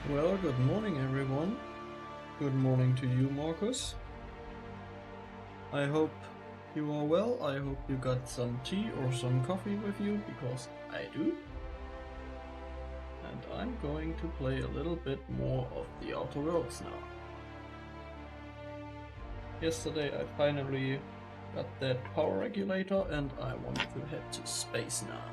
Well, good morning everyone. Good morning to you, Marcus. I hope you are well. I hope you got some tea or some coffee with you, because I do. And I'm going to play a little bit more of the Outer Worlds now. Yesterday I finally got that power regulator and I want to head to space now.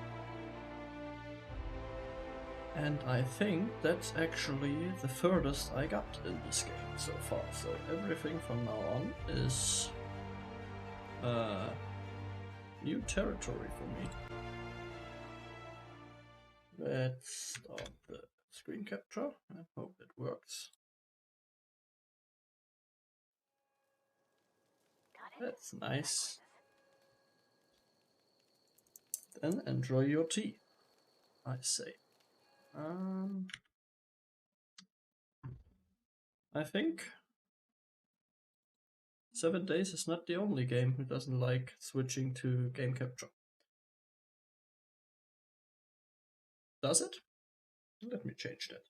And I think that's actually the furthest I got in this game so far. So everything from now on is new territory for me. Let's start the screen capture. I hope it works. That's nice. Then enjoy your tea, I say. I think 7 Days is not the only game who doesn't like switching to game capture. Does it? Let me change that.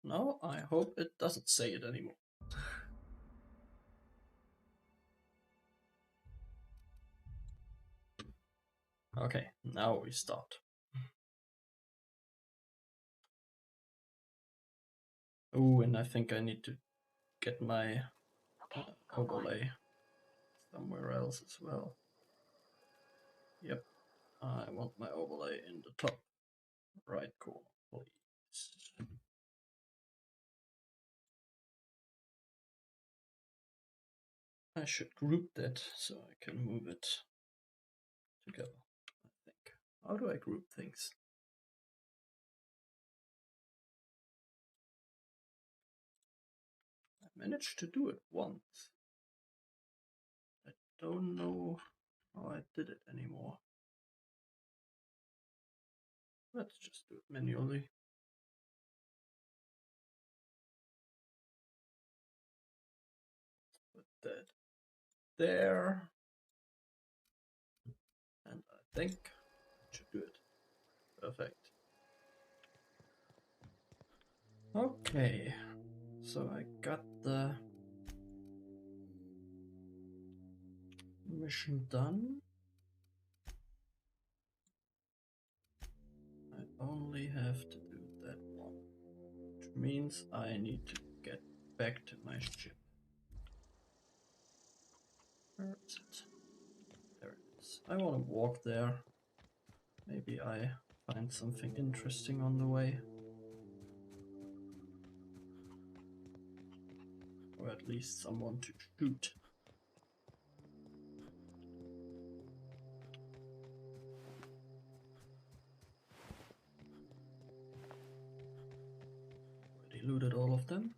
Now I hope it doesn't say it anymore. Okay, now we start. Oh, and I think I need to get my overlay somewhere else as well. Yep, I want my overlay in the top right corner, please. I should group that so I can move it together, I think. How do I group things? I managed to do it once. I don't know how I did it anymore. Let's just do it manually. Put that there. And I think it should do it. Perfect. Okay, so I got the mission done. I only have to do that one, which means I need to get back to my ship. Where is it? There it is. I want to walk there. Maybe I find something interesting on the way. Or at least someone to shoot. Already looted all of them.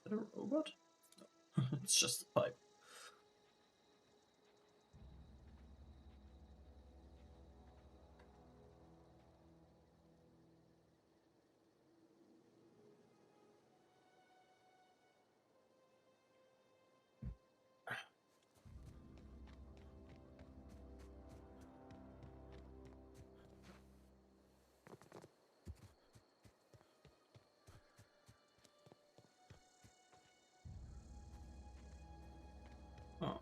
Is that a robot? No. It's just a pipe. Oh.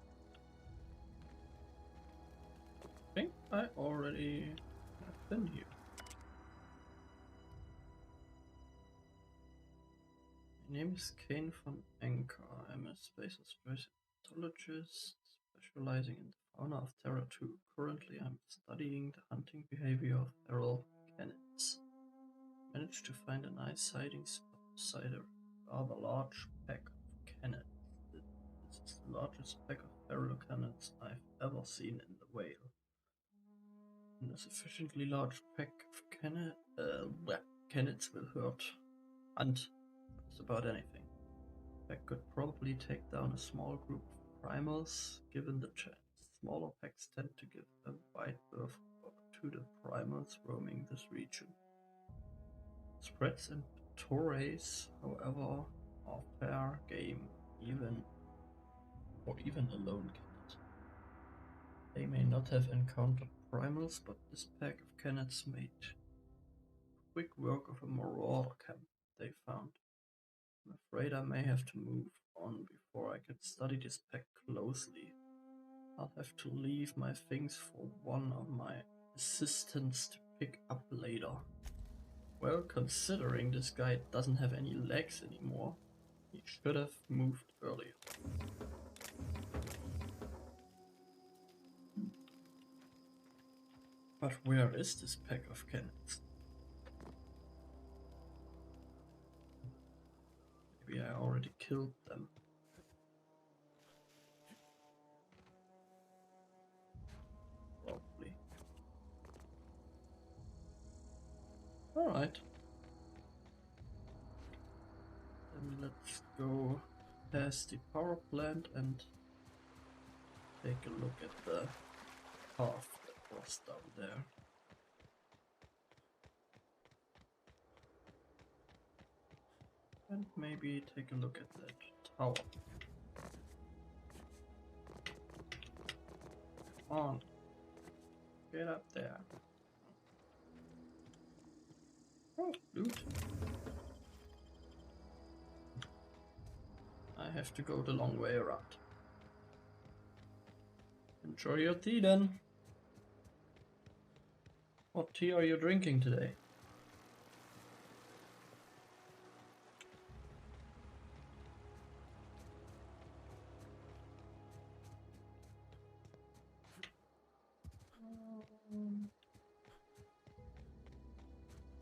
I think I already have been here. My name is Kane von Anker. I'm a space experimentologist specializing in the fauna of Terra 2. Currently, I'm studying the hunting behavior of feral canids. Managed to find a nice hiding spot beside a rather large pack of canids. This is the largest pack of feral canids I've ever seen in the whale. In a sufficiently large pack of canids will hunt just about anything. Pack could probably take down a small group of primals, given the chance. Smaller packs tend to give a wide berth to the primals roaming this region. Spreads and Torres, however, are fair game, even alone cannot. They may not have encountered primals, but this pack of cannons made quick work of a marauder camp they found. I'm afraid I may have to move on before I can study this pack closely. I'll have to leave my things for one of my assistants to pick up later. Well, considering this guy doesn't have any legs anymore, he should have moved earlier. But where is this pack of cannons? Maybe I already killed them. Probably. Alright. Then let's go past the power plant and take a look at the path that was down there. And maybe take a look at that tower. Come on. Get up there. Oh, loot. I have to go the long way around. Enjoy your tea then. What tea are you drinking today?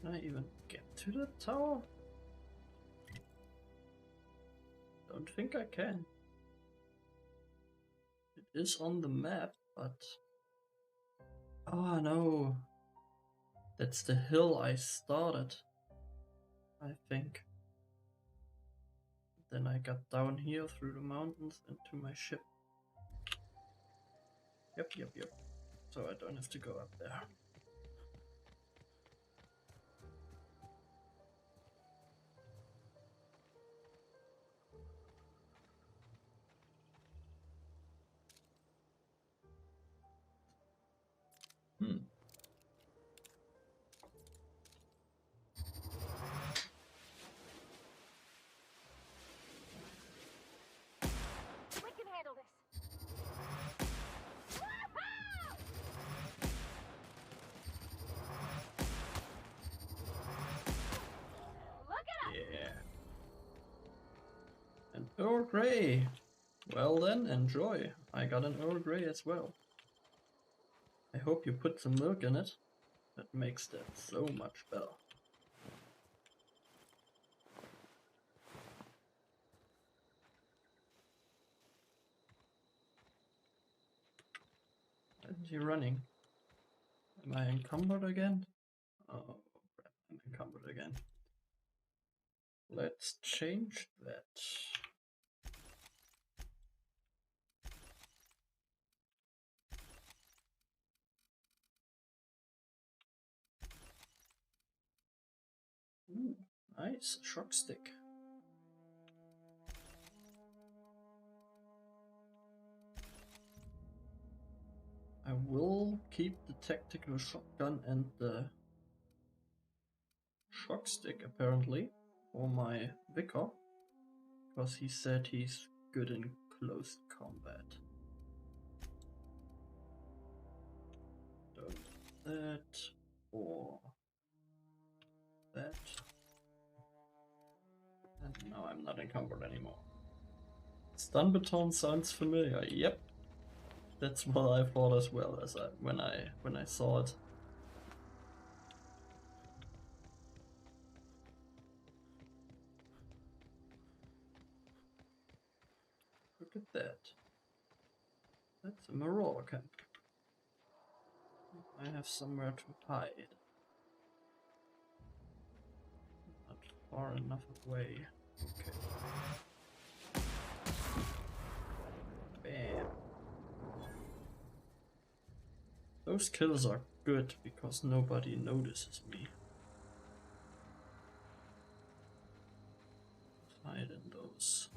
Can I even get to the tower? Don't think I can. It is on the map, but... Oh no! That's the hill I started, I think. Then I got down here through the mountains into my ship. Yep. So I don't have to go up there. We can handle this. Look at us. Yeah. An Earl Grey. Well then, enjoy. I got an Earl Grey as well. I hope you put some milk in it. That makes that so much better. Why isn't he running? Am I encumbered again? Oh crap, I'm encumbered again. Let's change that. Ooh, nice shock stick. I will keep the tactical shotgun and the shock stick apparently for my vicar, because he said he's good in close combat. Don't that or that. And now I'm not encumbered anymore. Stun baton sounds familiar. Yep, that's what I thought as well as when I saw it. Look at that. That's a marauder camp. I have somewhere to hide. Not far enough away. Okay. Bam. Those kills are good because nobody notices me. hide in those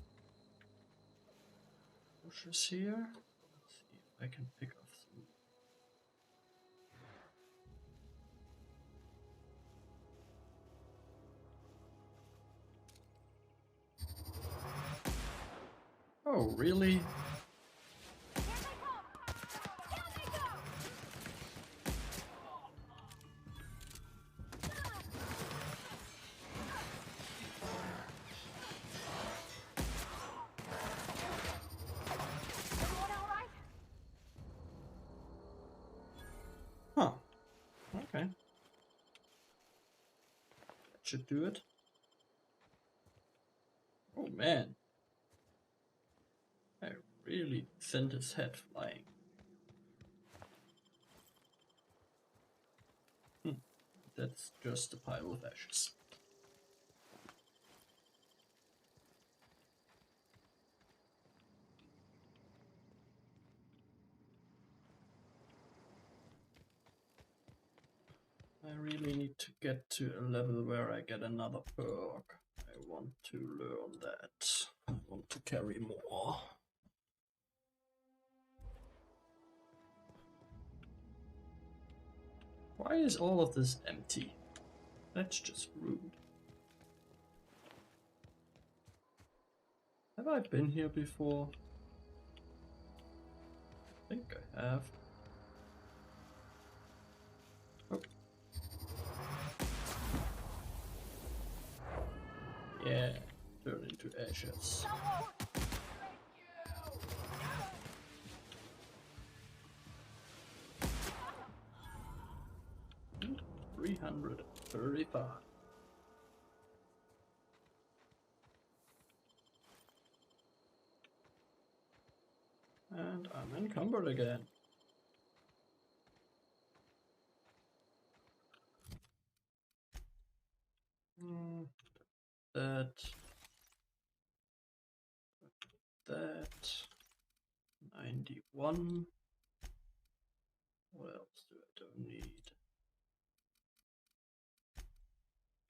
bushes here. Let's see if I can pick off some. Oh, really? Here they come! Here they go! Everyone all right? Huh. Okay. That should do it. Oh man. I really sent his head flying. That's just a pile of ashes. I really need to get to a level where I get another perk. I want to learn that. I want to carry more. Why is all of this empty? That's just rude. Have I been here before? I think I have. Oh. Yeah, turn into ashes. No! Thank you! 335. And I'm encumbered again. That. 91. What else do I don't need?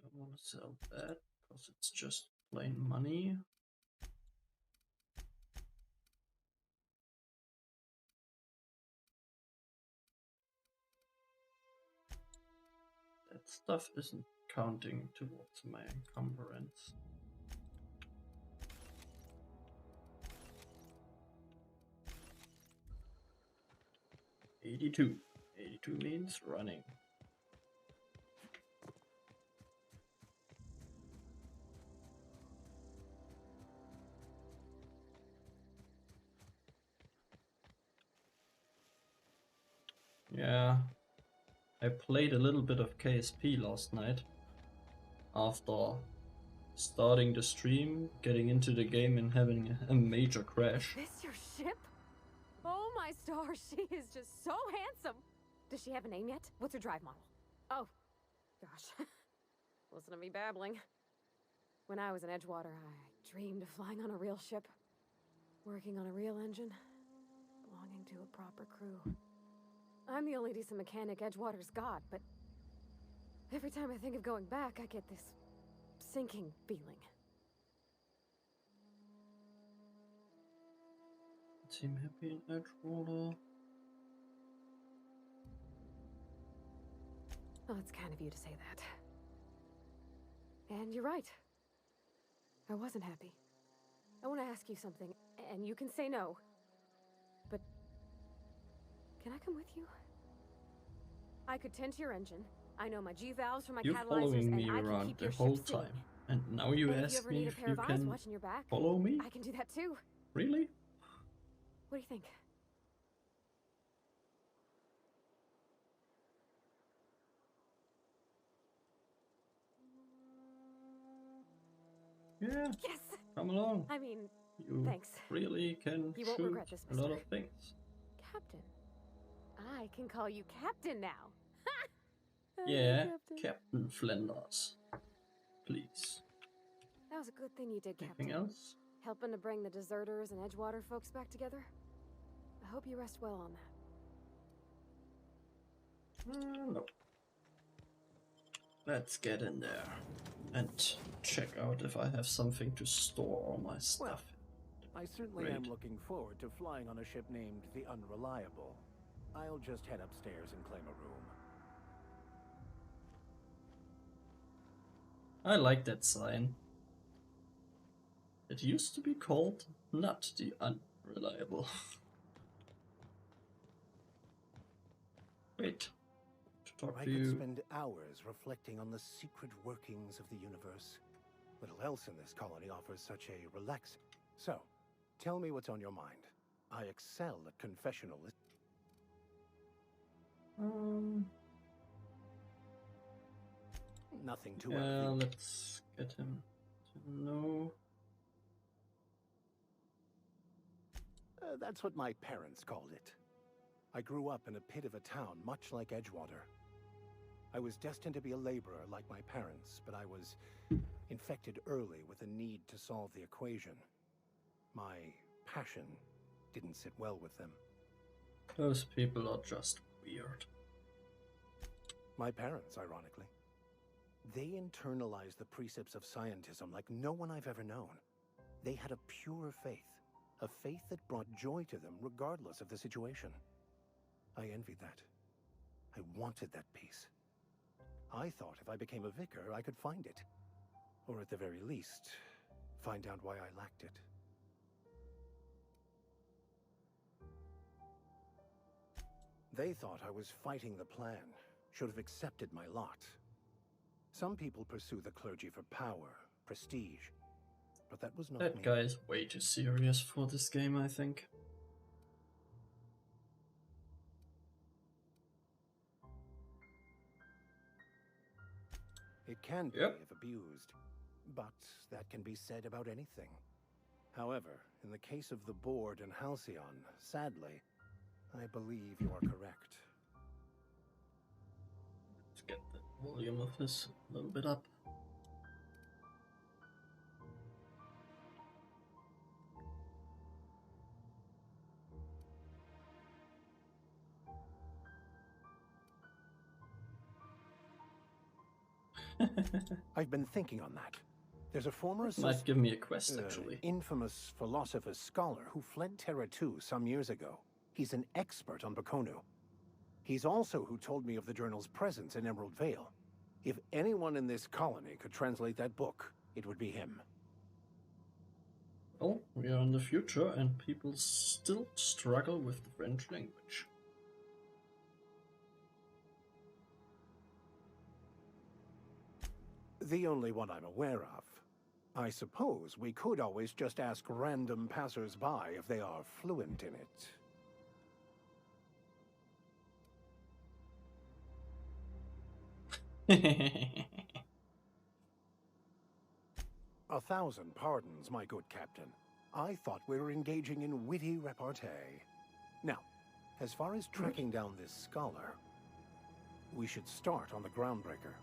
Don't want to sell that because it's just plain money. That stuff isn't counting towards my encumbrance. $82. 82 means running. Yeah, I played a little bit of KSP last night after starting the stream, getting into the game and having a major crash. Is this your ship? Oh my stars, she is just so handsome! Does she have a name yet? What's her drive model? Oh, gosh. Listen to me babbling. When I was in Edgewater, I dreamed of flying on a real ship, working on a real engine, belonging to a proper crew. I'm the only decent mechanic Edgewater's got, but every time I think of going back, I get this sinking feeling. Seem happy in Edgewater. Well, it's kind of you to say that. And you're right. I wasn't happy. I want to ask you something, and you can say no. But can I come with you? I could tend to your engine. I know my G-valves for my You're catalyzers, following me and I can around keep the your whole ship singing. time. And now you And ask if you ever me need a if pair you of eyes can watching your back, follow me? I can do that too. Really? What do you think? Yeah, Yes! come along. I mean, You thanks. really can You won't shoot regret this, a lot mister. of things. Captain. I can call you Captain now. Yeah, Captain. Captain Flanders. Please. That was a good thing you did, Captain. Anything else? Helping to bring the deserters and Edgewater folks back together. I hope you rest well on that. No. Let's get in there. and check out if I have something to store all my stuff. I certainly Great. am looking forward to flying on a ship named the Unreliable. I'll just head upstairs and claim a room. I like that sign. It used to be called not the Unreliable. Wait. To talk I to could you. spend hours reflecting on the secret workings of the universe. Little else in this colony offers such a relaxing. So, tell me what's on your mind. I excel at confessional. Nothing too out of the... Let's get him to know. That's what my parents called it. I grew up in a pit of a town much like Edgewater. I was destined to be a laborer like my parents, but I was infected early with a need to solve the equation. My passion didn't sit well with them. Those people are just weird. My parents, ironically. They internalized the precepts of scientism like no one I've ever known. They had a pure faith, a faith that brought joy to them regardless of the situation. I envied that. I wanted that peace. I thought if I became a vicar, I could find it. Or at the very least, find out why I lacked it. They thought I was fighting the plan, should have accepted my lot. Some people pursue the clergy for power, prestige, but that was not me. That guy is way too serious for this game, I think. It can be Yep. if abused, but that can be said about anything. However, in the case of the board and Halcyon, sadly, I believe you are correct. Let's get the volume of this a little bit up. I've been thinking on that. There's a former Might give me a quest, actually. infamous philosopher scholar who fled Terra 2 some years ago. He's an expert on Bakonu. He's also who told me of the journal's presence in Emerald Vale. If anyone in this colony could translate that book, it would be him. Well, we are in the future and people still struggle with the French language. The only one I'm aware of. I suppose we could always just ask random passers-by if they are fluent in it. A thousand pardons, my good captain. I thought we were engaging in witty repartee. Now, as far as tracking down this scholar, we should start on the Groundbreaker.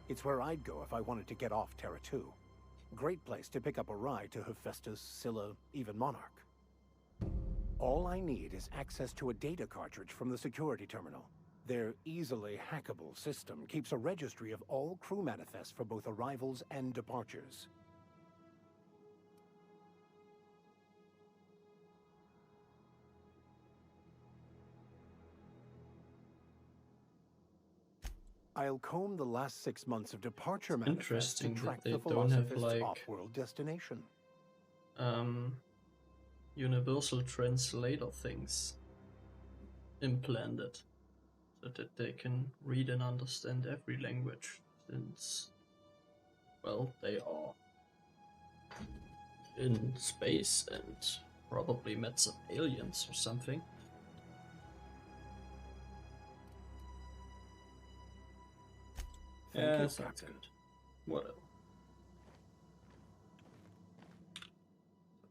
It's where I'd go if I wanted to get off Terra 2. Great place to pick up a ride to Hephaestus, Scylla, even Monarch. All I need is access to a data cartridge from the security terminal. Their easily hackable system keeps a registry of all crew manifests for both arrivals and departures. I'll comb the last 6 months of departure manifests to Interesting track that they the don't have, philosophist's like, off-world destination. Universal translator things implanted so that they can read and understand every language, since, well, they are in space and probably met some aliens or something. Thank Yeah, you, sounds Captain. good. Whatever.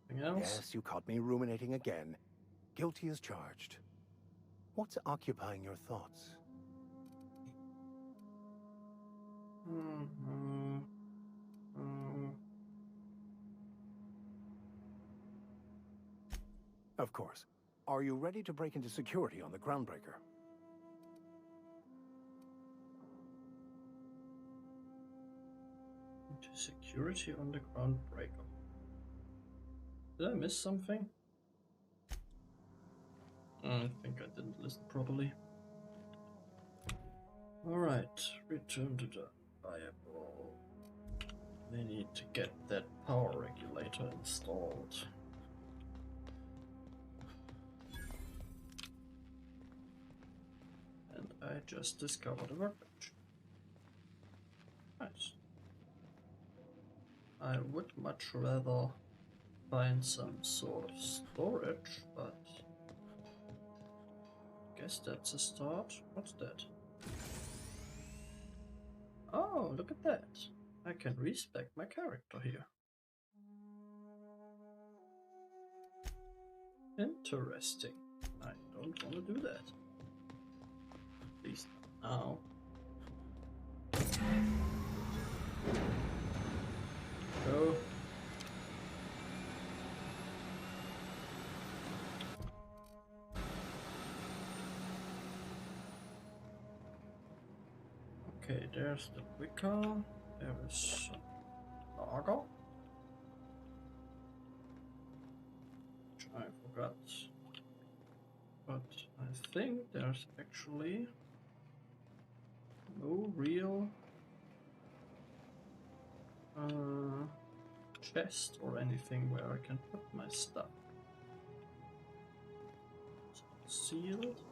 Something else? Yes, you caught me ruminating again. Guilty as charged. What's occupying your thoughts? Of course. Are you ready to break into security on the Groundbreaker? to security underground breaker. Did I miss something? I think I didn't listen properly. Alright, return to the fireball. We need to get that power regulator installed. And I just discovered a workbench. Nice. I would much rather find some sort of storage, but guess that's a start. What's that? Oh, look at that. I can respec my character here. Interesting. I don't want to do that. At least now. Go. Okay, there's the wicker. There is lager. Which I forgot. But I think there's actually no real chest or anything where I can put my stuff. Sealed.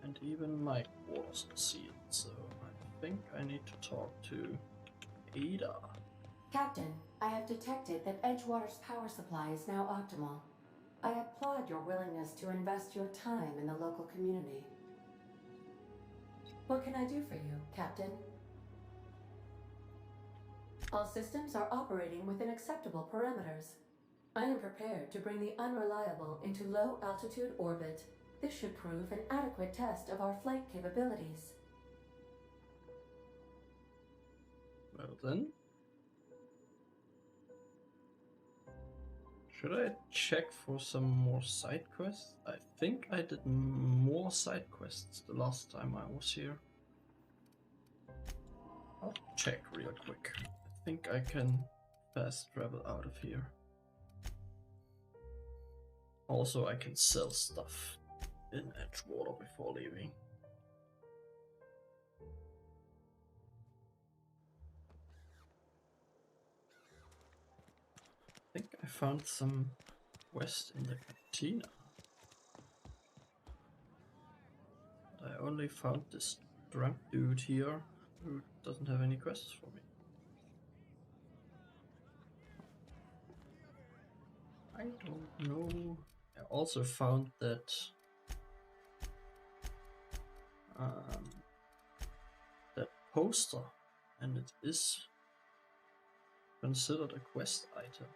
And even my quarters are sealed, so I think I need to talk to Ada. Captain, I have detected that Edgewater's power supply is now optimal. I applaud your willingness to invest your time in the local community. What can I do for you, Captain? All systems are operating within acceptable parameters. I am prepared to bring the unreliable into low-altitude orbit. This should prove an adequate test of our flight capabilities. Well then. Should I check for some more side quests? I think I did more side quests the last time I was here. I'll check real quick. I think I can fast travel out of here. Also, I can sell stuff in Edgewater before leaving. I think I found some quest in the cantina. But I only found this drunk dude here who doesn't have any quests for me. I don't know. I also found that that poster, and it is considered a quest item.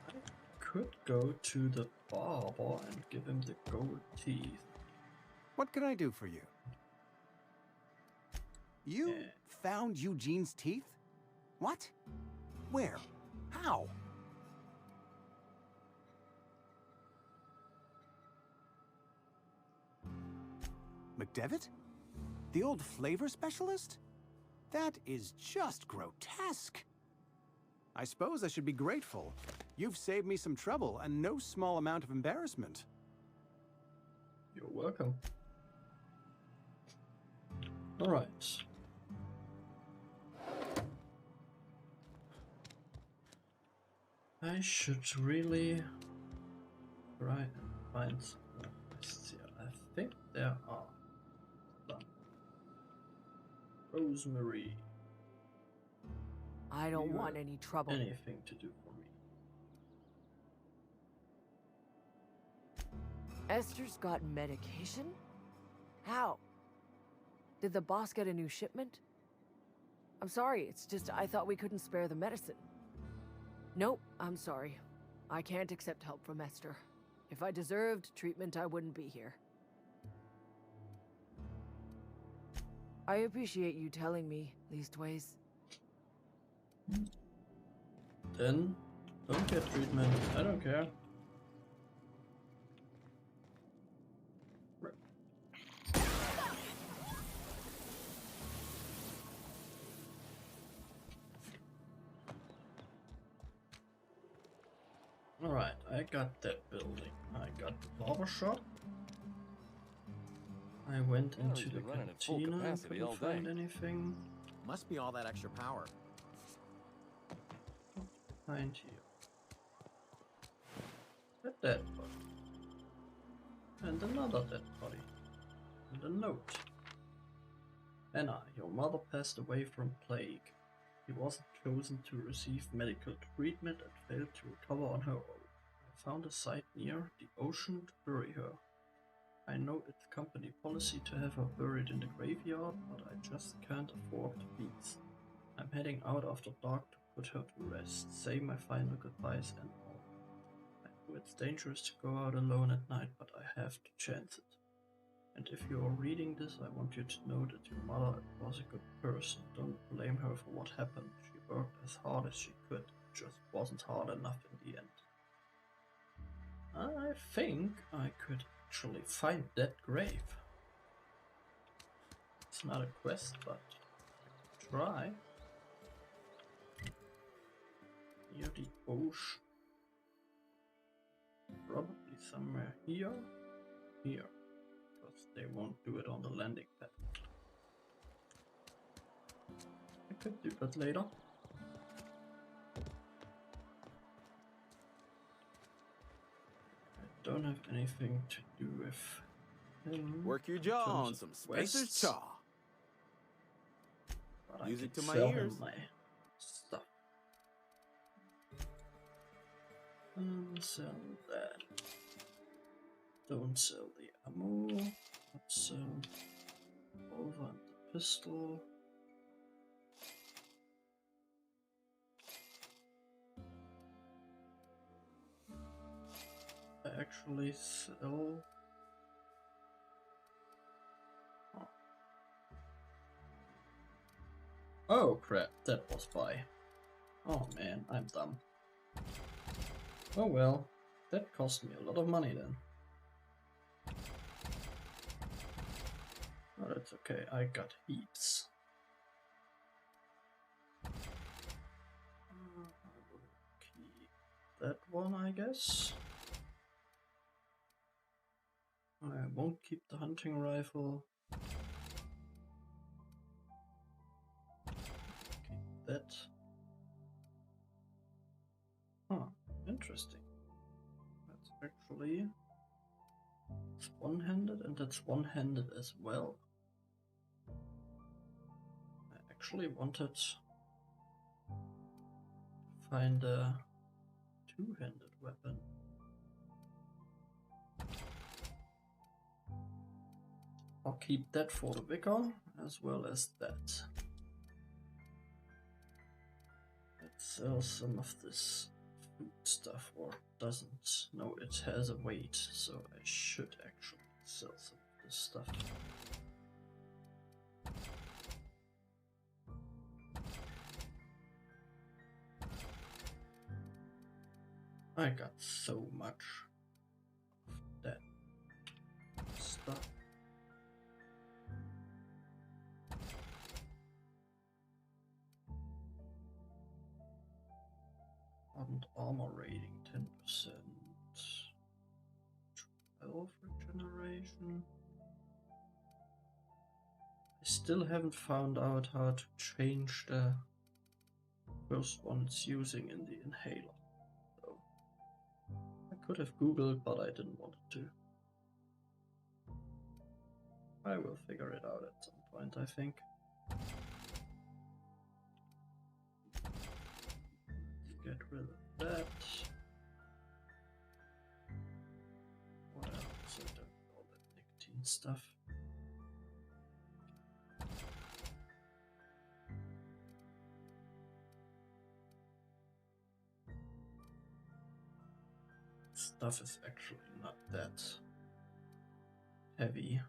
I could go to the barber and give him the gold teeth. What can I do for you? You found Eugene's teeth? What? Where? How? McDevitt? The old flavor specialist? That is just grotesque. I suppose I should be grateful. You've saved me some trouble and no small amount of embarrassment. You're welcome. All right. I should really try and find some more quests here. I think there are some. Rosemary. I don't want any trouble. Anything to do for me. Esther's got medication? How? Did the boss get a new shipment? I'm sorry, it's just I thought we couldn't spare the medicine. Nope, I'm sorry. I can't accept help from Esther. If I deserved treatment, I wouldn't be here. I appreciate you telling me, leastways. Then, don't get treatment. I don't care. got that building. I got the barber shop. I went Battery's into the been running at full cantina and capacity all couldn't day. find anything. Must be all that extra power. Find here. A dead body. And another dead body. And a note. Anna, your mother passed away from plague. She wasn't chosen to receive medical treatment and failed to recover on her own. I found a site near the ocean to bury her. I know it's company policy to have her buried in the graveyard, but I just can't afford the fees. I'm heading out after dark to put her to rest, say my final goodbyes and all. I know it's dangerous to go out alone at night, but I have to chance it. And if you are reading this, I want you to know that your mother was a good person. Don't blame her for what happened. She worked as hard as she could. It just wasn't hard enough in the end. I think I could actually find that grave. It's not a quest, but I could try. Near the ocean. Probably somewhere here. Here. Because they won't do it on the landing pad. I could do that later. I don't have anything to do with him. Work your in jaw terms on of some spacer's quests, chaw. but I Music can to my sell ears. him my stuff. Sell that. Don't sell the ammo. Let's sell revolver and the pistol. I actually sell. Oh crap, that was buy. Oh man, I'm dumb. Oh well, that cost me a lot of money then. But it's okay, I got heaps. I will keep that one, I guess. I won't keep the hunting rifle. Keep that. Huh, interesting. That's actually... It's one-handed and that's one-handed as well. I actually wanted to find a two-handed weapon. I'll keep that for the vicar as well as that. Let's sell some of this food stuff, or doesn't. No, it has a weight, so I should actually sell some of this stuff. I got so much of that stuff. And armor rating 10%. 12 regeneration. I still haven't found out how to change the first one it's using in the inhaler. So I could have googled, but I didn't want to. I will figure it out at some point, I think. Get rid of that. What else? I don't know, all that nicotine stuff. Stuff is actually not that heavy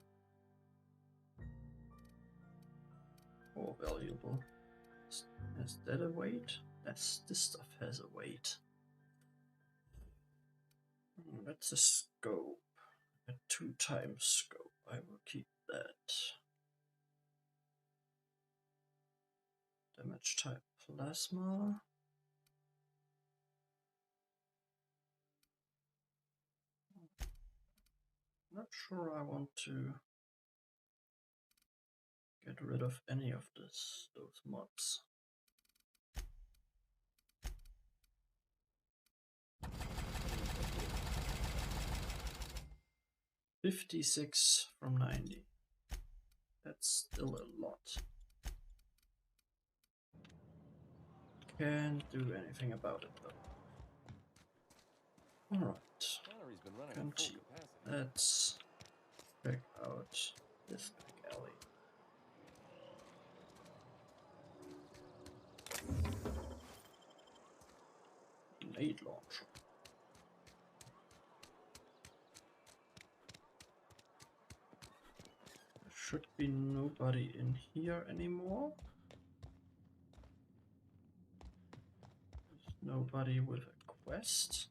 or valuable. Has that a weight? Yes, this stuff has a weight. That's a scope. A 2x scope. I will keep that. Damage type plasma. not sure I want to get rid of any of those mobs. $56 from 90. That's still a lot. Can't do anything about it though. Alright. Continue. Let's check out this back alley. Grenade launcher. There should be nobody in here anymore. There's nobody with a quest.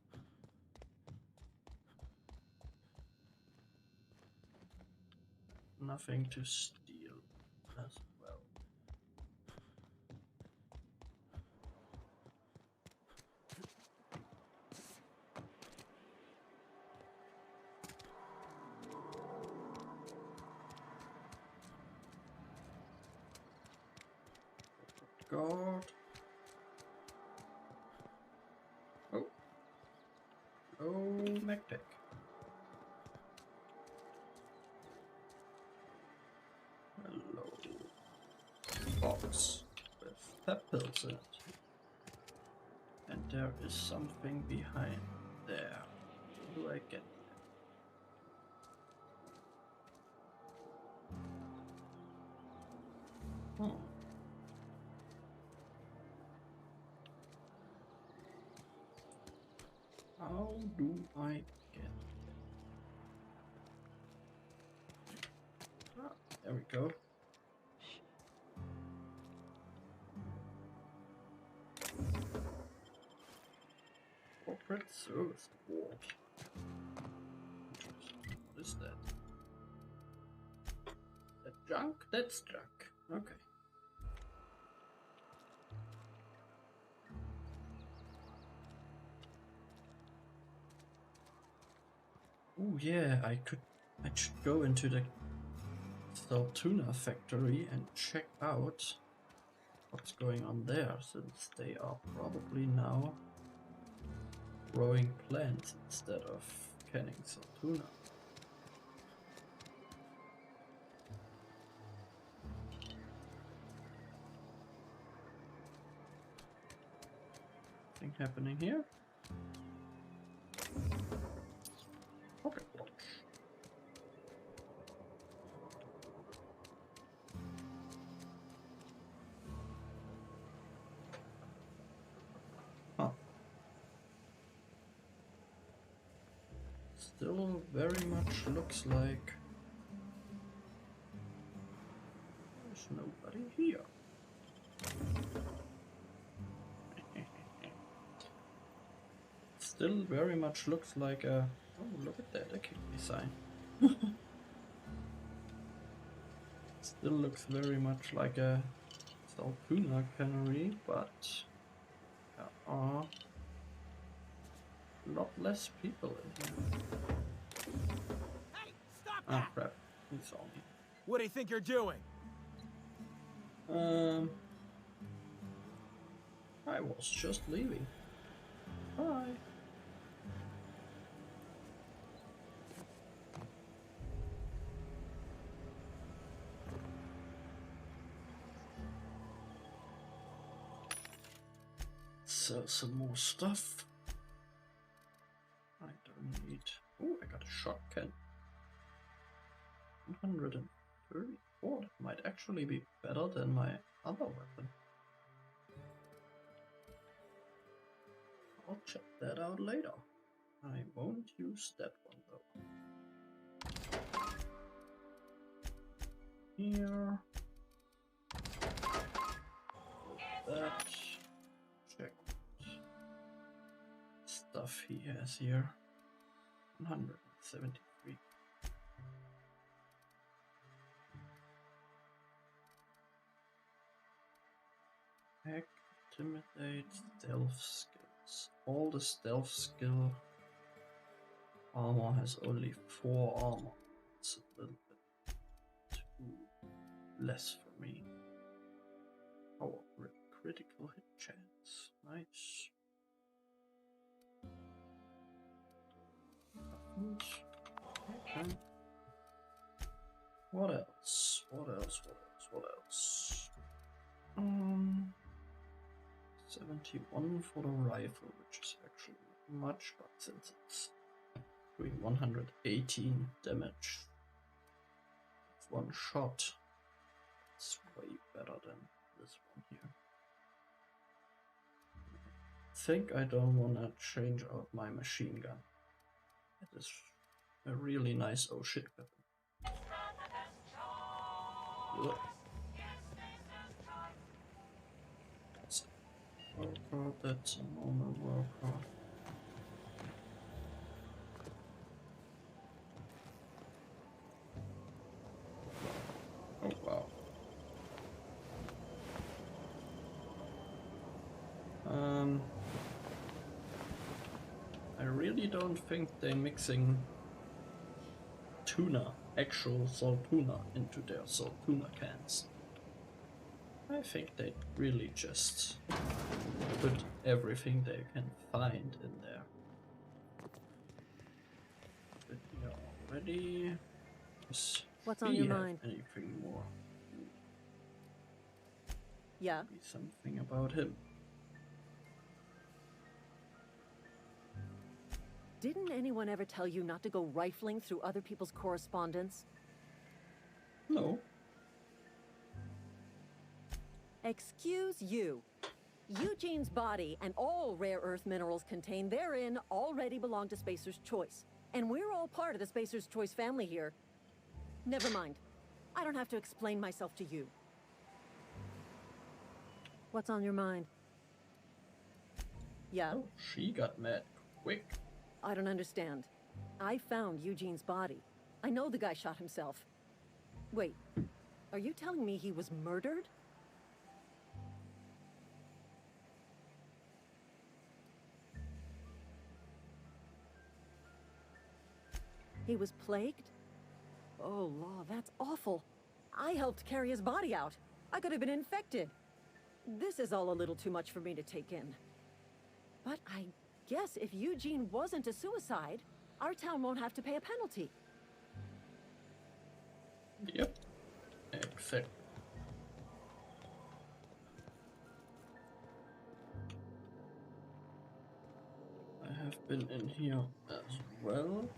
Nothing to steal as well. God. Oh. Oh, MacPack. Hello. Box with pep pills in it. And there is something behind there. How do I get there? How do I get there? Ah, there we go. Corporate Service Board. What is that? That junk? That's junk. Okay. Oh yeah, I should go into the tuna factory and check out what's going on there, since they are probably now growing plants instead of canning tuna. Anything happening here? Okay, watch. Huh. Still very much looks like there's nobody here. Still very much looks like a... Oh, look at that, a kidney sign. Still looks very much like a tuna cannery, but there are a lot less people in here. Hey, stop Ah, that! crap. He saw me. What do you think you're doing? I was just leaving. Bye. Sell some more stuff. I don't need... Oh, I got a shotgun. 134. That might actually be better than my other weapon. I'll check that out later. I won't use that one though. Here. That. Check what stuff he has here. 173. Hack, intimidate, stealth skills. All the stealth skill armor has only 4 armor. It's a little bit too less for me. Oh, critical hit chance. Nice. Buttons. Okay. What else? What else? What else? What else? 71 for the rifle, which is actually not much, but since it's doing 118 damage with one shot, it's way better than this one here. I think I don't want to change out my machine gun. It is a really nice oh shit weapon. Ugh. That's a worker, that's a normal worker. Oh wow. I really don't think they're mixing tuna, actual salt tuna, into their salt tuna cans. I think they really just put everything they can find in there. But yeah, already. What's on your We have mind? anything more? Yeah? Maybe something about him. Didn't anyone ever tell you not to go rifling through other people's correspondence? No. Excuse you. Eugene's body and all rare earth minerals contained therein already belong to Spacer's Choice. And we're all part of the Spacer's Choice family here. Never mind. I don't have to explain myself to you. What's on your mind? Yeah? Oh, she got mad quick. I don't understand. I found Eugene's body. I know the guy shot himself. Wait, are you telling me he was murdered? He was plagued? Oh, law, that's awful. I helped carry his body out. I could have been infected. This is all a little too much for me to take in. But I guess if Eugene wasn't a suicide, our town won't have to pay a penalty. Yep. Exactly. I have been in here as well.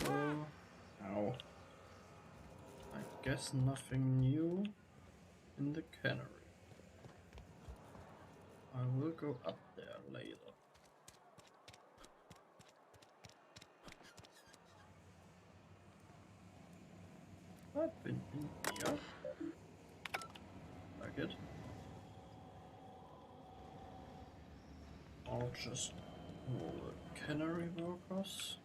So, ow. I guess nothing new in the cannery. I will go up there later. I've been in here. Like it. I'll just roll the cannery workers.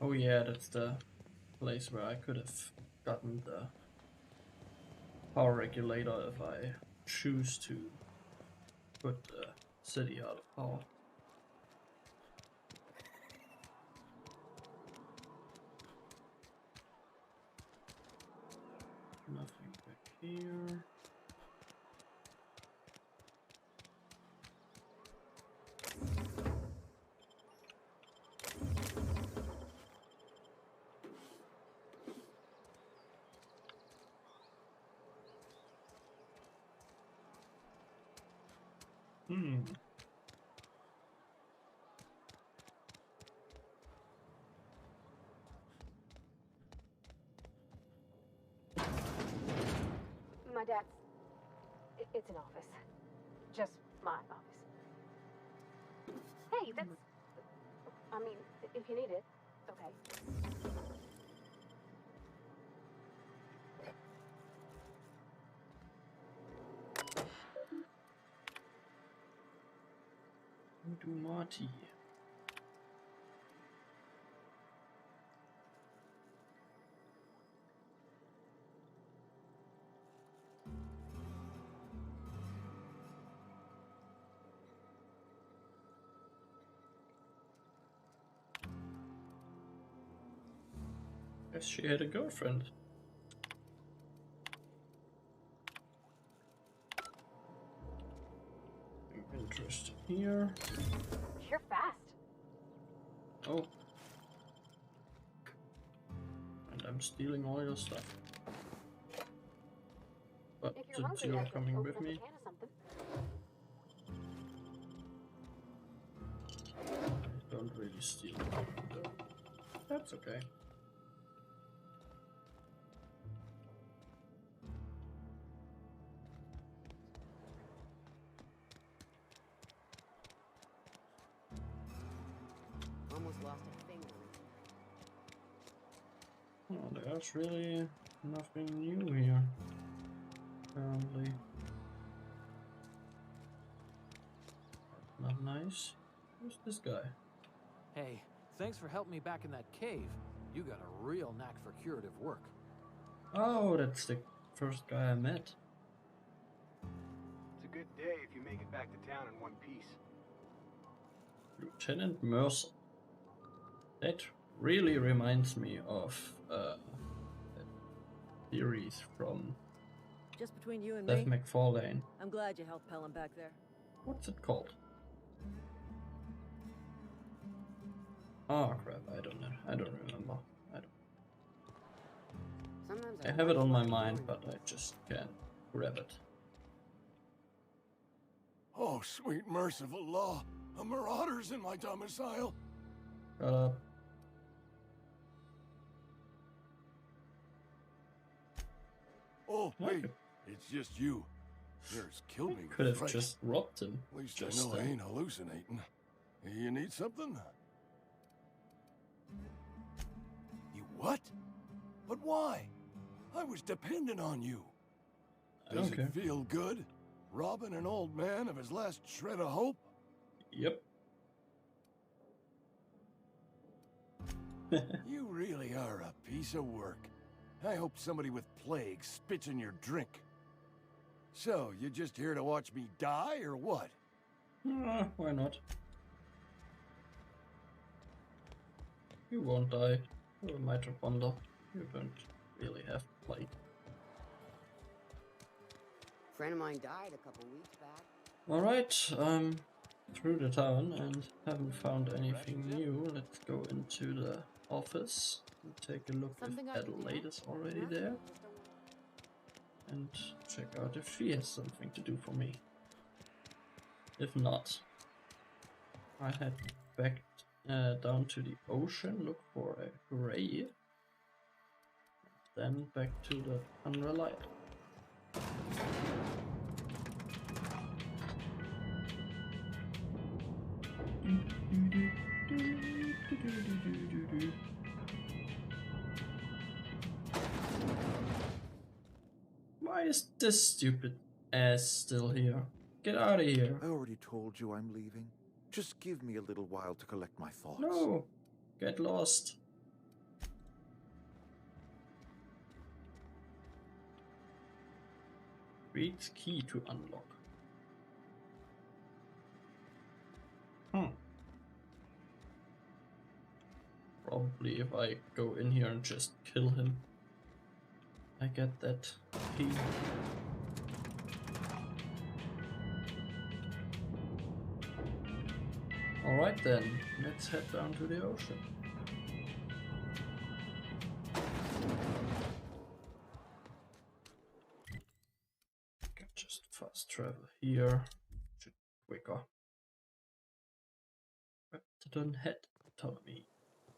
Oh yeah, that's the place where I could have gotten the power regulator if I choose to put the city out of power. Nothing back here. My dad's... It's an office. Just my office. Hey, that's... I mean, if you need it, okay. Do Marty. Guess she had a girlfriend. Interesting here. You're fast. Oh. And I'm stealing all your stuff. But If you're since hungry, you're I can coming open with up a me, can of something. I don't really steal. That's okay. Almost lost a finger. Oh, there's really nothing new here. Apparently. Not nice. Who's this guy? Hey, thanks for helping me back in that cave. You got a real knack for curative work. Oh, that's the first guy I met. It's a good day if you make it back to town in one piece. Lieutenant Mercer. That really reminds me of a series from Just between you and Seth me, MacFarlane. I'm glad you helped Pelham back there. What's it called? Oh crap, I don't know. I don't remember. Sometimes I have it on my mind, but I just can't grab it. Oh, sweet merciful law. A marauder's in my domicile. Shut up. Oh, I wait. could- It's just you. Yours killed me. Could have Right. just robbed him. At least just I know I then. ain't hallucinating. You need something? You what? But why? I was dependent on you. I Does don't it care. feel good? Robbing an old man of his last shred of hope? Yep. You really are a piece of work. I hope somebody with plague spits in your drink. So, you just here to watch me die, or what? Why not? You won't die. You're a mitochondria. You don't really have to play. A friend of mine died a couple weeks back. Alright, I'm through the town and haven't found anything new. Let's go into the office and take a look Something if I can do? Adelaide is already Nothing, there. just don't worry. And check out if she has something to do for me. If not, I head back down to the ocean, look for a grave, then back to the unreliable. Why is this stupid ass still here? Get out of here. I already told you I'm leaving. Just give me a little while to collect my thoughts. No, get lost. Read key to unlock. Probably if I go in here and just kill him, I get that key. Alright then, let's head down to the ocean. Can just fast travel here. Should be quicker. Reptidon head, tell me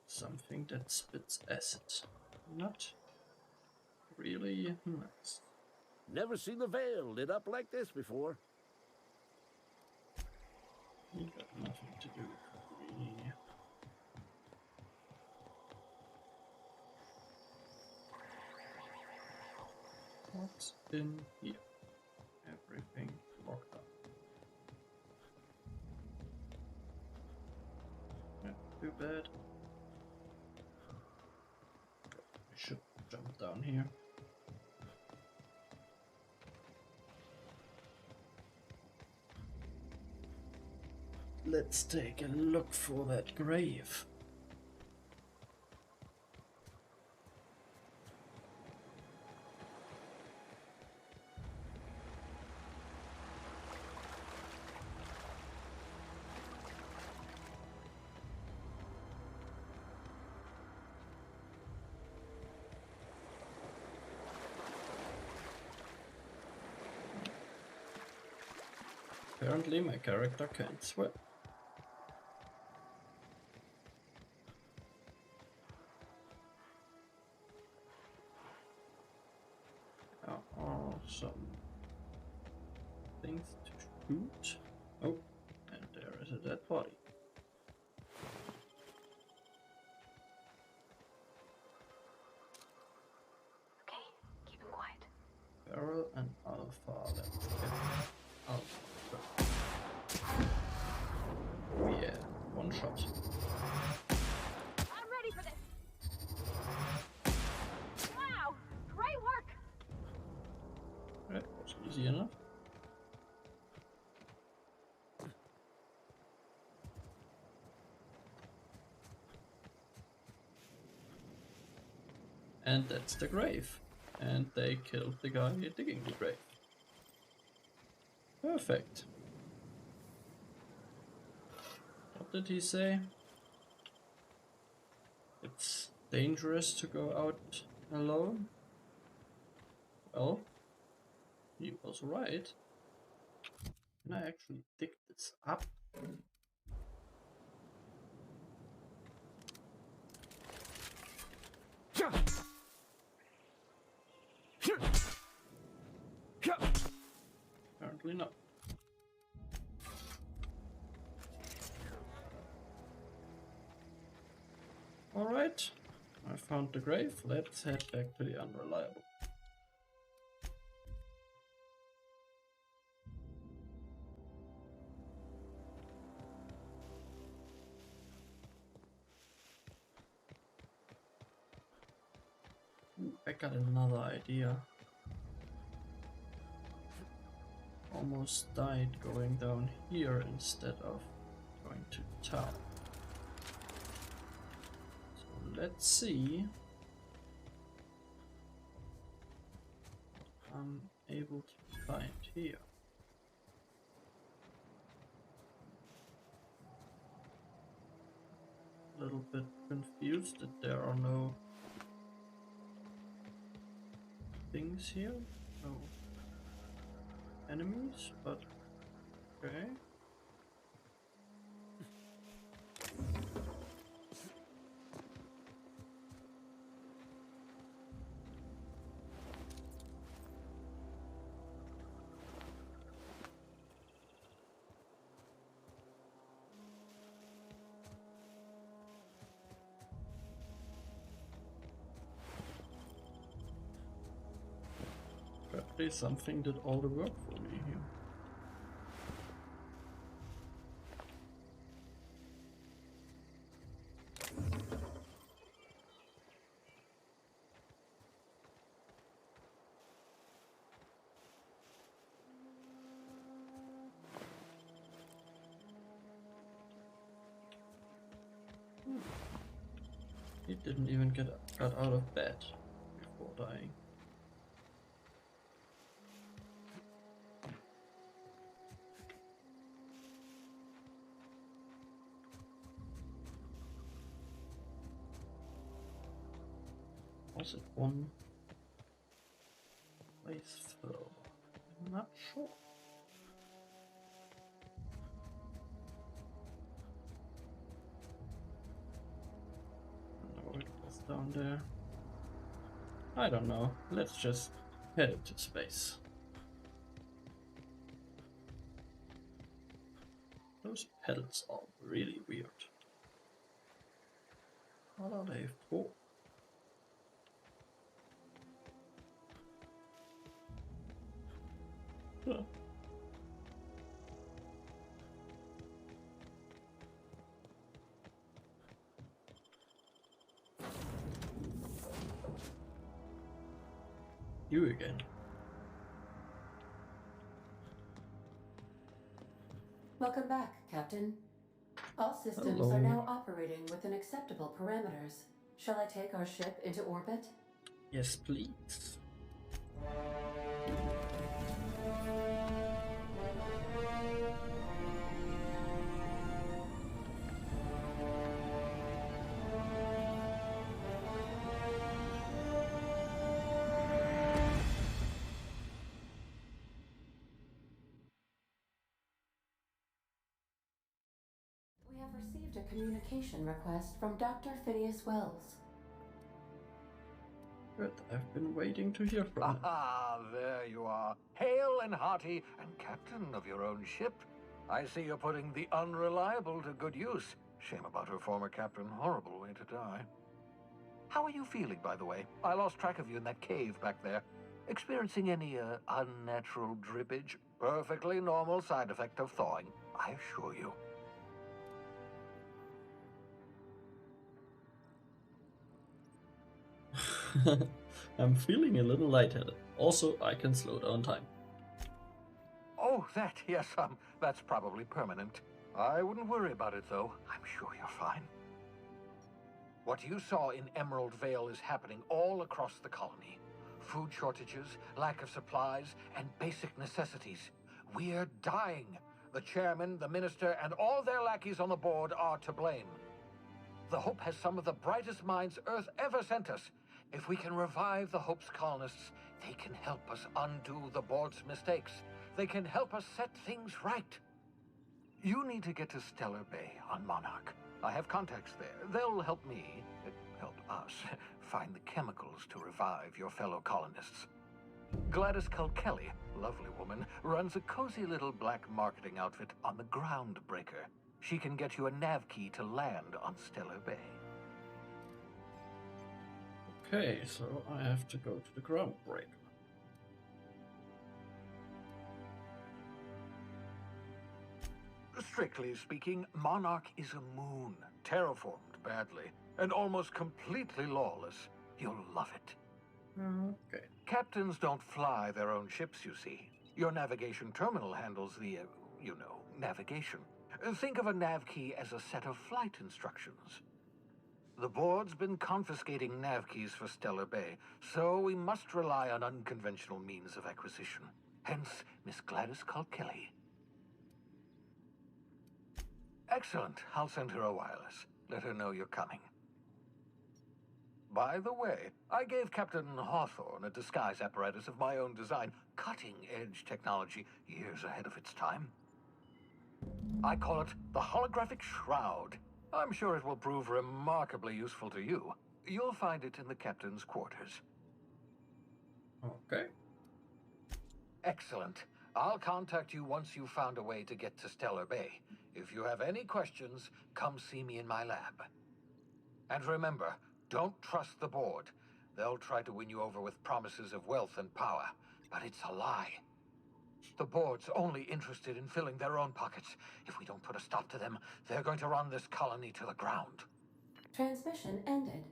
something that spits acid. Not really nice. Never seen the Vale lit up like this before. You got nothing to do with me. What's in here? Everything locked up. Not too bad. I should jump down here. Let's take a look for that grave. Apparently my character can't swim. There are some things to shoot. Oh, and there is a dead body. Okay, keep him quiet. Barrel and alpha. Let's get alpha. Oh yeah, one shot. I'm ready for this. Wow, great work. That was easy enough. And that's the grave. And they killed the guy digging the grave. Perfect. What did he say? It's dangerous to go out alone? Well, he was right. Can I actually dig this up? Apparently not. Alright, I found the grave. Let's head back to the unreliable. Ooh, I got another idea. Almost died going down here instead of going to town. So let's see what I'm able to find here. A little bit confused that there are no things here, no enemies, but okay. Apparently something did all the work for me here. He didn't even got out of bed before dying. Was it one place flow? I'm not sure. No, it was down there. I don't know. Let's just head into space. Those pelts are really weird. What are they for? Huh. You again. Welcome back, Captain. All systems Hello. are now operating within acceptable parameters. Shall I take our ship into orbit? Yes, please. communication request from Dr. Phineas Wells. Good, I've been waiting to hear from him. Ah, there you are. Hale and hearty, and captain of your own ship. I see you're putting the unreliable to good use. Shame about her former captain. Horrible way to die. How are you feeling, by the way? I lost track of you in that cave back there. Experiencing any, unnatural drippage? Perfectly normal side effect of thawing, I assure you. I'm feeling a little lightheaded. Also, I can slow down time. Oh, that, yes, that's probably permanent. I wouldn't worry about it, though. I'm sure you're fine. What you saw in Emerald Vale is happening all across the colony. Food shortages, lack of supplies, and basic necessities. We're dying. The chairman, the minister, and all their lackeys on the board are to blame. The Hope has some of the brightest minds Earth ever sent us. If we can revive the Hope's colonists, they can help us undo the board's mistakes. They can help us set things right. You need to get to Stellar Bay on Monarch. I have contacts there. They'll help me, help us, find the chemicals to revive your fellow colonists. Gladys Kelly, lovely woman, runs a cozy little black marketing outfit on the Groundbreaker. She can get you a nav key to land on Stellar Bay. Okay, so I have to go to the Groundbreaker. Strictly speaking, Monarch is a moon, terraformed badly, and almost completely lawless. You'll love it. Okay. Captains don't fly their own ships, you see. Your navigation terminal handles the, navigation. Think of a nav key as a set of flight instructions. The board's been confiscating nav keys for Stellar Bay, so we must rely on unconventional means of acquisition. Hence, Miss Gladys Kelly. Excellent. I'll send her a wireless. Let her know you're coming. By the way, I gave Captain Hawthorne a disguise apparatus of my own design, cutting-edge technology, years ahead of its time. I call it the Holographic Shroud. I'm sure it will prove remarkably useful to you. You'll find it in the captain's quarters. Okay. Excellent. I'll contact you once you've found a way to get to Stellar Bay. If you have any questions, come see me in my lab. And remember, don't trust the board. They'll try to win you over with promises of wealth and power, but it's a lie. The board's only interested in filling their own pockets. If we don't put a stop to them, they're going to run this colony to the ground. Transmission ended.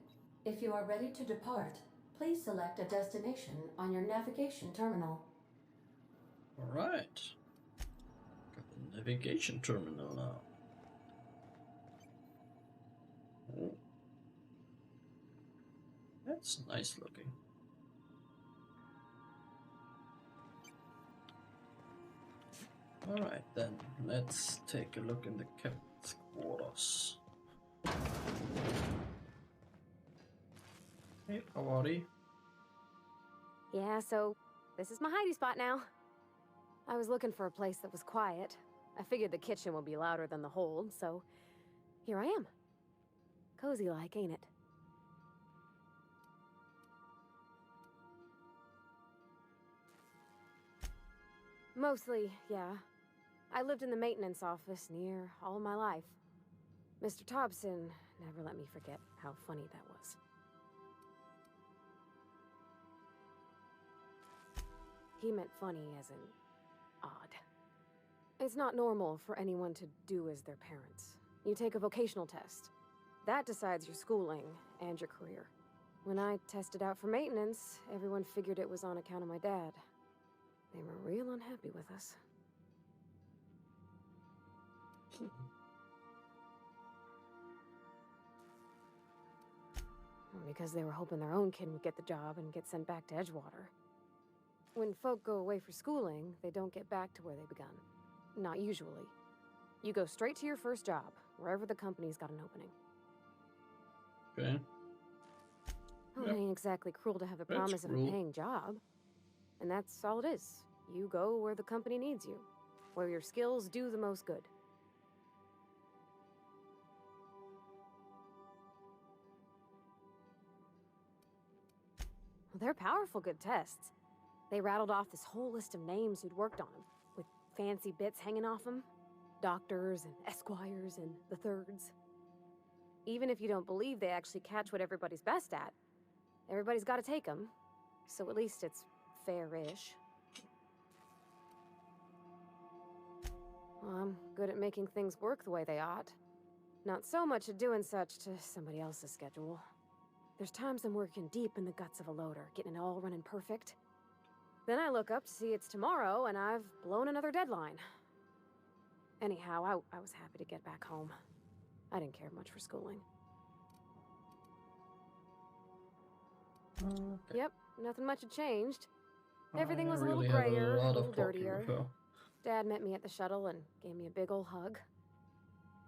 If you are ready to depart, please select a destination on your navigation terminal. Alright. Got the navigation terminal now. Oh. That's nice looking. Alright then, let's take a look in the captain's quarters. Hey, Awari. Yeah, so this is my hidey spot now. I was looking for a place that was quiet. I figured the kitchen would be louder than the hold, so here I am. Cozy like, ain't it? Mostly, yeah. I lived in the maintenance office near all my life. Mr. Thompson never let me forget how funny that was. He meant funny as in odd. It's not normal for anyone to do as their parents. You take a vocational test. That decides your schooling and your career. When I tested out for maintenance, everyone figured it was on account of my dad. They were real unhappy with us. Because they were hoping their own kid would get the job and get sent back to Edgewater. When folk go away for schooling, they don't get back to where they begun. Not usually. You go straight to your first job, wherever the company's got an opening. Okay. Well, Yep. it ain't exactly cruel to have the That's promise of a cruel. paying job. And that's all it is. You go where the company needs you, where your skills do the most good. Well, they're powerful good tests. They rattled off this whole list of names who'd worked on them, with fancy bits hanging off them. Doctors and esquires and the thirds. Even if you don't believe they actually catch what everybody's best at, everybody's got to take them. So at least it's fair-ish. Well, I'm good at making things work the way they ought. Not so much at doing such to somebody else's schedule. There's times I'm working deep in the guts of a loader, getting it all running perfect. Then I look up to see it's tomorrow, and I've blown another deadline. Anyhow, I was happy to get back home. I didn't care much for schooling. Okay. Yep, nothing much had changed. Everything was a little really have grayer, a lot a of little talking dirtier. with her. Dad met me at the shuttle and gave me a big ol' hug.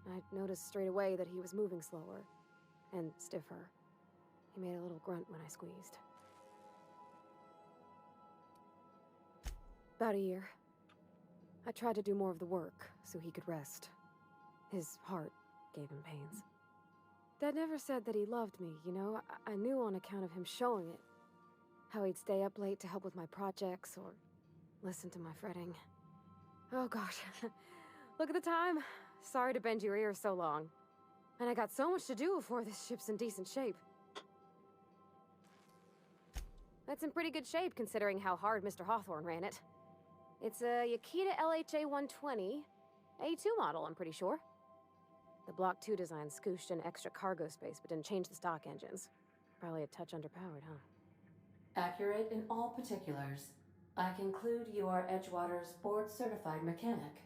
I noticed straight away that he was moving slower and stiffer. He made a little grunt when I squeezed. About a year. I tried to do more of the work so he could rest. His heart gave him pains. Dad never said that he loved me, you know? I knew on account of him showing it. How he'd stay up late to help with my projects or listen to my fretting. Oh gosh. Look at the time. Sorry to bend your ears so long. And I got so much to do before this ship's in decent shape. That's in pretty good shape considering how hard Mr. Hawthorne ran it. It's a Yakita LHA 120, A2 model, I'm pretty sure. The Block 2 design scooshed in extra cargo space but didn't change the stock engines. Probably a touch underpowered, huh? Accurate in all particulars. I conclude you are Edgewater's board-certified mechanic.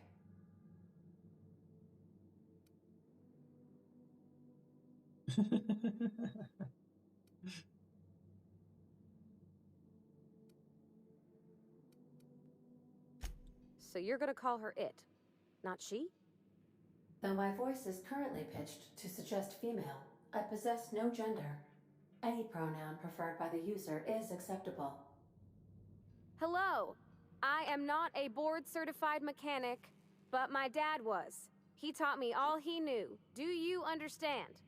So you're gonna call her it, not she? Though my voice is currently pitched to suggest female, I possess no gender. Any pronoun preferred by the user is acceptable. Hello! I am not a board-certified mechanic, but my dad was. He taught me all he knew. Do you understand?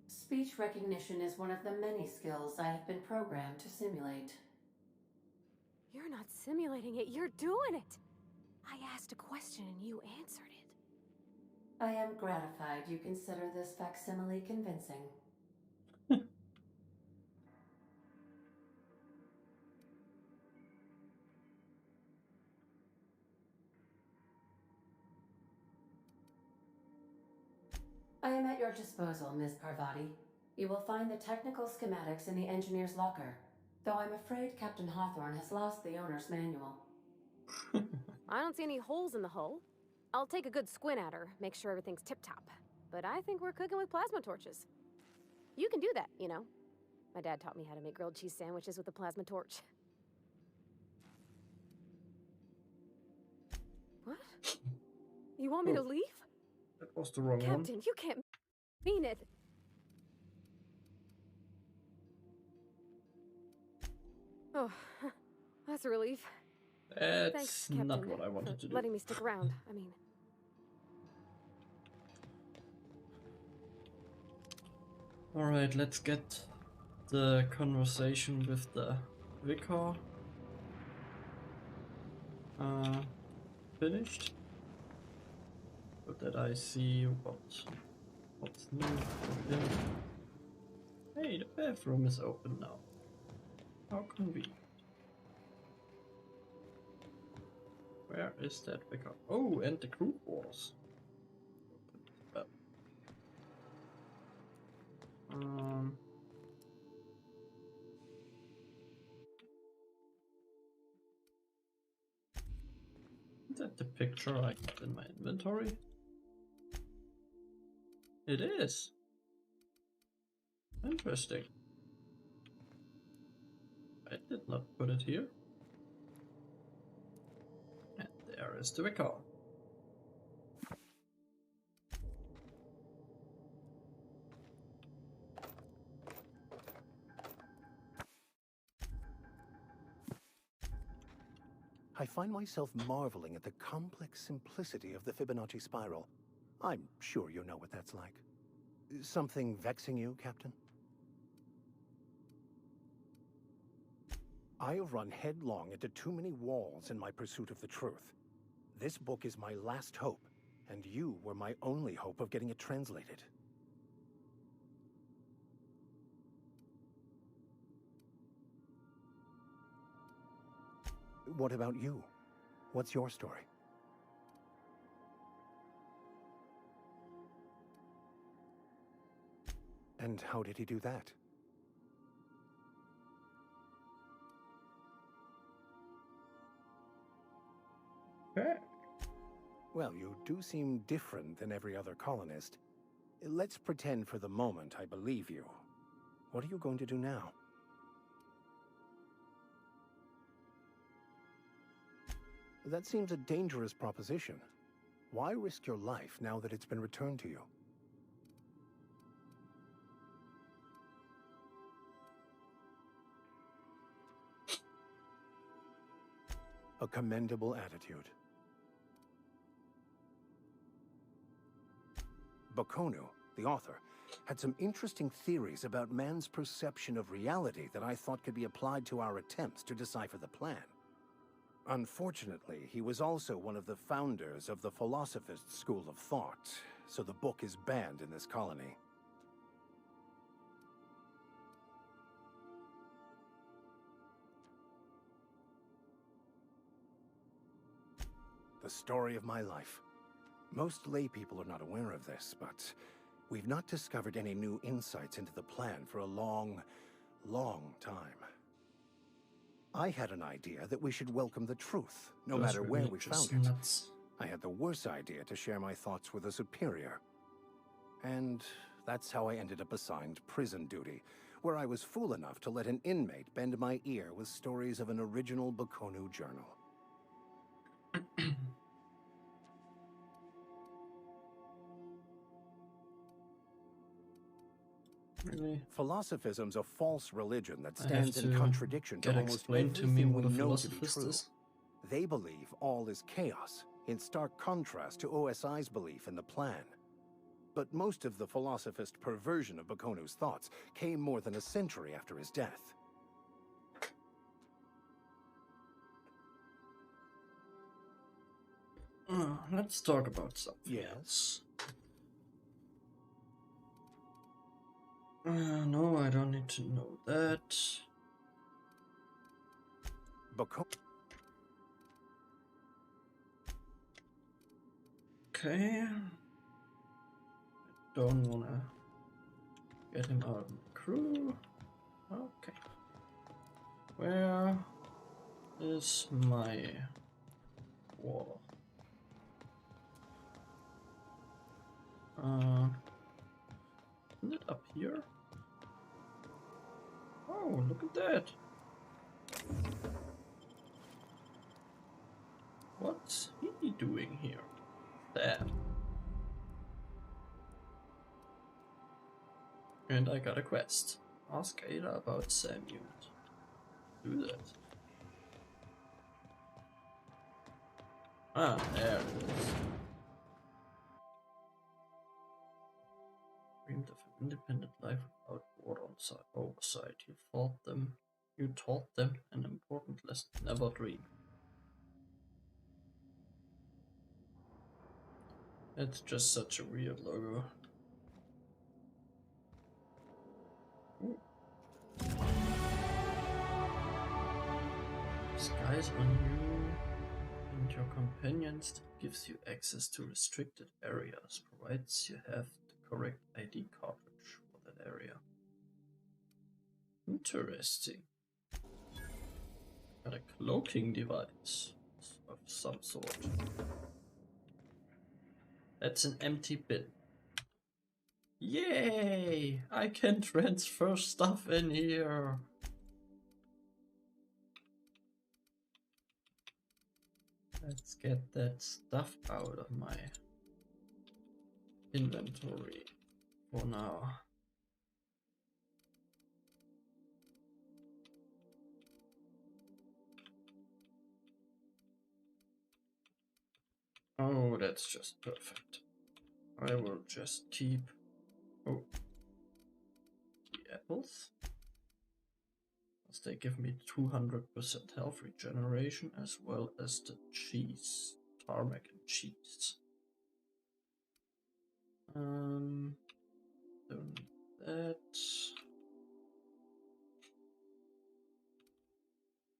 Speech recognition is one of the many skills I have been programmed to simulate. You're not simulating it, you're doing it! I asked a question and you answered it. I am gratified you consider this facsimile convincing. I am at your disposal, Ms. Parvati. You will find the technical schematics in the engineer's locker, though I'm afraid Captain Hawthorne has lost the owner's manual. I don't see any holes in the hull. I'll take a good squint at her, make sure everything's tip-top. But I think we're cooking with plasma torches. You can do that, you know. My dad taught me how to make grilled cheese sandwiches with a plasma torch. What? You want me to leave? That was the wrong one. Captain, you can't mean it. Oh, that's a relief. That's Thanks, not Captain, what I wanted to do. letting me stick around. I mean... Alright, let's get the conversation with the vicar finished, so that I see what's new for him. Hey, the bathroom is open now. How convenient. Where is that vicar? Oh, and the crew quarters. Is that the picture I got in my inventory? It is. Interesting. I did not put it here. And there is the vicar. I find myself marveling at the complex simplicity of the Fibonacci spiral. I'm sure you know what that's like. Something vexing you, Captain? I have run headlong into too many walls in my pursuit of the truth. This book is my last hope, and you were my only hope of getting it translated. What about you? What's your story? And how did he do that? Well, you do seem different than every other colonist. Let's pretend for the moment I believe you. What are you going to do now? That seems a dangerous proposition. Why risk your life now that it's been returned to you? A commendable attitude. Bakonu, the author, had some interesting theories about man's perception of reality that I thought could be applied to our attempts to decipher the plan. Unfortunately, he was also one of the founders of the Philosophist school of thought, so the book is banned in this colony. The story of my life. Most laypeople are not aware of this, but we've not discovered any new insights into the plan for a long, long time. I had an idea that we should welcome the truth, no matter where we found it. I had the worse idea to share my thoughts with a superior. And that's how I ended up assigned prison duty, where I was fool enough to let an inmate bend my ear with stories of an original Bakonu journal. Really? Philosophism's a false religion that stands in contradiction to almost explained to everything me what we a know to be philosophist true. is. They believe all is chaos, in stark contrast to OSI's belief in the plan. But most of the philosophist perversion of Bakonu's thoughts came more than a century after his death. Let's talk about something else. No, I don't need to know that. Okay. I don't wanna get him out of my crew. Okay. Where is my wall? Isn't it up here? Oh, look at that. What's he doing here? That. And I got a quest. Ask Ada about Sam unit. Do that. Ah, there it is. Dreamed of an independent life without board oversight. You taught them an important lesson. Never dream. It's just such a weird logo. Ooh. Disguise on you and your companions gives you access to restricted areas, provides you have the correct ID cartridge for that area. Interesting. Got a cloaking device of some sort. That's an empty bin. Yay! I can transfer stuff in here. Let's get that stuff out of my inventory for now. Oh, that's just perfect. I will just keep the apples. since they give me 200% health regeneration as well as the cheese, tarmac and cheese. Don't need that.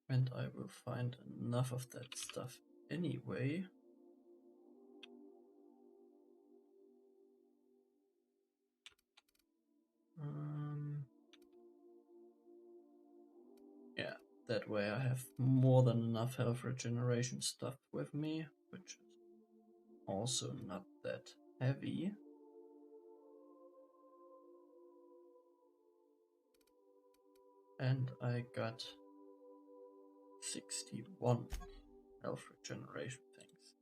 And I will find enough of that stuff anyway. Yeah, that way I have more than enough health regeneration stuff with me, which is also not that heavy. And I got 61 health regeneration things.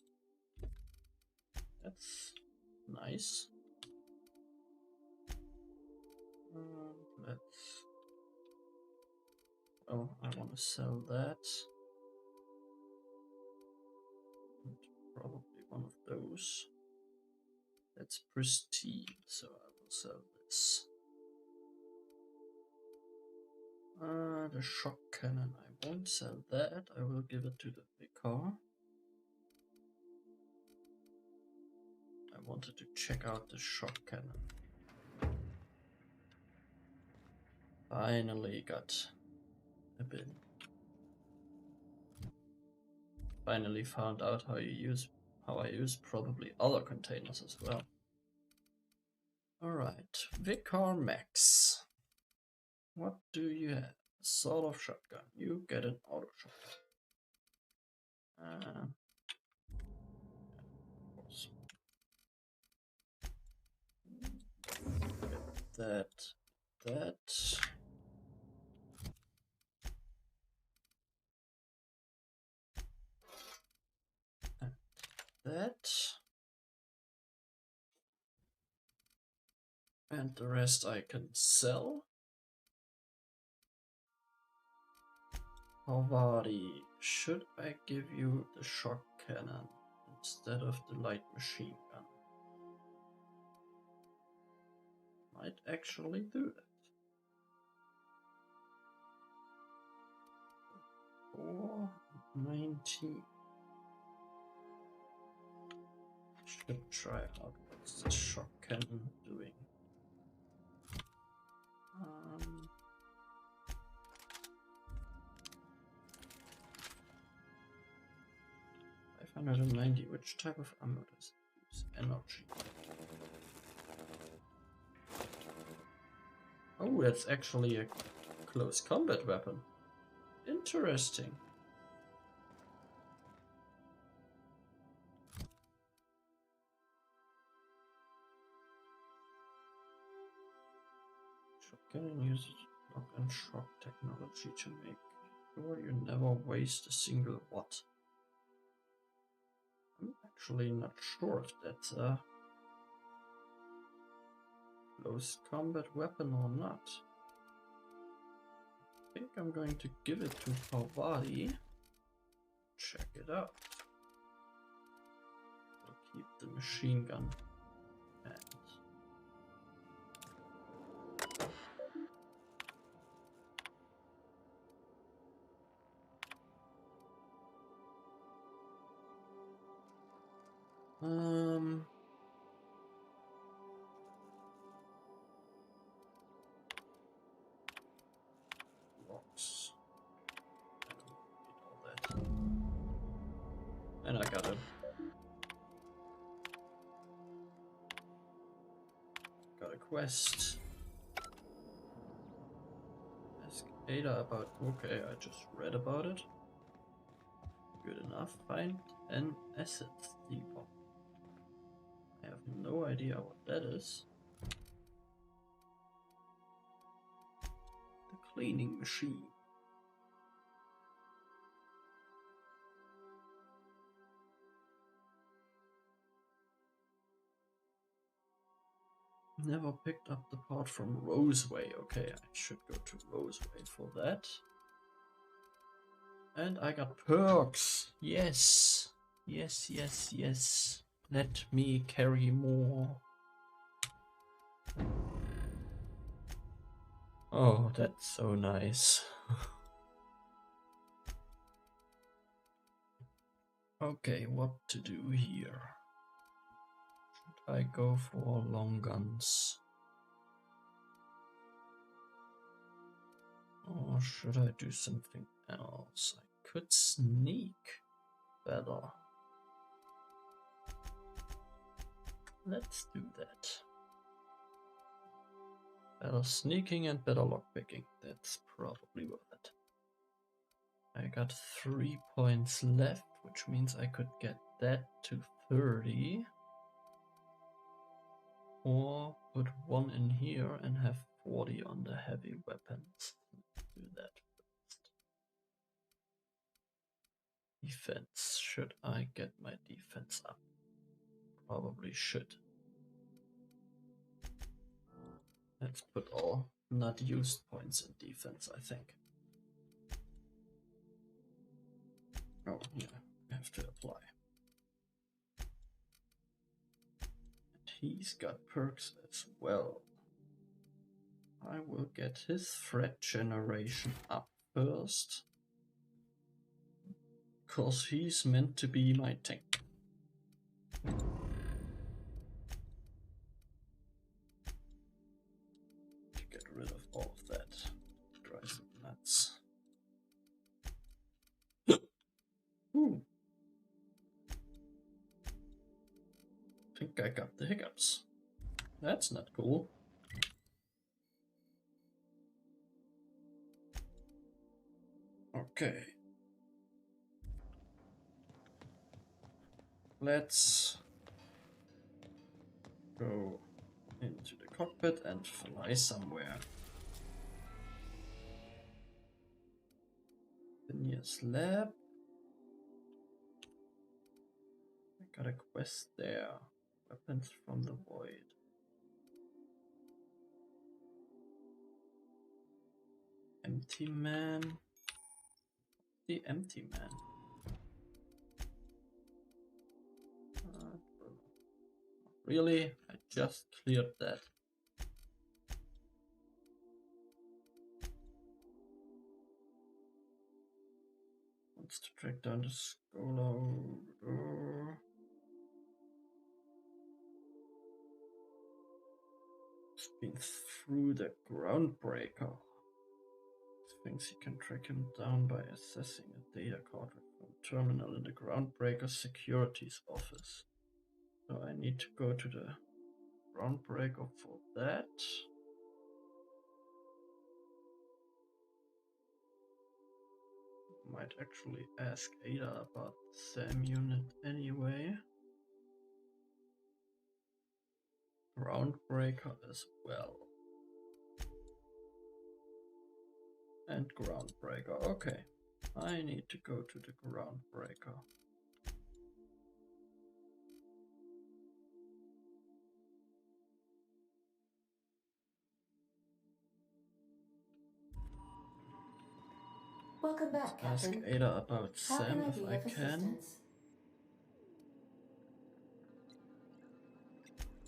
That's nice. Well, I want to sell that. And probably one of those. That's pristine, so I will sell this. The shock cannon, I won't sell that. I will give it to the vicar. I wanted to check out the shock cannon. Finally got a bit. Finally found out how I use probably other containers as well. Alright, Vicar Max. What do you have? Sort of shotgun. You get an auto shotgun. Of course. Get that. That. And the rest I can sell. Havari, should I give you the shock cannon instead of the light machine gun? Might actually do that. 419. Should try out what's the shock cannon doing. 590. Which type of ammo does it use? Energy. Oh, that's actually a close combat weapon. Interesting. Shotgun uses lock and shock technology to make sure you never waste a single watt. I'm actually not sure if that's a close combat weapon or not. I think I'm going to give it to Parvati. Check it out. We'll keep the machine gun. Locks. I don't need all that. And I got a quest. Ask Ada about. Okay, I just read about it. Good enough. Find an acid depot. I have no idea what that is. The cleaning machine. Never picked up the part from Roseway. Okay, I should go to Roseway for that. And I got perks. Yes. Yes, yes, yes. Let me carry more. Oh, that's so nice. Okay, what to do here? Should I go for long guns? Or should I do something else? I could sneak better. Let's do that. Better sneaking and better lockpicking. That's probably worth it. I got 3 points left, which means I could get that to 30. Or put 1 in here and have 40 on the heavy weapons. Let's do that first. Defense. Should I get my defense up? Probably should. Let's put all not used points in defense, I think. Oh, yeah, I have to apply. And he's got perks as well. I will get his threat generation up first. Because he's meant to be my tank. To get rid of all of that. Drives me nuts. Ooh. Think I got the hiccups. That's not cool. Okay. Let's go into the cockpit and fly somewhere. The nearest lab. I got a quest there. Weapons from the void. Empty man. The empty man. Really? I just cleared that. Wants to track down the Scholar. It's been through the Groundbreaker. Thinks he can track him down by accessing a data card from a terminal in the Groundbreaker securities office. So I need to go to the Groundbreaker for that. Might actually ask Ada about the SAM unit anyway. Groundbreaker as well. And Groundbreaker. Okay. I need to go to the Groundbreaker. Welcome back, Ask Captain. Ada about How Sam can I if be I of can. assistance?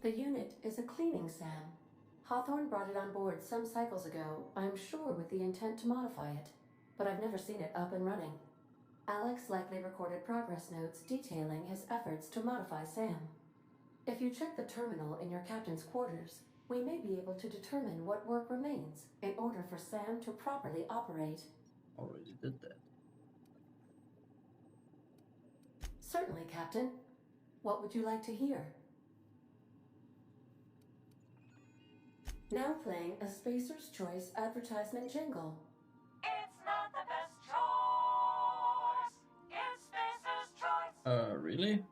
The unit is a cleaning SAM. Hawthorne brought it on board some cycles ago, I'm sure with the intent to modify it, but I've never seen it up and running. Alex likely recorded progress notes detailing his efforts to modify SAM. If you check the terminal in your captain's quarters, we may be able to determine what work remains in order for SAM to properly operate. Already did that. Certainly, Captain. What would you like to hear? Now playing a Spacer's Choice advertisement jingle. It's not the best choice. It's Spacer's Choice. Really?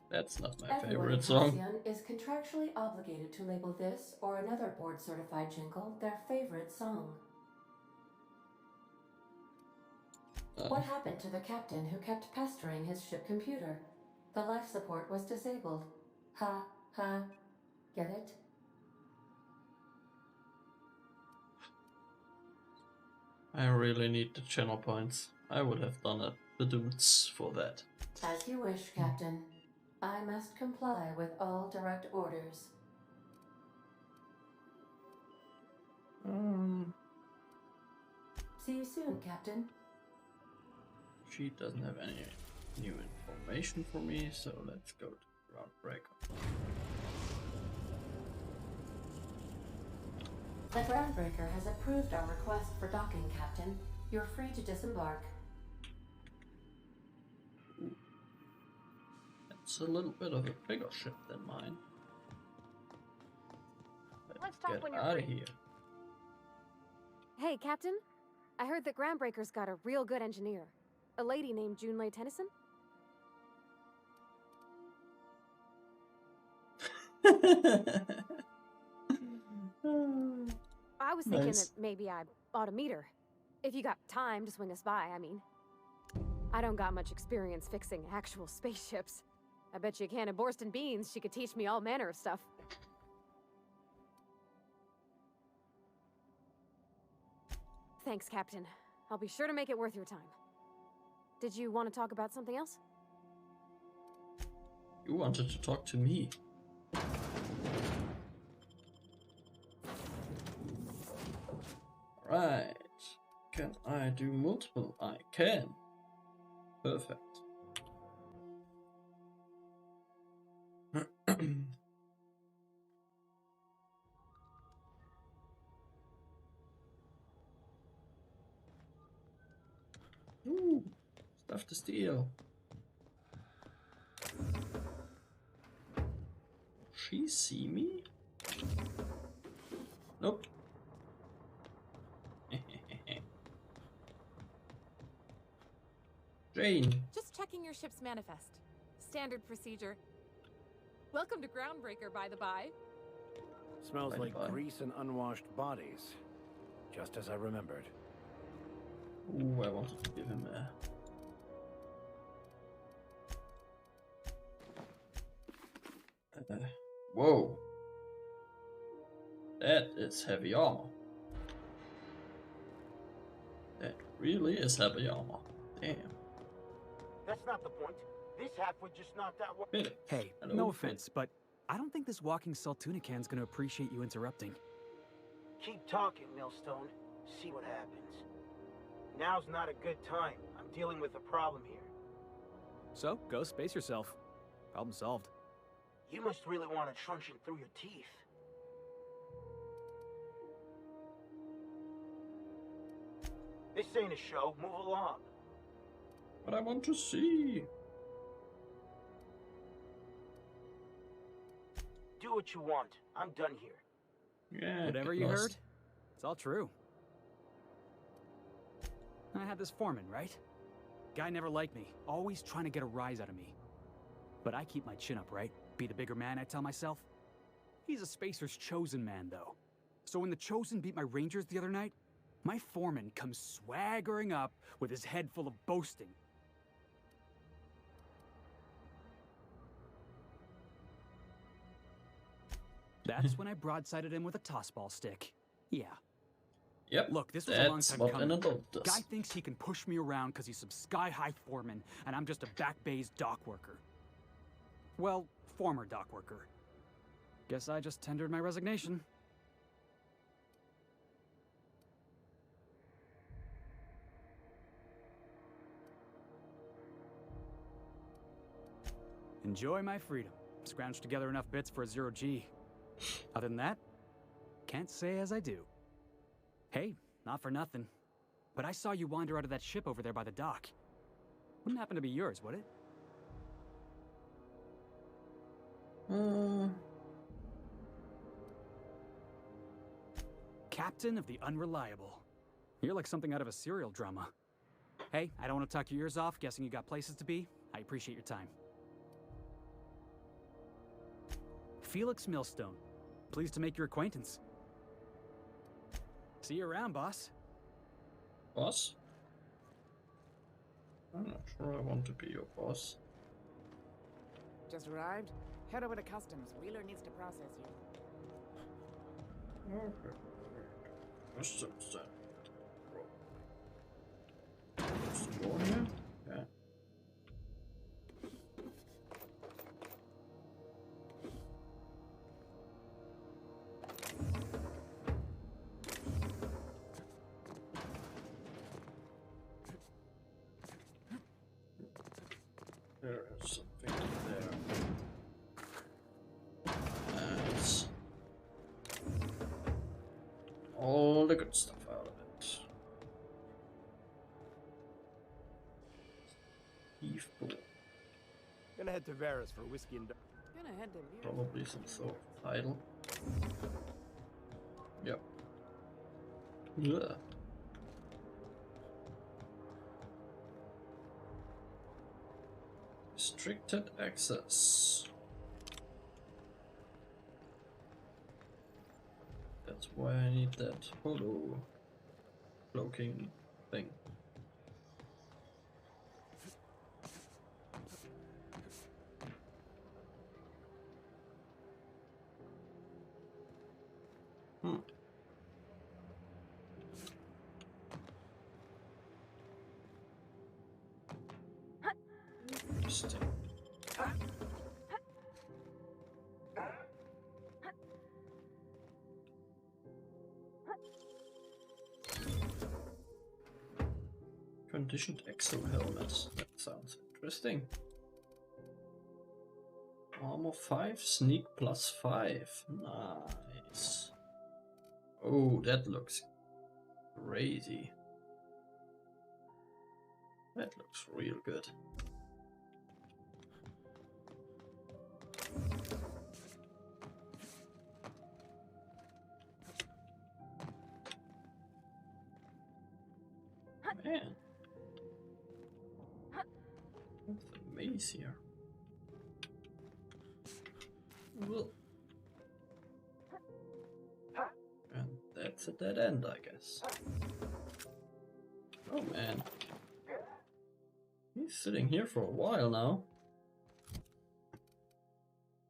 That's not my Everyone in favorite song. Halcyon is contractually obligated to label this or another board-certified jingle their favorite song. What happened to the captain who kept pestering his ship computer? The life support was disabled. Ha, ha. Get it? I really need the channel points. I would have done a badoots for that. As you wish, Captain. I must comply with all direct orders. Um, See you soon, Captain. She doesn't have any new information for me, so let's go to Groundbreaker. The Groundbreaker has approved our request for docking, Captain. You're free to disembark. Ooh. It's a little bit of a bigger ship than mine. Let's talk Get when you're out of free. here. Hey, Captain. I heard that Groundbreaker's got a real good engineer. A lady named Junlei Tennyson? I was thinking Nice. that maybe I ought to meet her. If you got time to swing us by, I mean. I don't got much experience fixing actual spaceships. I bet you a can of Borston beans she could teach me all manner of stuff. Thanks, Captain. I'll be sure to make it worth your time. Did you want to talk about something else? You wanted to talk to me. Right. Can I do multiple? I can. Perfect. Ooh, stuff to steal. She see me? Nope. Jane. Just checking your ship's manifest. Standard procedure. Welcome to Groundbreaker, by the by. Smells like Bye-bye. grease and unwashed bodies. Just as I remembered. Ooh, I wanted to give him a... whoa. That is heavy armor. That really is heavy armor. Damn. That's not the point. This half would just knock that one. Really? Hey, Hello, no Phil. offense, but I don't think this walking Saltunican's gonna appreciate you interrupting. Keep talking, Millstone. See what happens. Now's not a good time. I'm dealing with a problem here. So, go space yourself. Problem solved. You must really want a truncheon through your teeth. This ain't a show. Move along. But I want to see. Do what you want. I'm done here. Yeah. Whatever get you lost. heard, it's all true. I had this foreman, right? Guy never liked me, always trying to get a rise out of me. But I keep my chin up, right? Be the bigger man, I tell myself. He's a Spacer's chosen man, though. So when the Chosen beat my Rangers the other night, my foreman comes swaggering up with his head full of boasting. That's when I broadsided him with a tossball stick. Yeah. Yep. Look, this was a long That's time what coming. an adult does. Guy thinks he can push me around because he's some sky-high foreman, and I'm just a back bay's dock worker. Well, former dock worker. Guess I just tendered my resignation. Enjoy my freedom. Scrounged together enough bits for a 0G. Other than that, can't say as I do. Hey, not for nothing, but I saw you wander out of that ship over there by the dock. Wouldn't happen to be yours, would it? Captain of the Unreliable. You're like something out of a serial drama. Hey, I don't want to talk your ears off, guessing you got places to be. I appreciate your time. Felix Millstone. Pleased to make your acquaintance. See you around, boss. Boss? I'm not sure I want to be your boss. Just arrived? Head over to customs. Wheeler needs to process you. Okay. Customs then. Just go here? Yeah. There is something there. Nice. All the good stuff out of it. Eve Bull. Gonna head to Vera's for whiskey and... Gonna head to Mira. Probably some sort of title. Yep. Yeah. Restricted access. That's why I need that holo cloaking thing. Interesting. Conditioned exo helmet. That sounds interesting. Armor 5, sneak +5. Nice. Oh, that looks crazy. That looks real good. Man. What's the maze here? Ugh. And that's a dead end, I guess. Oh man. He's sitting here for a while now.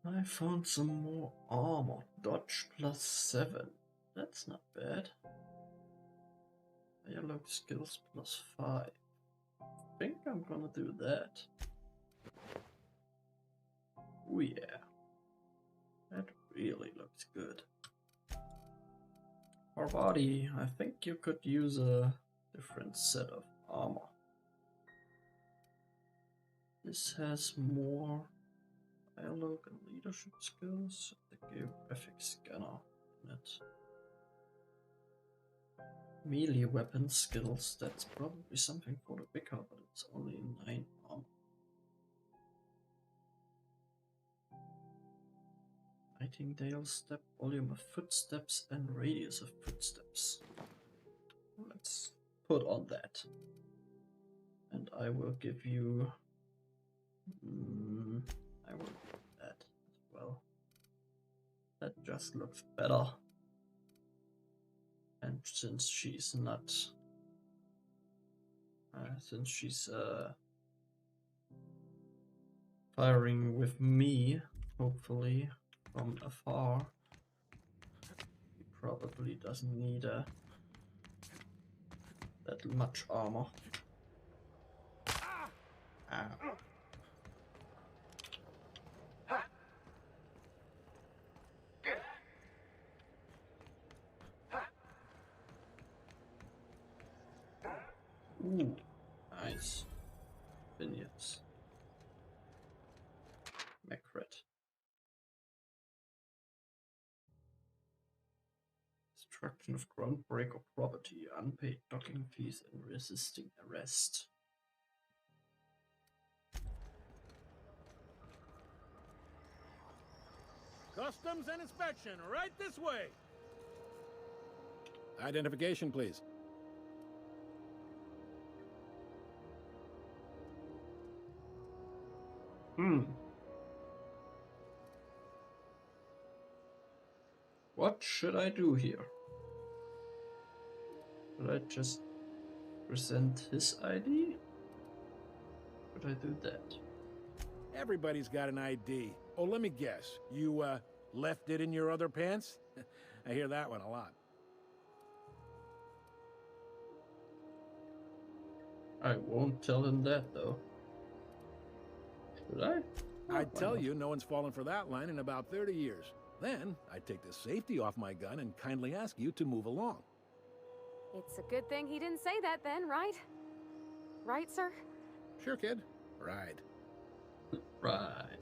I found some more armor. Dodge +7. That's not bad. Dialogue skills +5. I think I'm gonna do that. Oh yeah. That really looks good. Our body, I think you could use a different set of armor. This has more dialogue and leadership skills. The geographic scanner in it. Melee weapon skills, that's probably something for the vicar, but it's only 9 armor. Nightingale step, volume of footsteps, and radius of footsteps. Let's put on that. And I will give you... I will do that as well. That just looks better. And since she's not... since she's firing with me, hopefully, from afar, he probably doesn't need that much armor. Ow. Ooh, nice. Vignettes. Macret. Destruction of groundbreaker property, unpaid docking fees, and resisting arrest. Customs and inspection, right this way. Identification, please. What should I do here? Should I just present his ID? Should I do that? Everybody's got an ID. Oh, let me guess. You, left it in your other pants? I hear that one a lot. I won't tell him that, though. Should I? I'd tell you no one's fallen for that line in about 30 years. Then, I'd take the safety off my gun and kindly ask you to move along. It's a good thing he didn't say that then, right? Right, sir? Sure, kid. Right. Right.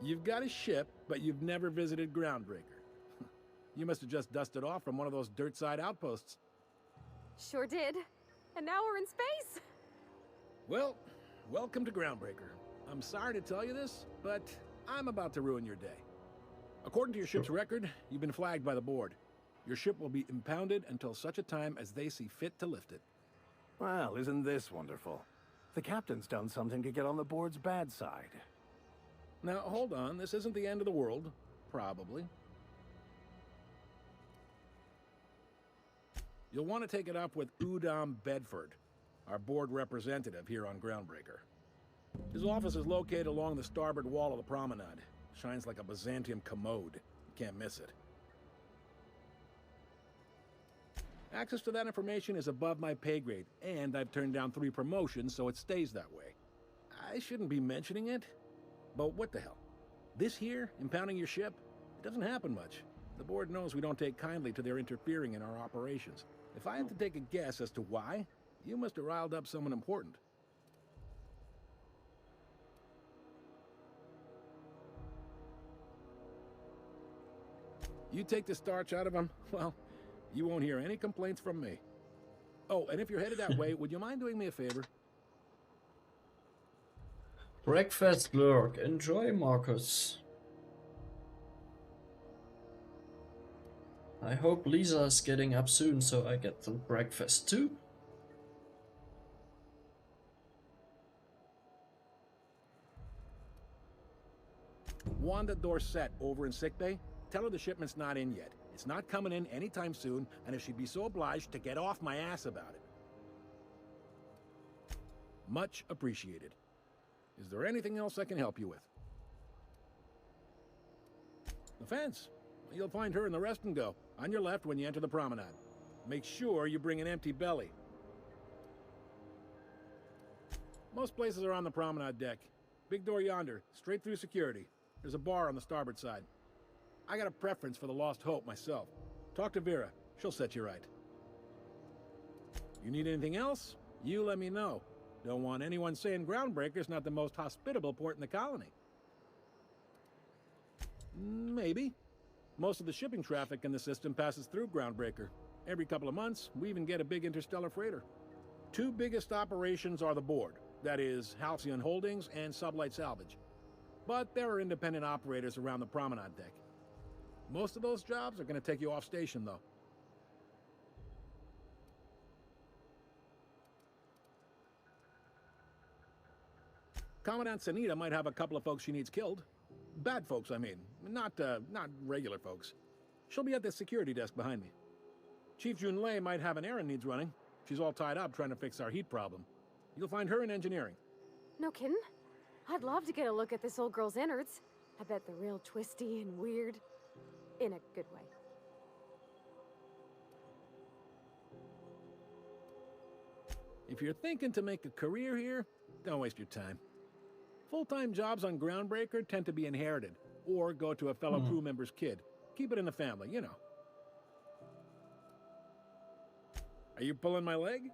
You've got a ship, but you've never visited Groundbreaker. You must have just dusted off from one of those dirt-side outposts. Sure did. And now we're in space. Well, welcome to Groundbreaker. I'm sorry to tell you this, but I'm about to ruin your day. According to your ship's record, you've been flagged by the board. Your ship will be impounded until such a time as they see fit to lift it. Well, isn't this wonderful? The captain's done something to get on the board's bad side. Now, hold on. This isn't the end of the world. Probably. You'll want to take it up with Udom Bedford, our board representative here on Groundbreaker. His office is located along the starboard wall of the promenade. Shines like a Byzantium commode. You can't miss it. Access to that information is above my pay grade, and I've turned down 3 promotions, so it stays that way. I shouldn't be mentioning it, but what the hell? This here, impounding your ship, it doesn't happen much. The board knows we don't take kindly to their interfering in our operations. If I had to take a guess as to why, you must have riled up someone important. You take the starch out of them, well, you won't hear any complaints from me. Oh, and if you're headed that way, would you mind doing me a favor? Breakfast lurk. Enjoy, Marcus. I hope Lisa's getting up soon so I get some breakfast too. Wanda Dorset over in sickbay? Tell her the shipment's not in yet. It's not coming in anytime soon, and if she'd be so obliged to get off my ass about it. Much appreciated. Is there anything else I can help you with? The fence. You'll find her in the rest and go, on your left when you enter the promenade. Make sure you bring an empty belly. Most places are on the promenade deck. Big door yonder, straight through security. There's a bar on the starboard side. I got a preference for the Lost Hope myself. Talk to Vera. She'll set you right. You need anything else? You let me know. Don't want anyone saying Groundbreaker's not the most hospitable port in the colony. Maybe. Most of the shipping traffic in the system passes through Groundbreaker. Every couple of months, we even get a big interstellar freighter. 2 biggest operations are the board. That is, Halcyon Holdings and Sublight Salvage. But there are independent operators around the promenade deck. Most of those jobs are going to take you off station, though. Commandant Sanita might have a couple of folks she needs killed. Bad folks, I mean. Not regular folks. She'll be at the security desk behind me. Chief Junlei might have an errand needs running. She's all tied up trying to fix our heat problem. You'll find her in engineering. No kidding? I'd love to get a look at this old girl's innards. I bet they're real twisty and weird. In a good way. If you're thinking to make a career here, don't waste your time. Full-time jobs on Groundbreaker tend to be inherited, or go to a fellow crew member's kid. Keep it in the family, you know. Are you pulling my leg?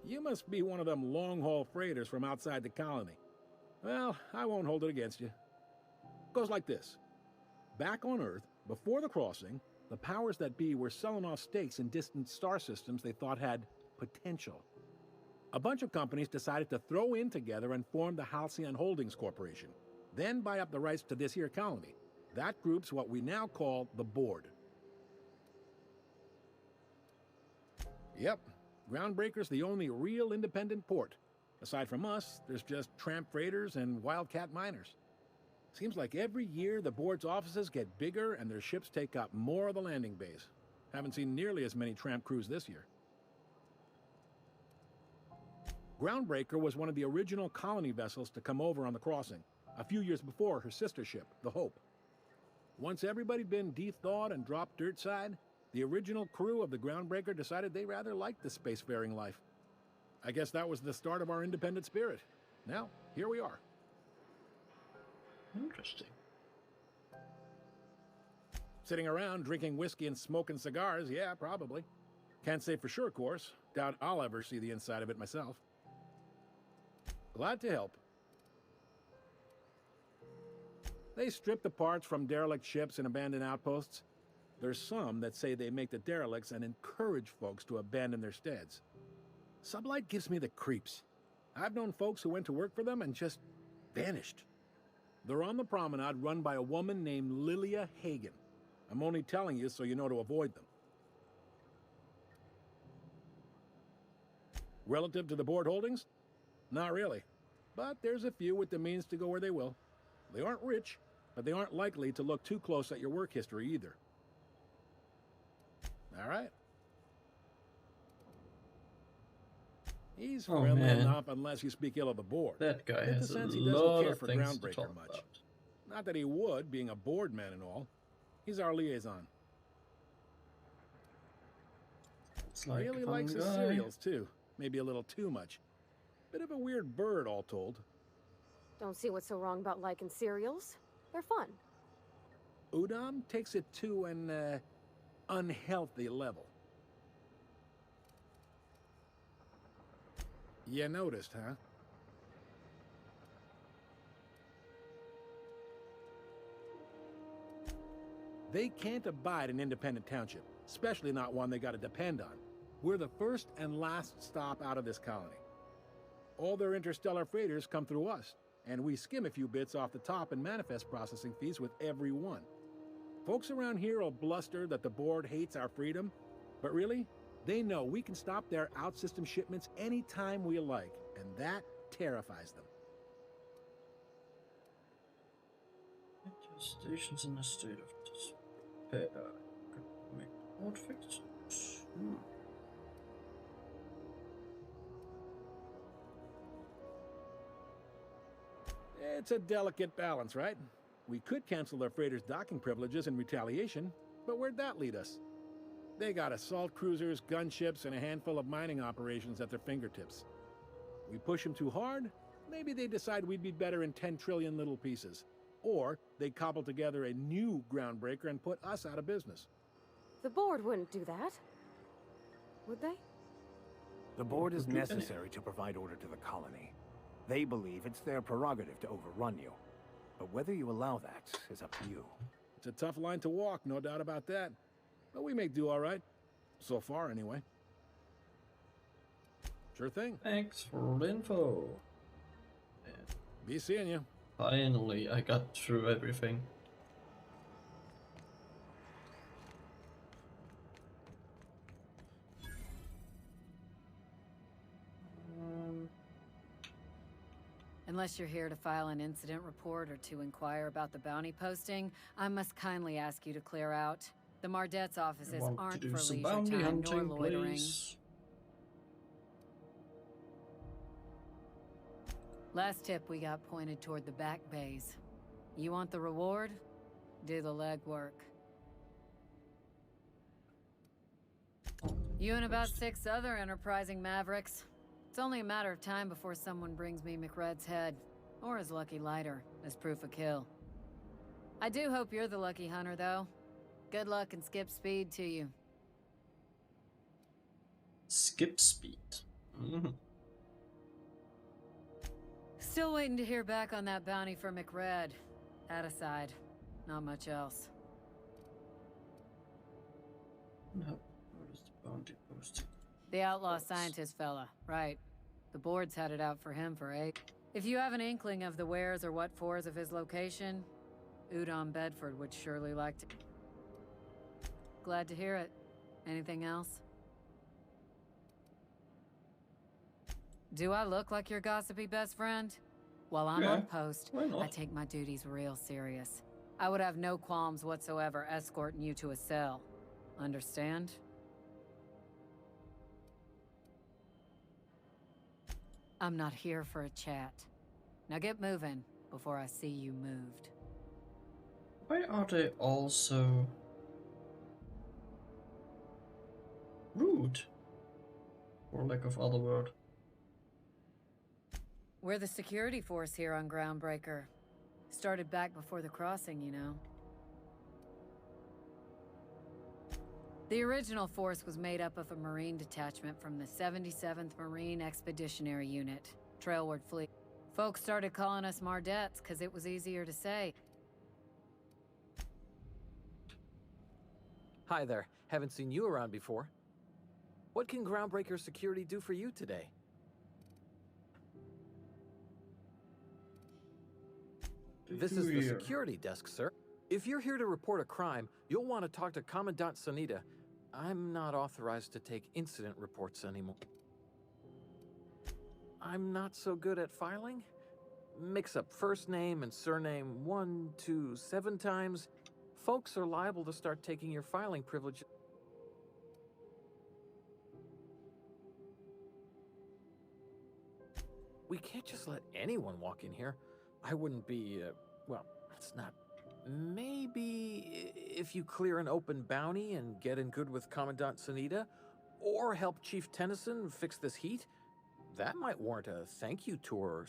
You must be one of them long-haul freighters from outside the colony. Well, I won't hold it against you. Goes like this. Back on Earth, before the crossing, the powers that be were selling off stakes in distant star systems they thought had potential. A bunch of companies decided to throw in together and form the Halcyon Holdings Corporation, then buy up the rights to this here colony. That group's what we now call the Board. Yep. Groundbreaker's the only real independent port. Aside from us, there's just tramp freighters and wildcat miners. Seems like every year the board's offices get bigger and their ships take up more of the landing bays. Haven't seen nearly as many tramp crews this year. Groundbreaker was one of the original colony vessels to come over on the crossing, a few years before her sister ship, the Hope. Once everybody'd been de-thawed and dropped dirt side, the original crew of the Groundbreaker decided they rather liked the spacefaring life. I guess that was the start of our independent spirit. Now, here we are. Interesting. Sitting around drinking whiskey and smoking cigars, yeah, probably. Can't say for sure, of course. Doubt I'll ever see the inside of it myself. Glad to help. They strip the parts from derelict ships and abandoned outposts. There's some that say they make the derelicts and encourage folks to abandon their steads. Sublight gives me the creeps. I've known folks who went to work for them and just vanished. They're on the promenade run by a woman named Lilia Hagen. I'm only telling you so you know to avoid them. Relative to the board holdings? Not really. But there's a few with the means to go where they will. They aren't rich, but they aren't likely to look too close at your work history either. All right. He's friendly enough unless you speak ill of the board. That guy Get has the a sense he lot doesn't care of for things to Groundbreaker talk much. about. Not that he would, being a board man and all. He's our liaison. It's like Really a fun likes his guy. cereals, too. Maybe a little too much. Bit of a weird bird, all told. Don't see what's so wrong about liking cereals. They're fun. Udom takes it to an unhealthy level. You noticed, huh? They can't abide an independent township, especially not one they gotta depend on. We're the first and last stop out of this colony. All their interstellar freighters come through us, and we skim a few bits off the top in manifest processing fees with every one. Folks around here will bluster that the board hates our freedom, but really, they know we can stop their out-system shipments anytime we like, and that terrifies them. Stations in a state of despair. Could make outfits. It's a delicate balance, right? We could cancel their freighters' docking privileges in retaliation, but where'd that lead us? They got assault cruisers, gunships, and a handful of mining operations at their fingertips. We push them too hard, maybe they decide we'd be better in 10 trillion little pieces. Or they cobble together a new groundbreaker and put us out of business. The board wouldn't do that. Would they? The board is necessary to provide order to the colony. They believe it's their prerogative to overrun you. But whether you allow that is up to you. It's a tough line to walk, no doubt about that. But we make do all right. So far, anyway. Sure thing. Thanks for the info. Be seeing you. Finally, I got through everything. Unless you're here to file an incident report or to inquire about the bounty posting, I must kindly ask you to clear out. The Mardet's offices aren't for leisure time nor loitering. Please. Last tip we got pointed toward the back bays. You want the reward? Do the legwork. You and about 6 other enterprising mavericks. It's only a matter of time before someone brings me McRed's head, or his lucky lighter, as proof of kill. I do hope you're the lucky hunter, though. Good luck and skip speed to you. Skip speed. Still waiting to hear back on that bounty for McRed. That aside, not much else. No, what is the bounty posting? The outlaw scientist fella, right. The board's had it out for him for 8. If you have an inkling of the wheres or what fors of his location, Udom Bedford would surely like to. Glad to hear it. Anything else? Do I look like your gossipy best friend? While I'm on post, I take my duties real serious. I would have no qualms whatsoever escorting you to a cell. Understand? I'm not here for a chat. Now get moving before I see you moved. Why are they also rude? For lack of other word. We're the security force here on Groundbreaker. Started back before the crossing, you know. The original force was made up of a Marine detachment from the 77th Marine Expeditionary Unit, Trailward Fleet. Folks started calling us Mardettes because it was easier to say. Hi there. Haven't seen you around before. What can Groundbreaker Security do for you today? This is the security desk, sir. If you're here to report a crime, you'll want to talk to Commandant Sunita. I'm not authorized to take incident reports anymore. I'm not so good at filing. Mix up first name and surname 1, 2, 7 times. Folks are liable to start taking your filing privilege. We can't just let anyone walk in here. I wouldn't be, well, it's not. Maybe if you clear an open bounty and get in good with Commandant Sunita, or help Chief Tennyson fix this heat, that might warrant a thank you tour.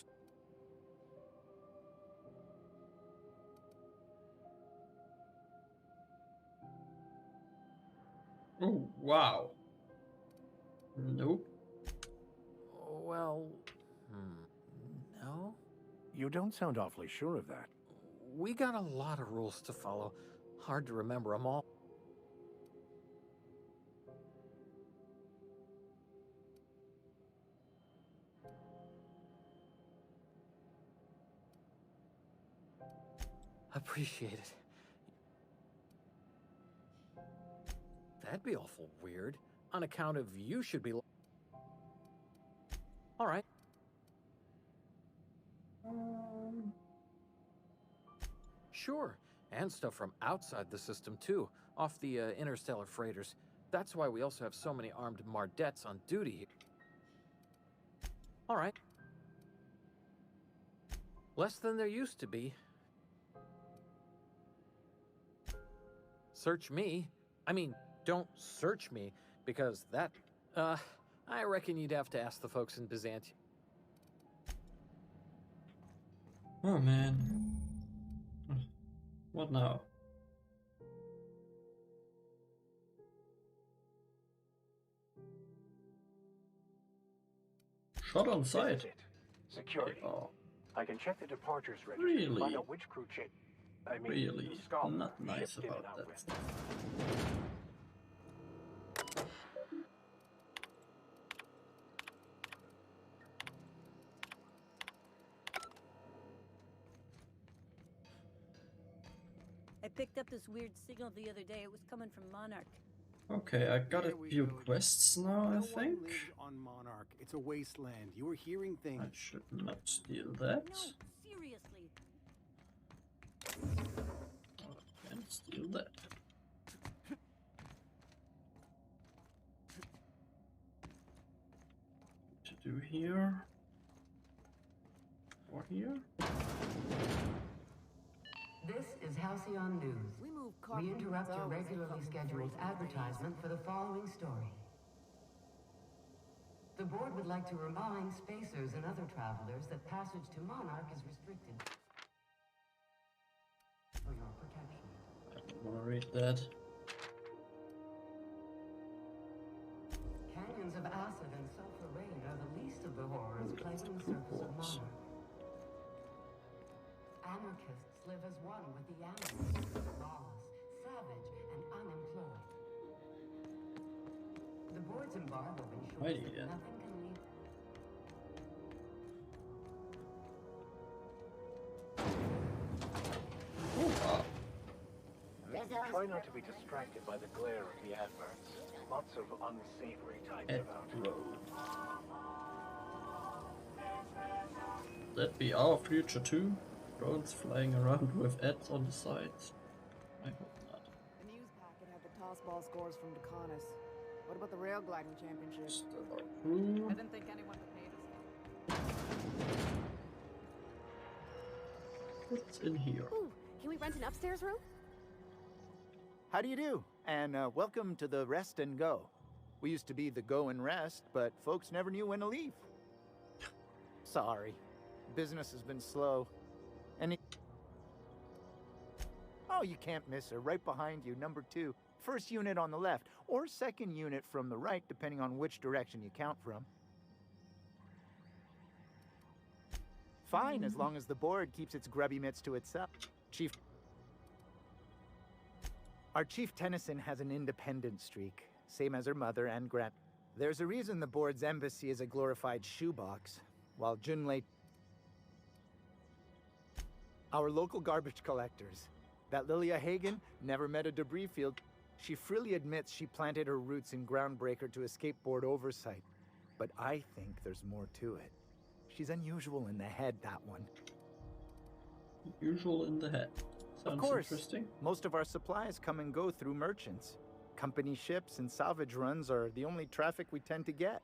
Oh, wow. Nope. Well, no. You don't sound awfully sure of that. We got a lot of rules to follow. Hard to remember them all. Appreciate it. That'd be awful weird. On account of you should be... All right. Sure, and stuff from outside the system too, off the interstellar freighters. That's why we also have so many armed Mardettes on duty here. All right. Less than there used to be. Search me. I mean, don't search me, because that, I reckon you'd have to ask the folks in Byzantium. Oh man. What now? Shot on sight. Security. Oh. I can check the departures register Really? to find out which crew change. I mean, Really? the Scholar Not nice shipped in and about out that with. stuff. I picked up this weird signal the other day. It was coming from Monarch. Okay, I got a few quests now, I think. On Monarch. It's a wasteland. You were hearing things. I should not steal that. No, seriously. I can steal that. To do here. Or here. This is Halcyon News. We interrupt your regularly scheduled advertisement for the following story. The board would like to remind spacers and other travelers that passage to Monarch is restricted for your protection. I don't want to read that. Canyons of acid and sulfur rain are the least of the horrors plaguing the surface of Monarch. Anarchists live as one with the animals, lawless, savage, and unemployed. The board's embargo ensures that nothing can leave. Try not to be distracted by the glare of the adverts. Lots of unsavory types about. That be our future too? Drones flying around with ads on the sides? I hope not. The news packet had the tossball scores from Deconis. What about the rail gliding championship? I didn't think anyone would notice. What's in here? Ooh, can we rent an upstairs room? How do you do? And welcome to the Rest and Go. We used to be the Go and Rest, but folks never knew when to leave. Sorry. Business has been slow. Oh, you can't miss her. Right behind you, number 2. First unit on the left, or second unit from the right, depending on which direction you count from. Fine, as long as the board keeps its grubby mitts to itself. Our Chief Tennyson has an independent streak, same as her mother and grand. There's a reason the board's embassy is a glorified shoebox, while Junlei... Our local garbage collectors. That Lilia Hagen never met a debris field. She freely admits she planted her roots in Groundbreaker to escape board oversight. But I think there's more to it. She's unusual in the head, that one. Usual in the head. Sounds of course, interesting. Most of our supplies come and go through merchants. Company ships and salvage runs are the only traffic we tend to get.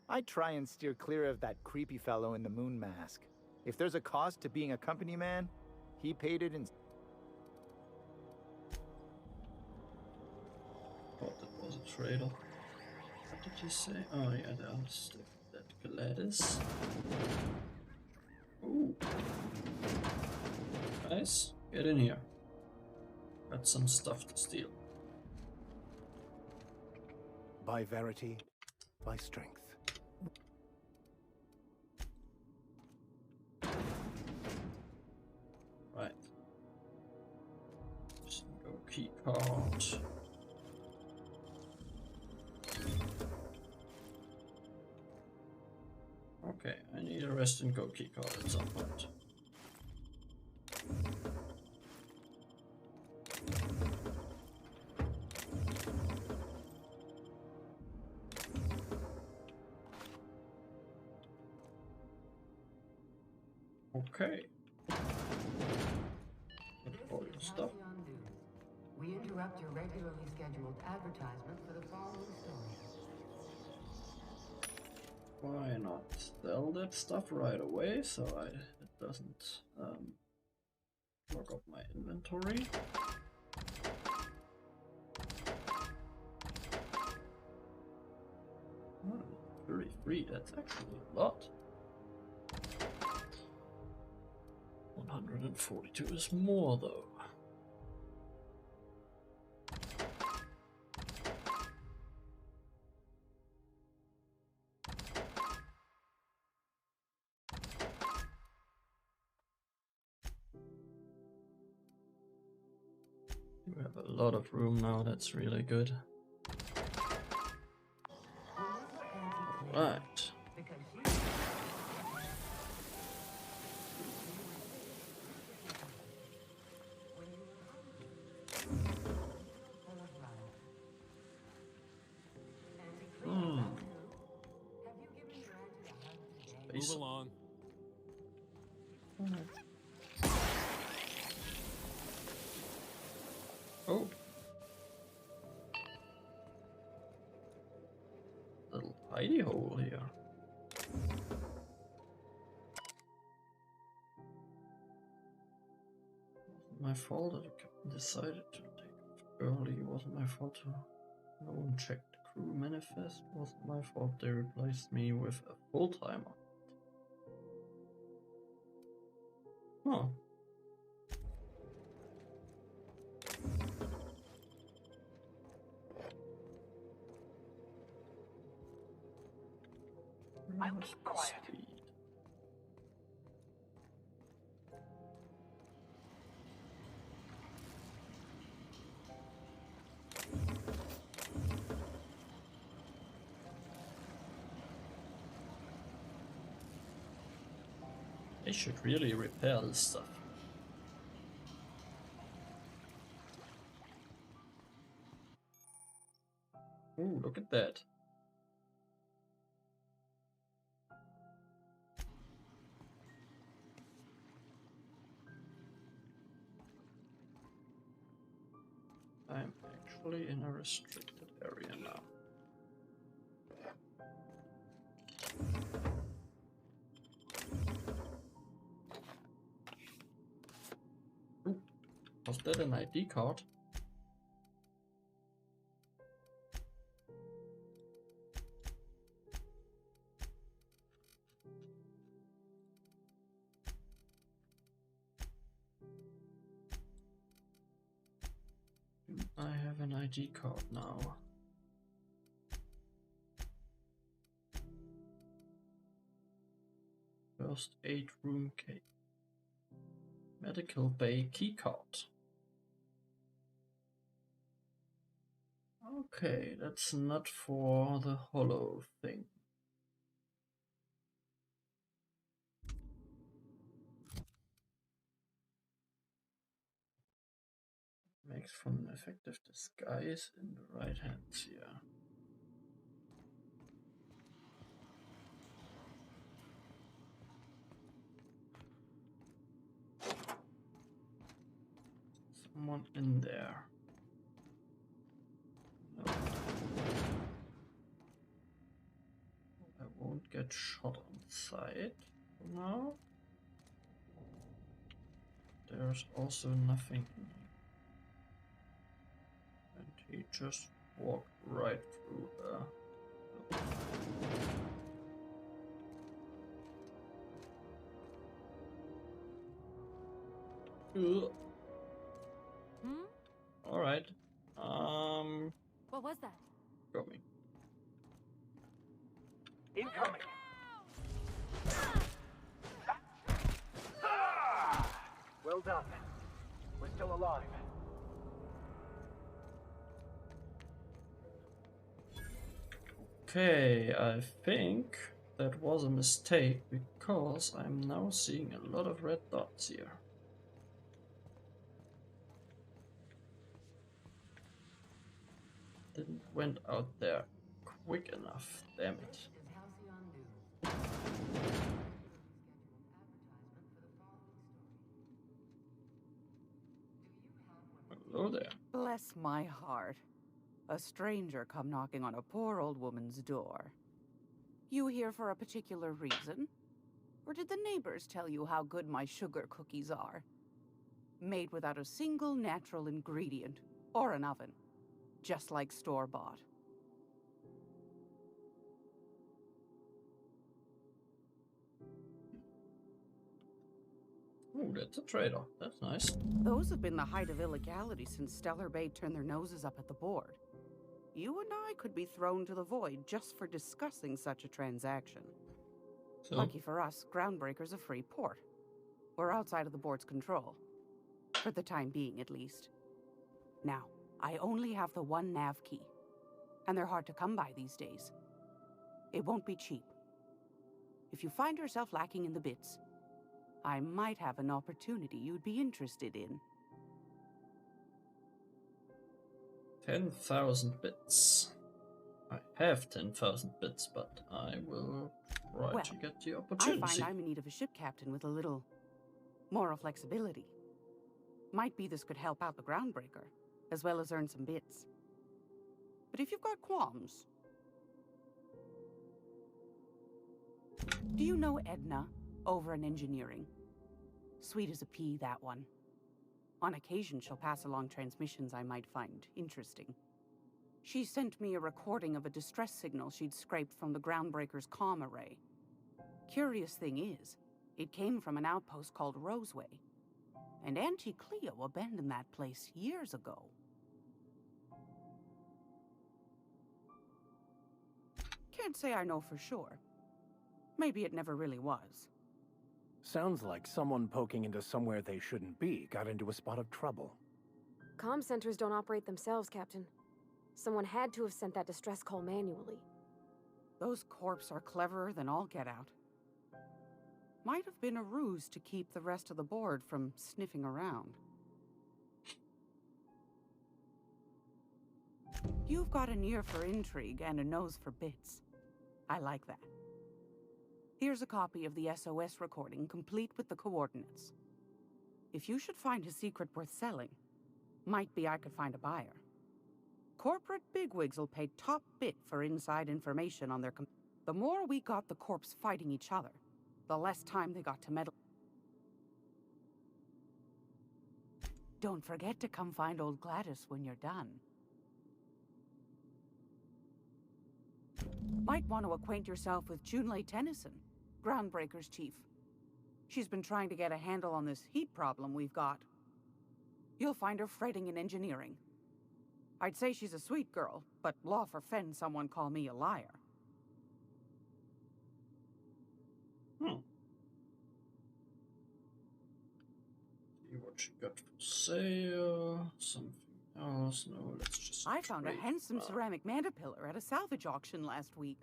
I try and steer clear of that creepy fellow in the moon mask. If there's a cost to being a company man, he paid it in... Oh, that was a trader. What did you say? Oh yeah, there's that Gladys. Ooh. Guys, get in here. Got some stuff to steal. By verity, by strength. Right. Go key card. Okay, I need a rest and go key card at some point. Okay. All your stuff. We interrupt your regularly scheduled advertisement for the following story. Why not sell that stuff right away so it doesn't clog up my inventory? Oh, 33, that's actually a lot. 142 is more though. We have a lot of room now, that's really good. Right. Move along. Oh. Little hidey hole here. Wasn't my fault that the captain decided to take off early. It wasn't my fault to... No one checked the crew manifest. It wasn't my fault they replaced me with a full-timer. Huh. I'll keep quiet. Speed. They should really repair this stuff. Ooh, look at that. I'm actually in a restricted area now. Ooh, was that an ID card? I have an ID card now. First aid room key. Medical bay keycard. Okay, that's not for the hollow thing. Makes for an effective disguise in the right hands here. Someone in there. No. I won't get shot on sight for now. There's also nothing in here. And he just walked right through her. Ugh. All right. What was that? Coming. Incoming. Well done. We're still alive. Okay, I think that was a mistake because I'm now seeing a lot of red dots here. Didn't went out there quick enough, damn it. Hello there. Bless my heart. A stranger come knocking on a poor old woman's door. You here for a particular reason? Or did the neighbors tell you how good my sugar cookies are? Made without a single natural ingredient, or an oven. Just like store-bought. Oh, that's a trade-off. That's nice. Those have been the height of illegality since Stellar Bay turned their noses up at the board. You and I could be thrown to the void just for discussing such a transaction. So? Lucky for us, Groundbreaker's a free port. We're outside of the board's control. For the time being, at least. Now, I only have the one nav key. And they're hard to come by these days. It won't be cheap. If you find yourself lacking in the bits, I might have an opportunity you'd be interested in. 10,000 bits. I have 10,000 bits, but I will try to get the opportunity. I find I'm in need of a ship captain with a little moral flexibility. Might be this could help out the Groundbreaker, as well as earn some bits. But if you've got qualms... Do you know Edna, over in engineering? Sweet as a pea, that one. On occasion, she'll pass along transmissions I might find interesting. She sent me a recording of a distress signal she'd scraped from the Groundbreaker's comm array. Curious thing is, it came from an outpost called Roseway. And Auntie Cleo abandoned that place years ago. Can't say I know for sure. Maybe it never really was. Sounds like someone poking into somewhere they shouldn't be got into a spot of trouble. Comm centers don't operate themselves, Captain. Someone had to have sent that distress call manually. Those corps are cleverer than all get out. Might have been a ruse to keep the rest of the board from sniffing around. You've got an ear for intrigue and a nose for bits. I like that. Here's a copy of the SOS recording, complete with the coordinates. If you should find a secret worth selling, might be I could find a buyer. Corporate bigwigs will pay top bit for inside information on their The more we got the corps fighting each other, the less time they got to meddle. Don't forget to come find old Gladys when you're done. Might want to acquaint yourself with Junlei Tennyson, Groundbreaker's chief. She's been trying to get a handle on this heat problem we've got. You'll find her fretting in engineering. I'd say she's a sweet girl, but law forfend someone call me a liar. See what she got for sale. Something else. No, let's just. I found a trade. handsome ceramic mandapillar at a salvage auction last week.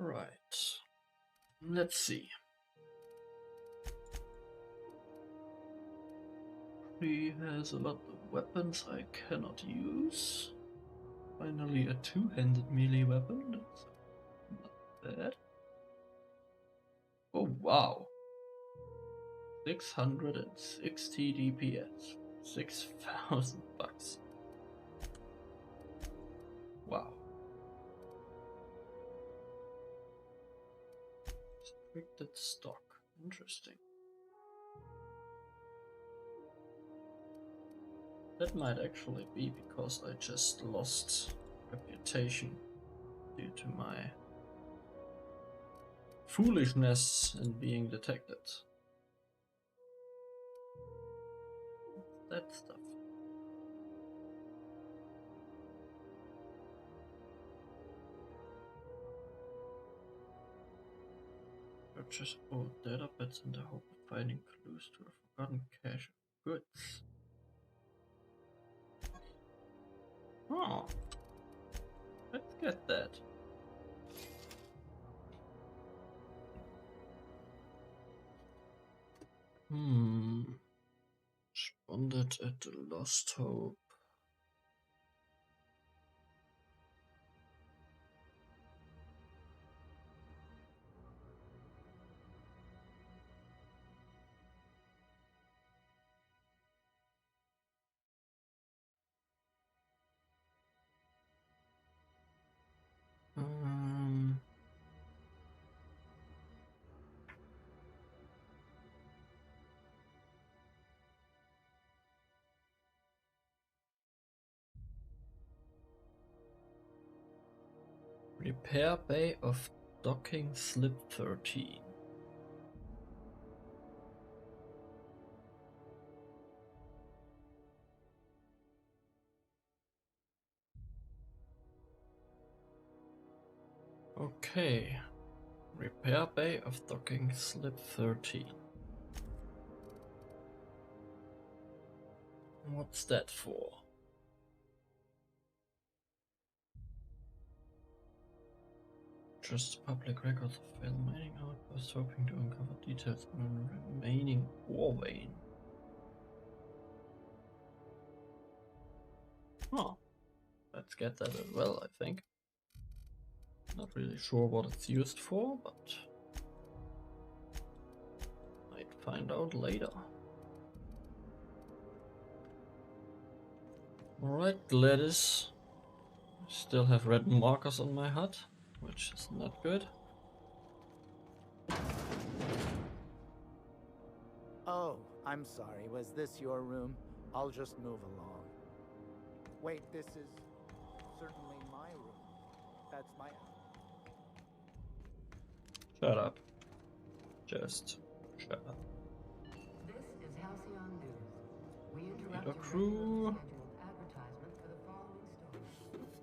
Right. Let's see. He has a lot of weapons I cannot use. Finally, a two-handed melee weapon. That's not bad. Oh wow. 660 DPS. 6,000 bucks. Wow. Restricted stock. Interesting. That might actually be because I just lost reputation due to my foolishness in being detected. That stuff. Purchase old data bits in the hope of finding clues to a forgotten cache of goods. Oh, let's get that. Responded at the Lost Hope. Repair bay of docking slip 13. Okay. Repair bay of docking slip 13. What's that for? Just public records of failed mining outpost, hoping to uncover details on a remaining ore vein. Oh, let's get that as well, I think. Not really sure what it's used for, but might find out later. Alright, Gladys. I still have red markers on my hut, which is not good. Oh, I'm sorry. Was this your room? I'll just move along. Wait, this is certainly my room. That's my... Shut up. Just shut up. This is Halcyon News. We interrupt Your your crew. scheduled advertisement for the following story.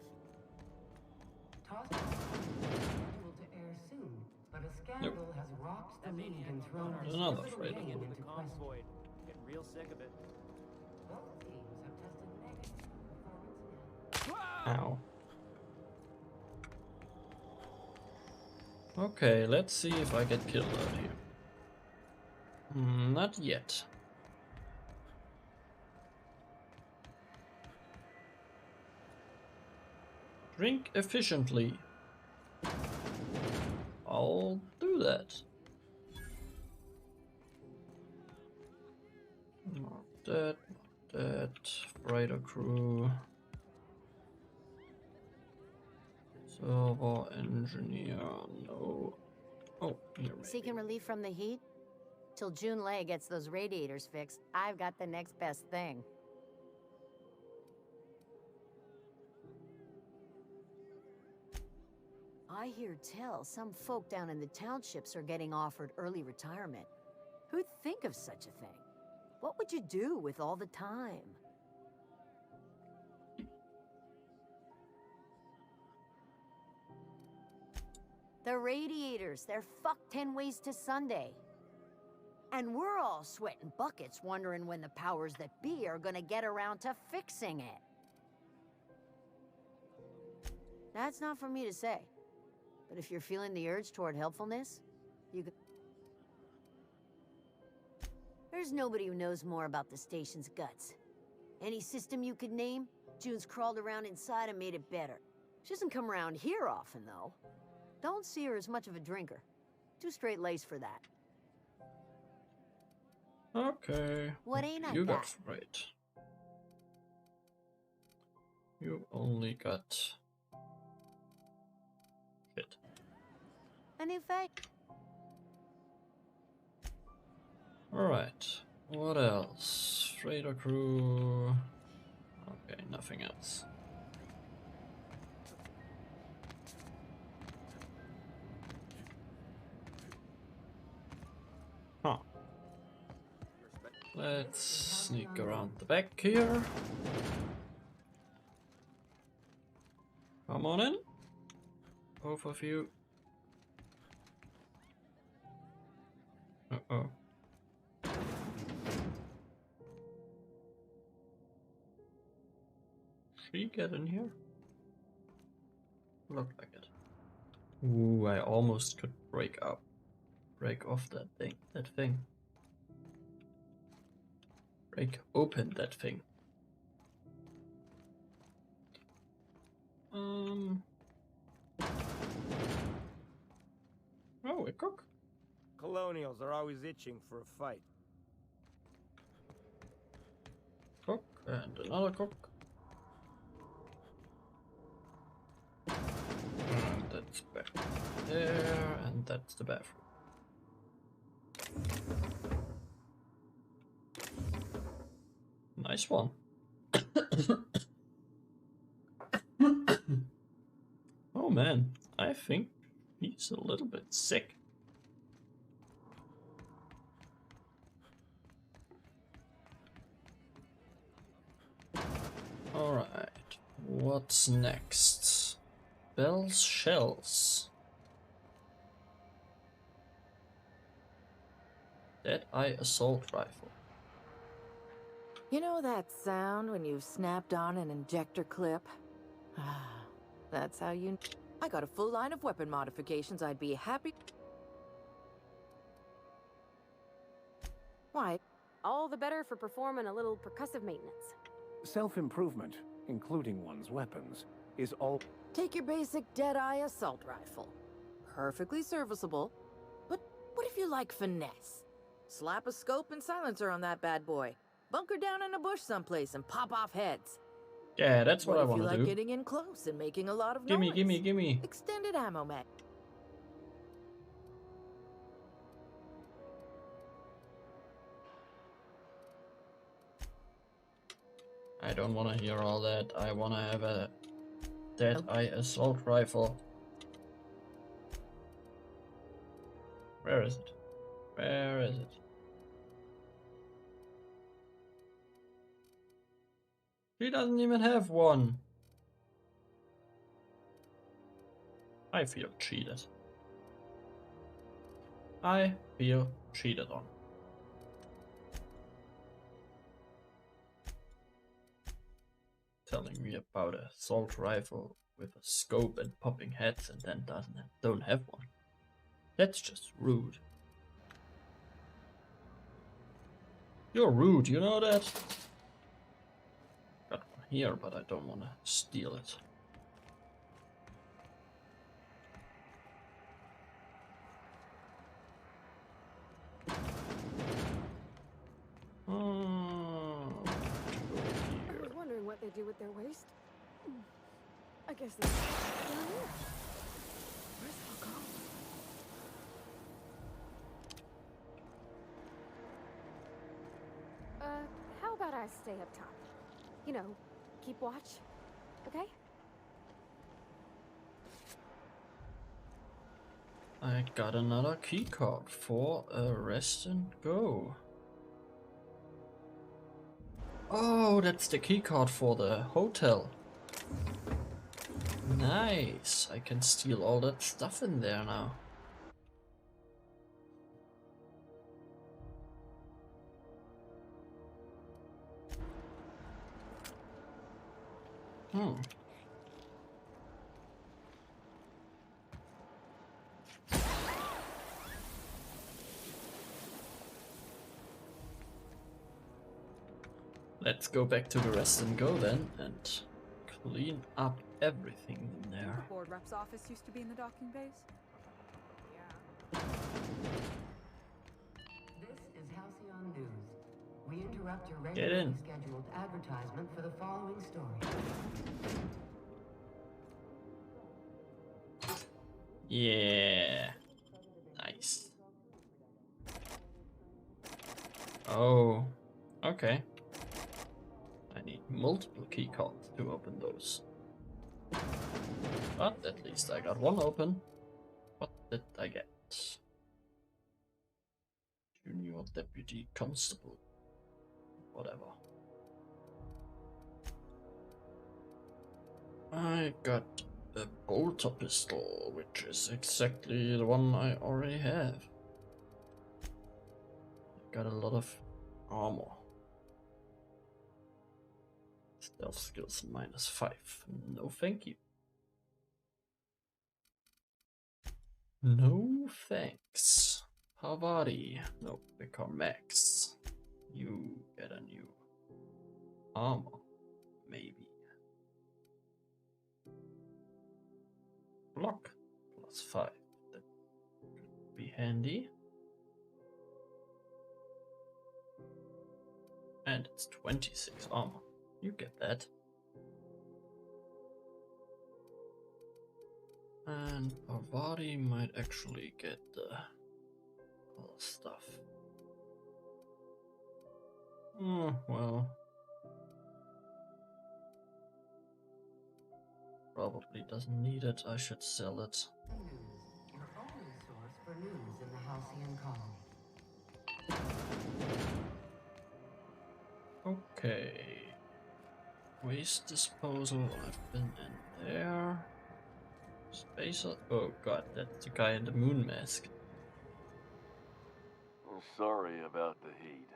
Toss scheduled to air soon, but a scandal has rocked the league and thrown Another disturbing freighter. opinion into question. Getting real sick of it. Both teams have tested negative for performance now. Ow. Okay, let's see if I get killed out here. Not yet. Drink efficiently. I'll do that. Not that, not that. Freighter crew. Server engineer, no. Oh, here maybe. Seeking relief from the heat? Till June Lay gets those radiators fixed, I've got the next best thing. I hear tell some folk down in the townships are getting offered early retirement. Who'd think of such a thing? What would you do with all the time? The radiators, they're fucked 10 ways to Sunday. And we're all sweating buckets wondering when the powers that be are gonna get around to fixing it. That's not for me to say. But if you're feeling the urge toward helpfulness, you could... There's nobody who knows more about the station's guts. Any system you could name, June's crawled around inside and made it better. She doesn't come around here often, though. Don't see her as much of a drinker. Too straight-laced for that. Okay. What ain't I You got? got right. You only got hit. A new fight. Alright. What else? Freighter crew. Okay, nothing else. Huh. Let's sneak around the back here. Come on in. Both of you. Uh-oh. She get in here? Look like it. Ooh, I almost could break off that thing. Break open that thing. Oh, a cook. Colonials are always itching for a fight. Cook and another cook. And that's back there, and that's the bathroom. Nice one. Oh man, I think he's a little bit sick. Alright, what's next? Bell's shells. Dead-eye assault rifle. You know that sound when you've snapped on an injector clip? That's how you... I got a full line of weapon modifications I'd be happy... Why? All the better for performing a little percussive maintenance. Self-improvement, including one's weapons, is all... Take your basic Deadeye assault rifle. Perfectly serviceable. But what if you like finesse? Slap a scope and silencer on that bad boy. Bunker down in a bush someplace and pop off heads. Yeah, that's what I want to do. What if you like getting in close and making a lot of Gimme, noise? gimme. Extended ammo mag. I don't want to hear all that. I want to have a Dead-eye assault rifle. Where is it? Where is it? She doesn't even have one. I feel cheated. I feel cheated on. Telling me about a assault rifle with a scope and popping heads and then don't have one. That's just rude. You're rude, you know that? Got one here, but I don't want to steal it. I was wondering what they do with their waste. I guess that's down here. Where's it all gone? How about I stay up top? You know, keep watch, okay? I got another keycard for a rest and go. Oh, that's the keycard for the hotel. Nice. I can steal all that stuff in there now. Hmm. Let's go back to the rest and go then and clean up everything in there. The board rep's office used to be in the docking bays? This is Halcyon News. We interrupt your Get regularly in. scheduled advertisement for the following story. Yeah. Nice. Oh, okay. I need multiple keycards to open those. But at least I got one open. What did I get? Junior Deputy Constable. Whatever. I got a bolter pistol, which is exactly the one I already have. Got a lot of armor. Stealth skills -5. No thank you. No thanks. Parvati. No, become Max. You get a new armor. Maybe. Block +5. That could be handy. And it's 26 armor. You get that. And Parvati might actually get the other stuff. Oh, well. Probably doesn't need it. I should sell it. News, your only source for news in the Halcyon colony. Okay. Waste disposal. I've been in there. Spacer. Oh god, that's the guy in the moon mask. Sorry about the heat.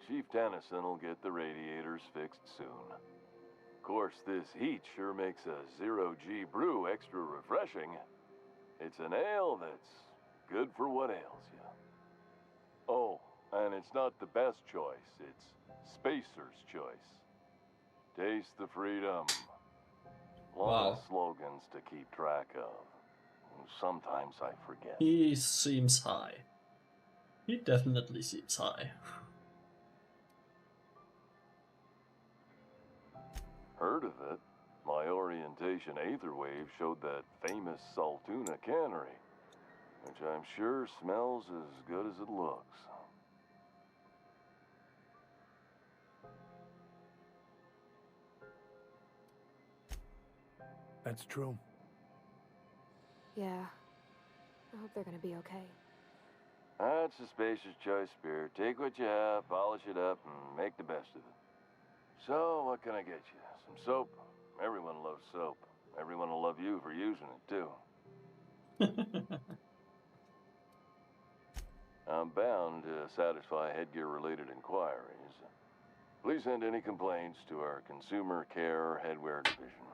Chief Tennyson will get the radiators fixed soon. Of course, this heat sure makes a zero-G brew extra refreshing. It's an ale that's good for what ails you. Oh, and it's not the best choice. It's Spacer's choice. Taste the freedom. Lot of slogans to keep track of. Sometimes I forget. He seems high. He definitely seems high. Heard of it? My orientation aether wave showed that famous Saltuna cannery, which I'm sure smells as good as it looks. That's true. Yeah. I hope they're gonna be okay. That's a Spacer's choice spirit. Take what you have, polish it up, and make the best of it. So, what can I get you? Some soap? Everyone loves soap. Everyone will love you for using it, too. I'm bound to satisfy headgear-related inquiries. Please send any complaints to our Consumer Care Headwear Division.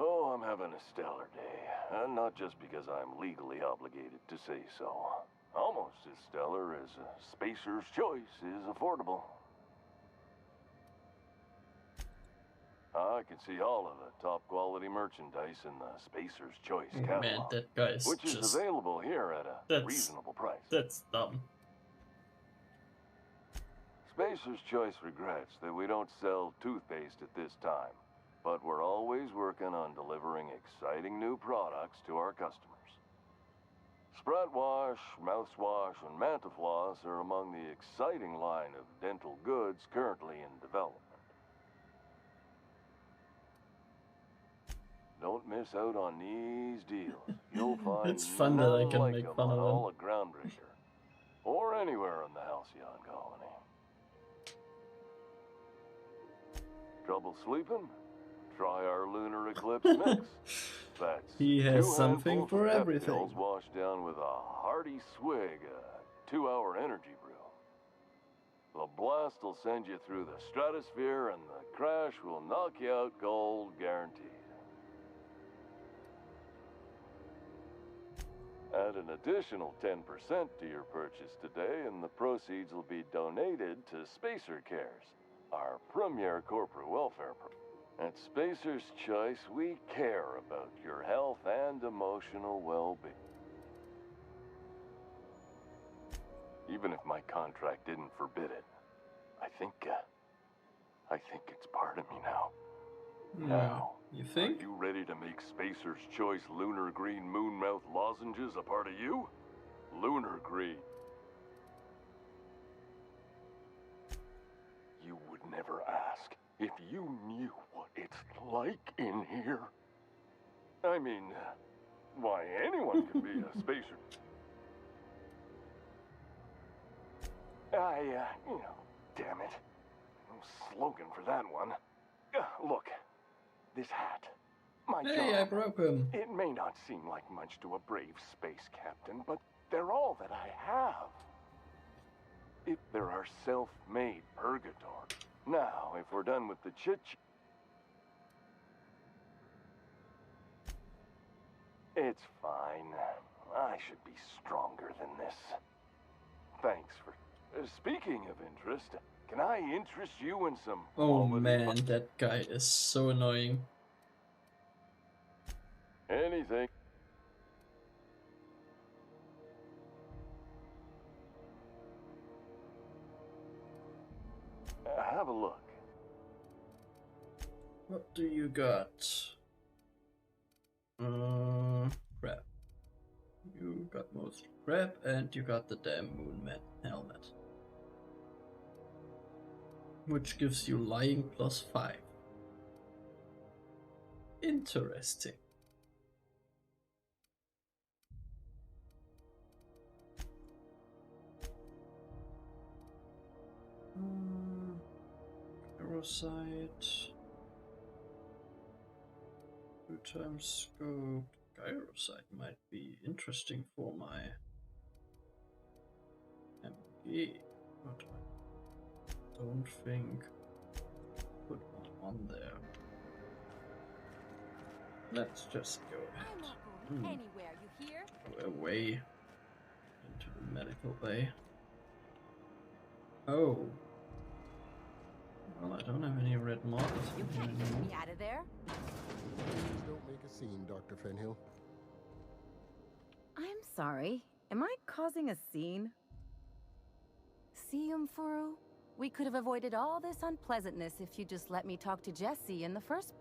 Oh, I'm having a stellar day. And not just because I'm legally obligated to say so. Almost as stellar as a Spacer's Choice is affordable. I can see all of the top-quality merchandise in the Spacer's Choice catalog, Man, that guy's which is just... available here at a reasonable price. That's dumb. Spacer's Choice regrets that we don't sell toothpaste at this time, but we're always working on delivering exciting new products to our customers. Sprat Wash, Mouthwash, and Mantafloss are among the exciting line of dental goods currently in development. don't miss out on these deals. You'll find It's fun that I none can like make 'em fun on of all him. of Groundbreaker, or anywhere in the Halcyon colony. Trouble sleeping? Try our lunar eclipse mix. That's He has 2 something handfuls for of pep everything. pills washed down with a hearty swig of 2-hour energy brew. The blast will send you through the stratosphere, and the crash will knock you out cold, guaranteed. Add an additional 10% to your purchase today, and the proceeds will be donated to Spacer Cares, our premier corporate welfare program. At Spacer's Choice, we care about your health and emotional well-being. Even if my contract didn't forbid it, I think it's part of me now. Now, you think? Are you ready to make Spacer's Choice Lunar Green Moonmouth lozenges a part of you? Lunar Green. You would never ask if you knew what it's like in here. I mean, why, anyone can be a spacer. Damn it. No slogan for that one. Look, this hat. My Hey, job. I broke him. It may not seem like much to a brave space captain, but they're all that I have. They're our self-made purgatory. Now, if we're done with the chit-chat, it's fine. I should be stronger than this. Thanks for... speaking of interest, can I interest you in some... Oh man, that guy is so annoying. Anything. Have a look. What do you got? Crap. You got most crap, and you got the damn moon helmet. Which gives you lying +5. Interesting. Parasite. 2 times scope. Gyrosite might be interesting for my MG, but I don't think I put one on there. Let's just go ahead. Anywhere, you hear? Go away into the medical bay. Oh. Well, I don't have any red markers. You can't get me out of there. Please don't make a scene, Dr. Fenhill. I'm sorry. Am I causing a scene? See, Furu? We could have avoided all this unpleasantness if you just let me talk to Jessie in the first...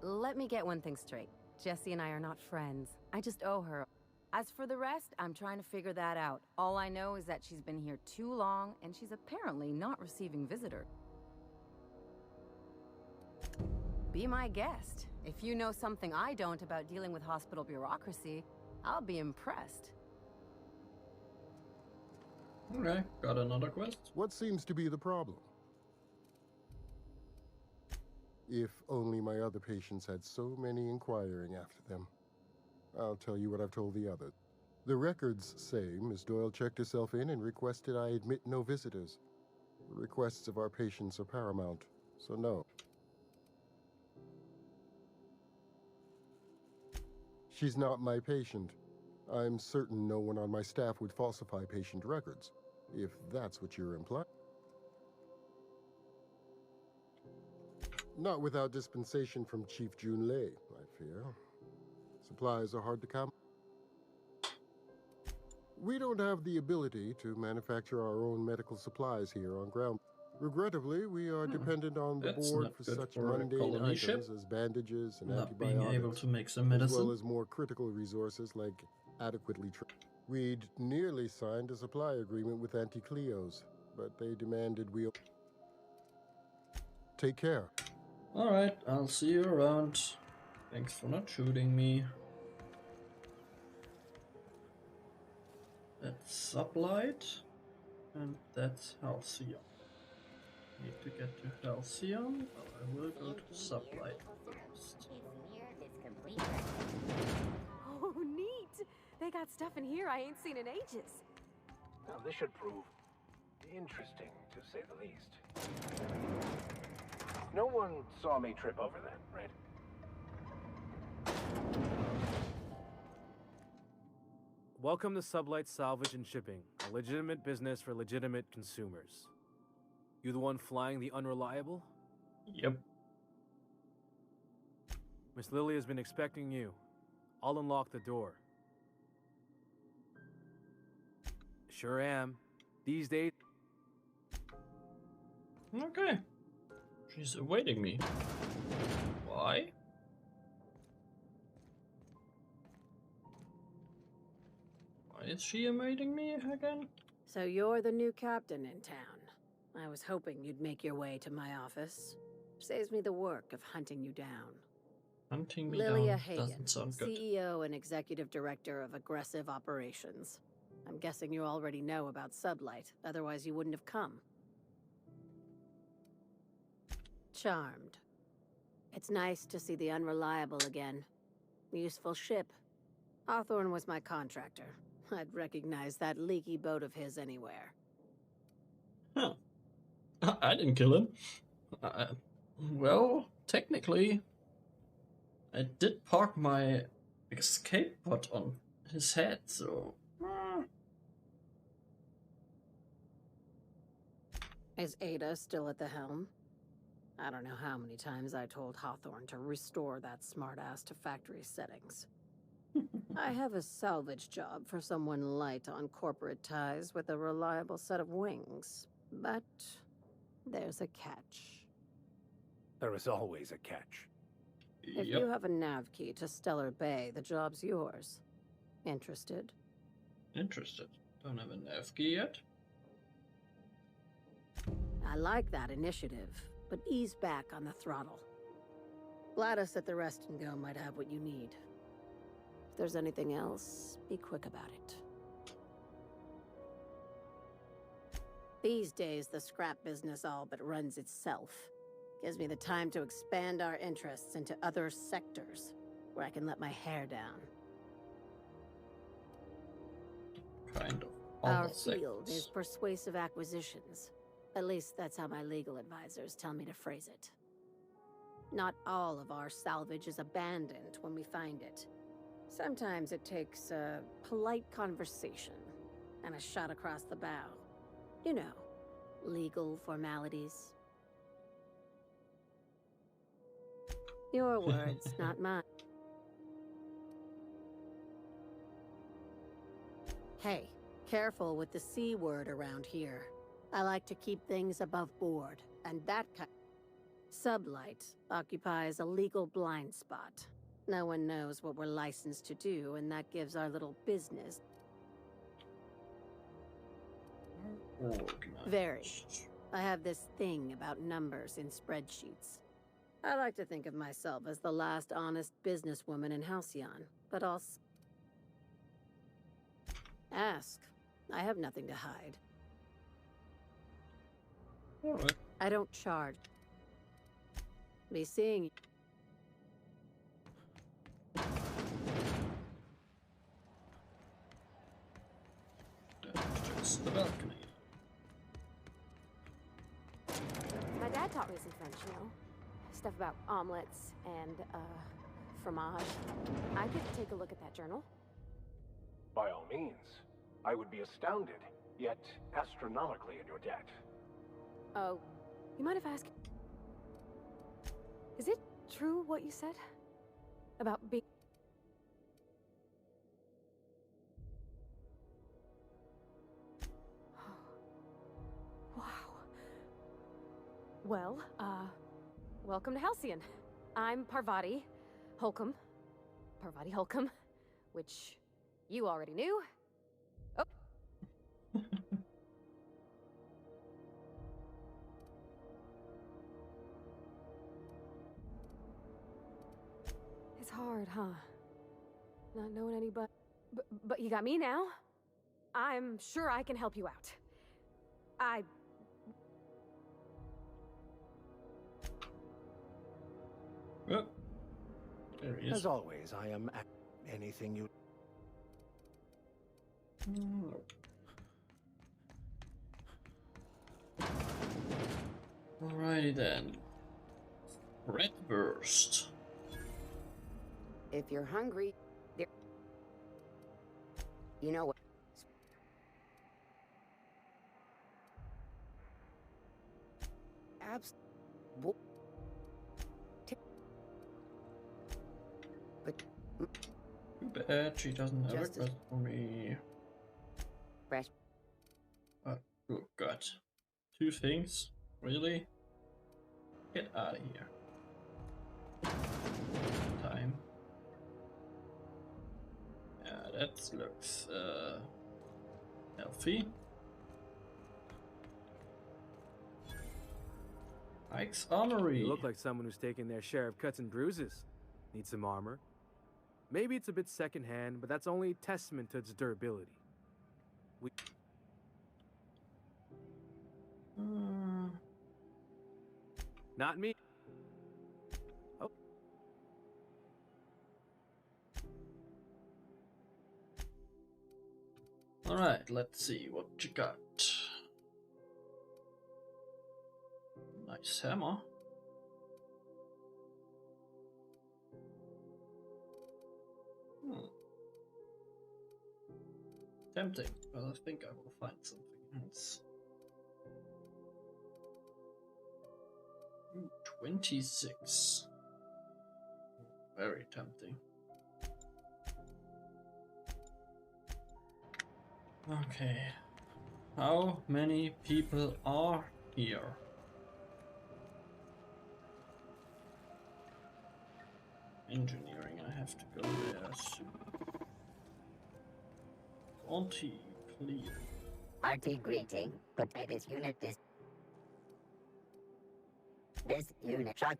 Let me get one thing straight. Jessie and I are not friends. I just owe her. As for the rest, I'm trying to figure that out. All I know is that she's been here too long, and she's apparently not receiving visitors. Be my guest. If you know something I don't about dealing with hospital bureaucracy, I'll be impressed. Okay, got another quest. What seems to be the problem? If only my other patients had so many inquiring after them. I'll tell you what I've told the others. The records say Miss Doyle checked herself in and requested I admit no visitors. The requests of our patients are paramount, so no. She's not my patient. I'm certain no one on my staff would falsify patient records, if that's what you're implying. Not without dispensation from Chief Junlei, I fear. Supplies are hard to come. We don't have the ability to manufacture our own medical supplies here on ground. Regrettably, we are dependent on the That's board not for good such for a mundane colony items ship. as bandages and Not being antibiotics, able to make some as medicine. well as more critical resources like adequately We'd nearly signed a supply agreement with Anti-Cleos, but they demanded we... Take care. Alright, I'll see you around. Thanks for not shooting me. That's Sublight, and that's Halcyon. Need to get to Halcyon, but I will go to Sublight first. Oh, neat! They got stuff in here I ain't seen in ages. Now, this should prove interesting, to say the least. No one saw me trip over that, right? Welcome to Sublight Salvage and Shipping, a legitimate business for legitimate consumers. You the one flying the Unreliable? Yep. Miss Lily has been expecting you. I'll unlock the door. Sure am. These days... Okay. She's awaiting me. Why? Why is she awaiting me again? So you're the new captain in town. I was hoping you'd make your way to my office. Saves me the work of hunting you down. Hunting me Lilia down Hagen, doesn't sound good. CEO and Executive Director of Aggressive Operations. I'm guessing you already know about Sublight, otherwise you wouldn't have come. Charmed. It's nice to see the Unreliable again. Useful ship. Hawthorne was my contractor. I'd recognize that leaky boat of his anywhere. Huh. I didn't kill him. Well, technically, I did park my escape pod on his head, so... Is Ada still at the helm? I don't know how many times I told Hawthorne to restore that smartass to factory settings. I have a salvage job for someone light on corporate ties with a reliable set of wings. But there's a catch. There is always a catch. If you have a nav key to Stellar Bay, the job's yours. Interested? Interested. Don't have an F key yet. I like that initiative, but ease back on the throttle. Gladys at the Rest and Go might have what you need. If there's anything else, be quick about it. These days, the scrap business all but runs itself. Gives me the time to expand our interests into other sectors, where I can let my hair down. Kind of. Our field is persuasive acquisitions. At least that's how my legal advisors tell me to phrase it. Not all of our salvage is abandoned when we find it. Sometimes it takes a polite conversation and a shot across the bow. You know, legal formalities. Your words, not mine. Hey, careful with the C word around here. I like to keep things above board, and that kind. Sublight occupies a legal blind spot. No one knows what we're licensed to do, and that gives our little business. Very. I have this thing about numbers in spreadsheets. I like to think of myself as the last honest businesswoman in Halcyon, but I'll ask. I have nothing to hide. Alright. I don't charge. Be seeing you. Just the balcony. My dad taught me some French, you know? Stuff about omelets and, fromage. I could take a look at that journal. By all means. I would be astounded, yet astronomically in your debt. Oh, you mind if I ask? Is it true what you said? About being... Wow. Well, welcome to Halcyon. I'm Parvati Holcomb. Parvati Holcomb, which you already knew. Oh. hard, huh? Not knowing anybody. But you got me now. I'm sure I can help you out. Oh, there he is. As always, I am at anything you... Nope. Alrighty then. Red burst. If you're hungry, there... You know what? But... Too bad she doesn't have a Just as- quest for me. Fresh. Oh god. 2 things? Really? Get out of here. Time. Yeah, that looks healthy. Mike's Armory. You look like someone who's taken their share of cuts and bruises. Need some armor. Maybe it's a bit secondhand, but that's only testament to its durability. Not me. Oh. Alright, let's see what you got. Nice hammer. Tempting, but I think I will find something else. 26. Very tempting. Okay. How many people are here? Engineering, I have to go there soon. Auntie, please. Artie greeting. Prepare this unit. This unit shock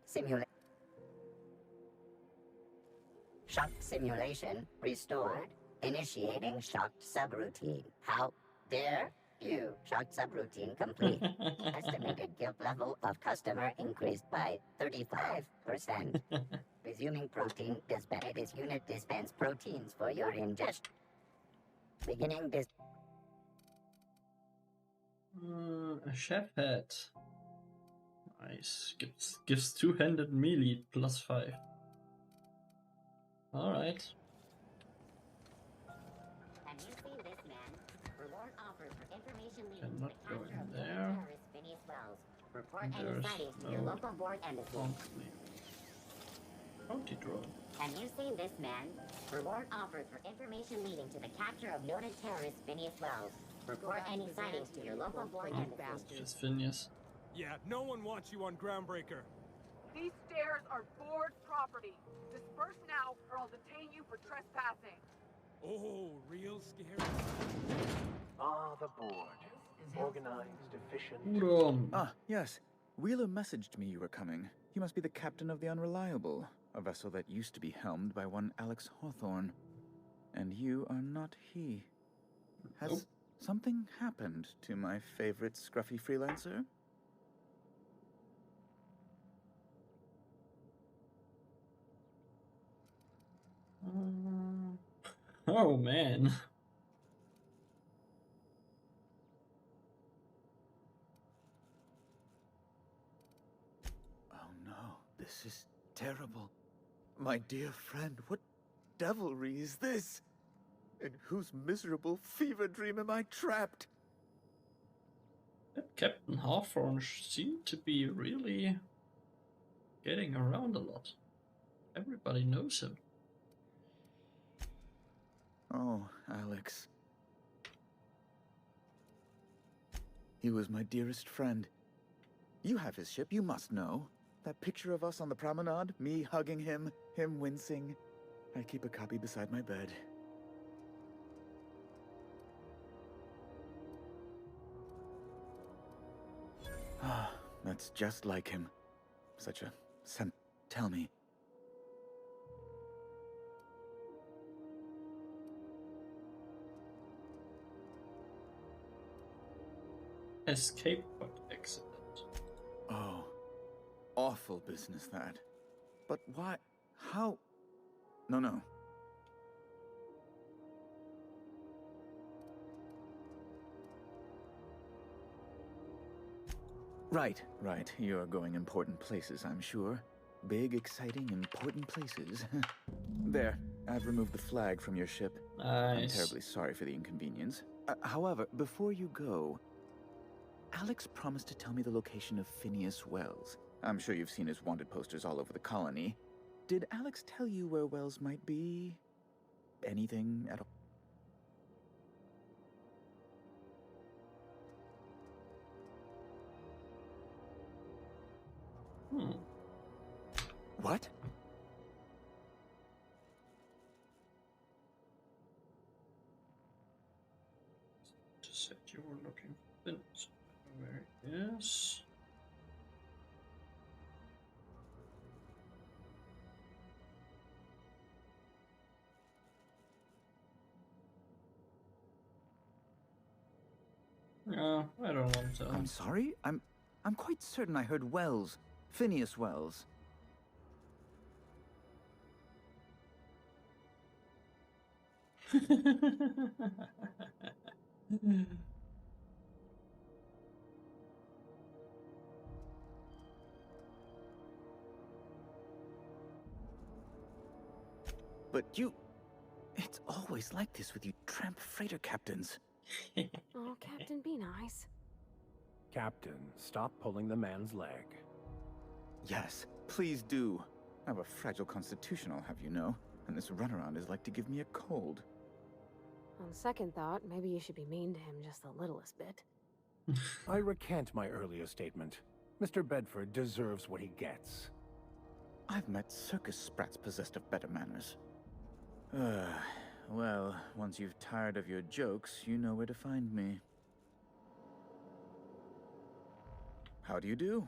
simulation restored. Initiating shocked subroutine. How dare you? Shocked subroutine complete. Estimated guilt level of customer increased by 35%. Resuming protein dispense. This unit dispense proteins for your ingestion. Beginning this. A chef hat. Nice. Gives two-handed melee +5. Alright. Have you seen this man? Reward offer for information leading Cannot to the go capture in of there. terrorist Phineas Wells. Report any There's sightings to your no local board embassy. Bounty drone. Have you seen this man? Reward offered for information leading to the capture of noted terrorist Phineas Wells. Report any sightings to your local board embassy. Just Phineas. Yeah, no one wants you on Groundbreaker. These stairs are board property. Disperse now, or I'll detain you for trespassing. Oh, real scary. Ah, the board. Organized, efficient. Ah, yes. Wheeler messaged me you were coming. He must be the captain of the Unreliable, a vessel that used to be helmed by one Alex Hawthorne. And you are not he. Has something happened to my favorite scruffy freelancer? Oh man. Oh no, this is terrible. My dear friend, what devilry is this? In whose miserable fever dream am I trapped? That Captain Hawthorne seemed to be really getting around a lot. Everybody knows him. Oh, Alex. He was my dearest friend. You have his ship, you must know. That picture of us on the promenade, me hugging him, him wincing. I keep a copy beside my bed. Ah, that's just like him. Such a Tell me. Escape pod accident. Oh, awful business that. But why? How? No. Right. You're going important places, I'm sure. Big, exciting, important places. There, I've removed the flag from your ship. Nice. I'm terribly sorry for the inconvenience. However, before you go, Alex promised to tell me the location of Phineas Wells. I'm sure you've seen his wanted posters all over the colony. Did Alex tell you where Wells might be? Anything at all? What? Just said you were looking for Vince. Where it is. No, I don't want to. I'm sorry? I'm quite certain I heard Wells. Phineas Wells. But you... It's always like this with you tramp freighter captains. Oh, Captain, be nice. Captain, stop pulling the man's leg. Yes, please do. I have a fragile constitution, I'll have you know, and this runaround is like to give me a cold. On second thought, maybe you should be mean to him just the littlest bit. I recant my earlier statement. Mr. Bedford deserves what he gets. I've met circus sprats possessed of better manners. Well, once you've tired of your jokes, you know where to find me. How do you do?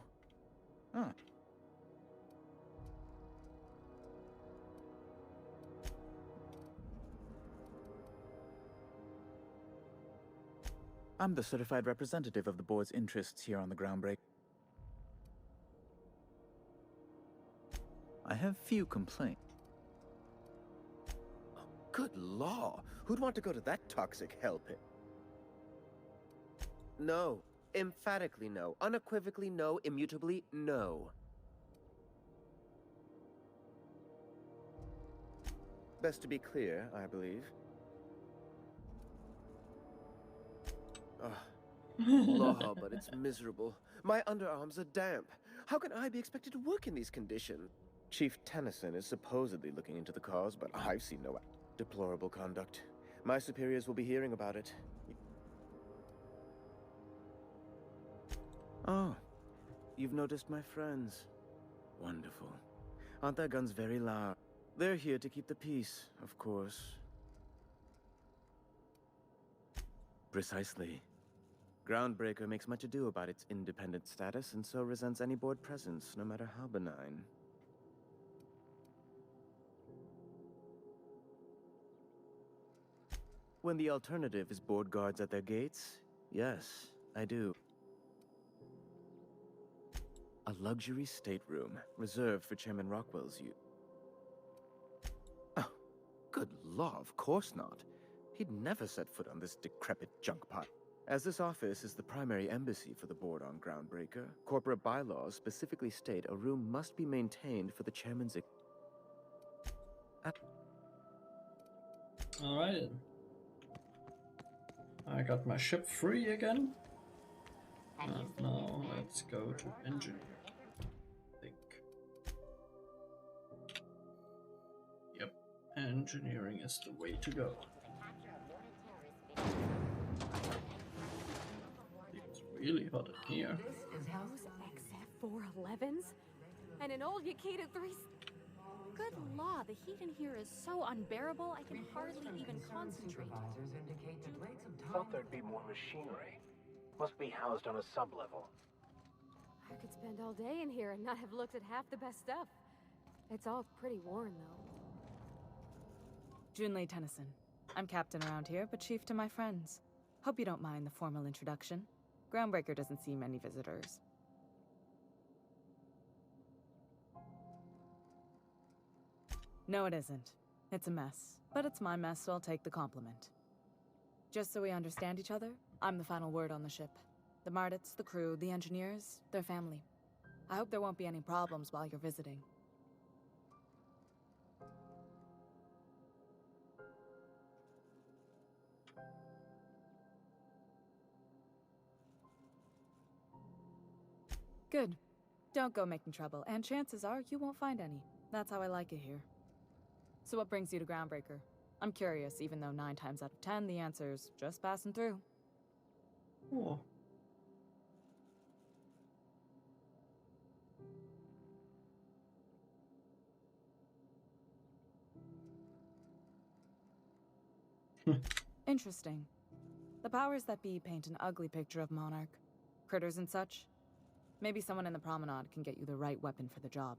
Ah. I'm the certified representative of the board's interests here on the groundbreak. I have few complaints. Oh, good law! Who'd want to go to that toxic hell pit? No. Emphatically no. Unequivocally no. Immutably no. Best to be clear, I believe. Law, but it's miserable. My underarms are damp. How can I be expected to work in these conditions? Chief Tennyson is supposedly looking into the cause, but I've seen no deplorable conduct. My superiors will be hearing about it. Oh, you've noticed my friends. Wonderful. Aren't their guns very loud? They're here to keep the peace, of course. Precisely. Groundbreaker makes much ado about its independent status, and so resents any board presence, no matter how benign. When the alternative is board guards at their gates, yes, I do. A luxury stateroom, reserved for Chairman Rockwell's use. Oh, good law, of course not. He'd never set foot on this decrepit junk pile. As this office is the primary embassy for the board on Groundbreaker, corporate bylaws specifically state a room must be maintained for the chairman's... Alright. I got my ship free again. And now let's go to engineering. I think. Yep, engineering is the way to go. It's really hot in here. Those XF411s? And an old Yakita 3... Good law, the heat in here is so unbearable, I can hardly even concentrate. Thought there'd be more machinery. Must be housed on a sub-level. I could spend all day in here and not have looked at half the best stuff. It's all pretty worn, though. Junlei Tennyson. I'm captain around here, but chief to my friends. Hope you don't mind the formal introduction. Groundbreaker doesn't see many visitors. No, it isn't. It's a mess. But it's my mess, so I'll take the compliment. Just so we understand each other, I'm the final word on the ship. The Mardits, the crew, the engineers, they're family. I hope there won't be any problems while you're visiting. Good. Don't go making trouble, and chances are you won't find any. That's how I like it here. So what brings you to Groundbreaker? I'm curious, even though 9 times out of 10 the answer's just passing through. Oh. Interesting. The powers that be paint an ugly picture of Monarch. Critters and such. Maybe someone in the promenade can get you the right weapon for the job.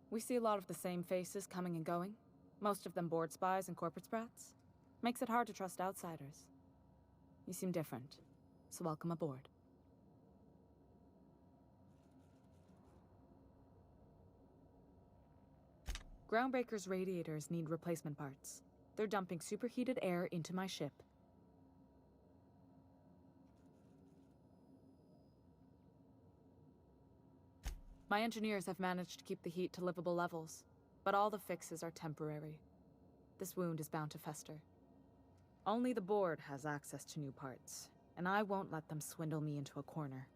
We see a lot of the same faces coming and going. Most of them board spies and corporate sprats. Makes it hard to trust outsiders. You seem different, so welcome aboard. Groundbreaker's radiators need replacement parts. They're dumping superheated air into my ship. My engineers have managed to keep the heat to livable levels, but all the fixes are temporary. This wound is bound to fester. Only the board has access to new parts, and I won't let them swindle me into a corner.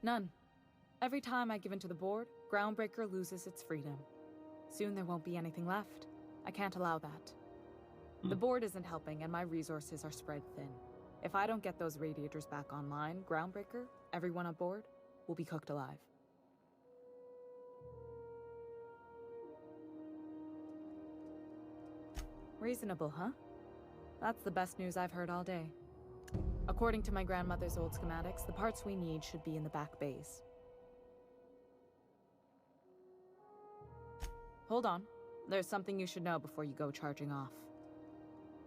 None. Every time I give in to the board, Groundbreaker loses its freedom. Soon there won't be anything left. I can't allow that. The board isn't helping, and my resources are spread thin. If I don't get those radiators back online, Groundbreaker, everyone aboard, will be cooked alive. Reasonable, huh? That's the best news I've heard all day. According to my grandmother's old schematics, the parts we need should be in the back bays. Hold on. There's something you should know before you go charging off.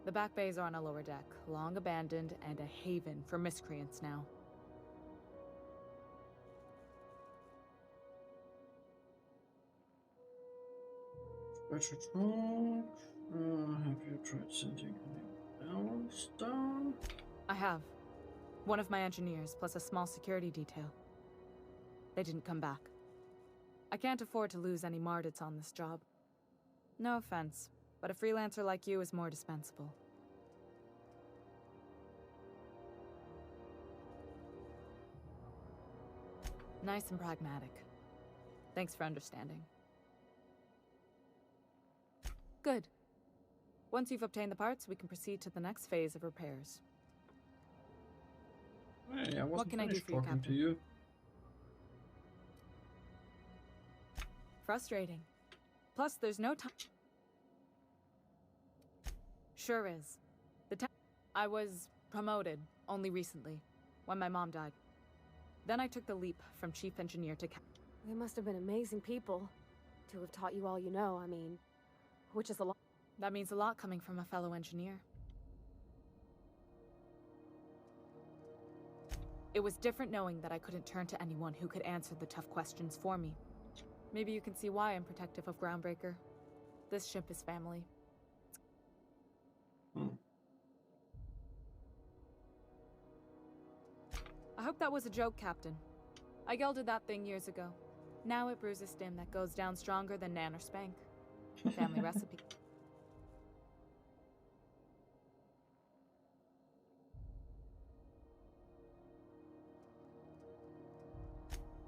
The back bays are on a lower deck, long abandoned and a haven for miscreants now. Special talk. Have you tried sending anyone else down? I have. One of my engineers, plus a small security detail. They didn't come back. I can't afford to lose any Mardits on this job. No offense, but a freelancer like you is more dispensable. Nice and pragmatic. Thanks for understanding. Good. Once you've obtained the parts, we can proceed to the next phase of repairs. Hey, I wasn't what can I do for you, talking Captain? to you. Frustrating. Plus, there's no time. Sure is. I was promoted only recently, when my mom died. Then I took the leap from chief engineer to They must have been amazing people to have taught you all you know, I mean, which is a lot. That means a lot coming from a fellow engineer. It was different knowing that I couldn't turn to anyone who could answer the tough questions for me. Maybe you can see why I'm protective of Groundbreaker. This ship is family. I hope that was a joke, Captain. I gelded that thing years ago. Now it brews a stim that goes down stronger than Nan or Spank. Family recipe.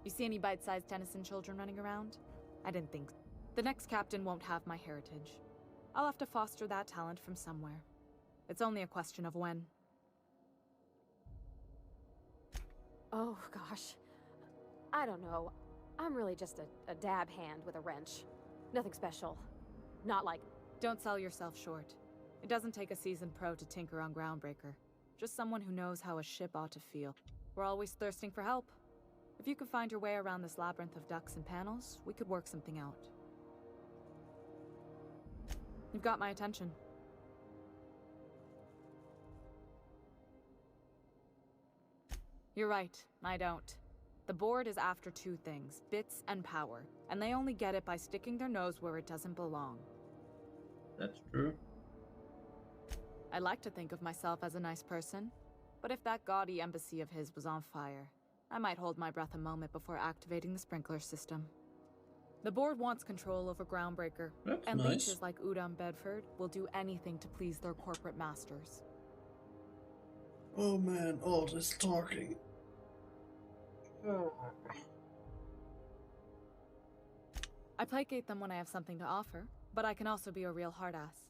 You see any bite-sized Tennyson children running around? I didn't think so. The next captain won't have my heritage. I'll have to foster that talent from somewhere. It's only a question of when. Oh, gosh. I don't know. I'm really just a dab hand with a wrench. Nothing special. Not like... Don't sell yourself short. It doesn't take a seasoned pro to tinker on Groundbreaker. Just someone who knows how a ship ought to feel. We're always thirsting for help. If you could find your way around this labyrinth of ducts and panels, we could work something out. You've got my attention. You're right, I don't. The board is after two things, bits and power, and they only get it by sticking their nose where it doesn't belong. That's true. I like to think of myself as a nice person, but if that gaudy embassy of his was on fire, I might hold my breath a moment before activating the sprinkler system. The board wants control over Groundbreaker, That's and nice. leeches like Udon Bedford will do anything to please their corporate masters. Oh man, all this talking. I placate them when I have something to offer, but I can also be a real hard-ass.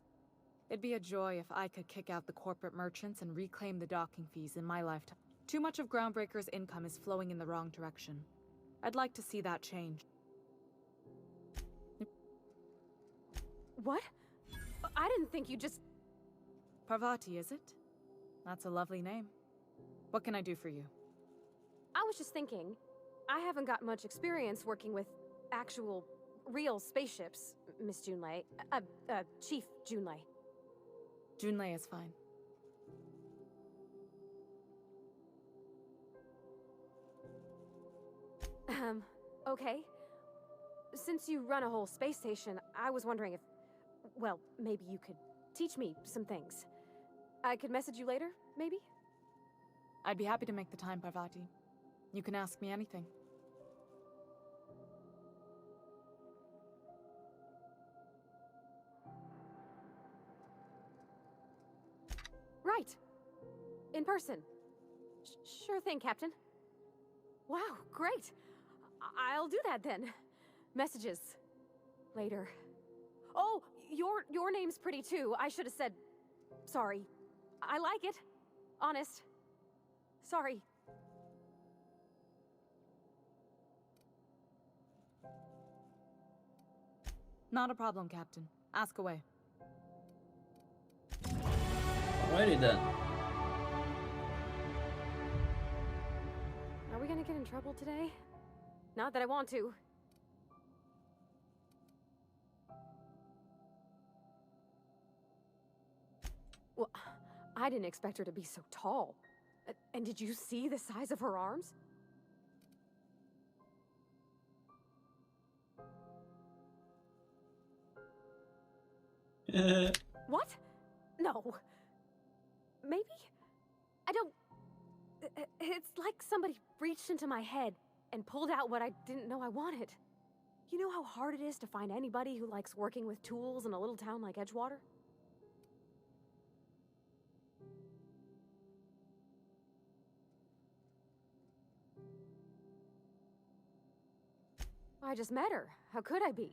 It'd be a joy if I could kick out the corporate merchants and reclaim the docking fees in my lifetime. Too much of Groundbreaker's income is flowing in the wrong direction. I'd like to see that change. What? I didn't think you just... Parvati, is it? That's a lovely name. What can I do for you? I was just thinking, I haven't got much experience working with actual, real spaceships, Miss Junlei. Chief Junlei. Junlei is fine. Okay. Since you run a whole space station, I was wondering if, well, maybe you could teach me some things. I could message you later, maybe? I'd be happy to make the time, Parvati. You can ask me anything. Right. In person. Sure thing, Captain. Wow, great. I'll do that then. Messages. Later. Oh, your name's pretty too. I should have said... Sorry. I like it. Honest. Sorry. Not a problem, Captain. Ask away. Alrighty then. Are we gonna get in trouble today? Not that I want to. Well, I didn't expect her to be so tall. And did you see the size of her arms? What? No. Maybe? I don't... It's like somebody reached into my head and pulled out what I didn't know I wanted. You know how hard it is to find anybody who likes working with tools in a little town like Edgewater? I just met her. How could I be?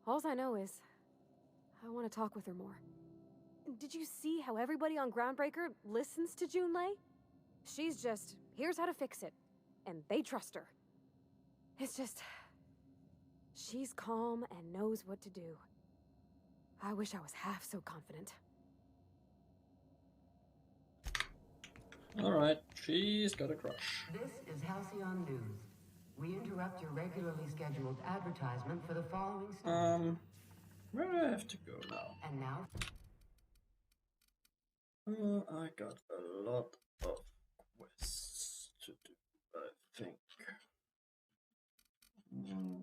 Alls I know is, I want to talk with her more. Did you see how everybody on Groundbreaker listens to Junlei? She's just, here's how to fix it. And they trust her. It's just... She's calm and knows what to do. I wish I was half so confident. Alright, she's got a crush. This is Halcyon News. We interrupt your regularly scheduled advertisement for the following... Where do I have to go now? And now... I got a lot of quests to do, I think.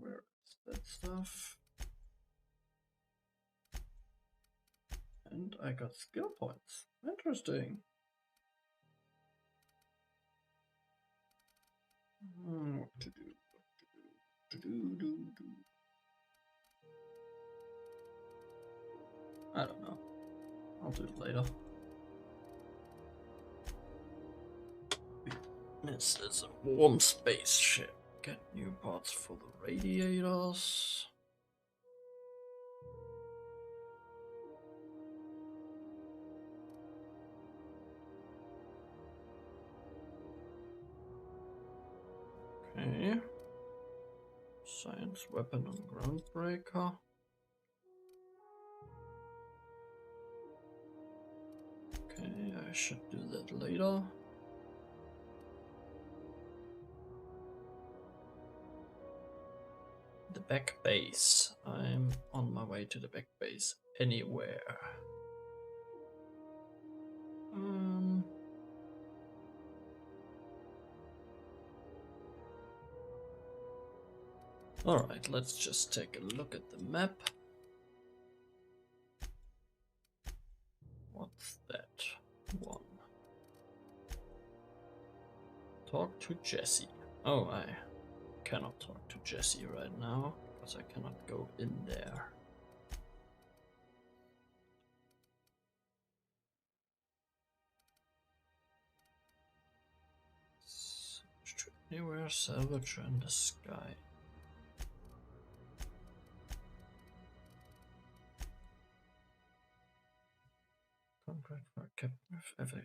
Where is that stuff? And I got skill points. Interesting. What to do? What to do? I don't know. I'll do it later. This is a warm spaceship. Get new parts for the radiators. Okay. Science weapon on Groundbreaker. Okay, I should do that later. The back base. I'm on my way to the back base anywhere. Alright, let's just take a look at the map. What's that one? Talk to Jesse. Oh, I cannot talk to Jesse right now because I cannot go in there. Anywhere, salvage in the sky. Contract for captain of every.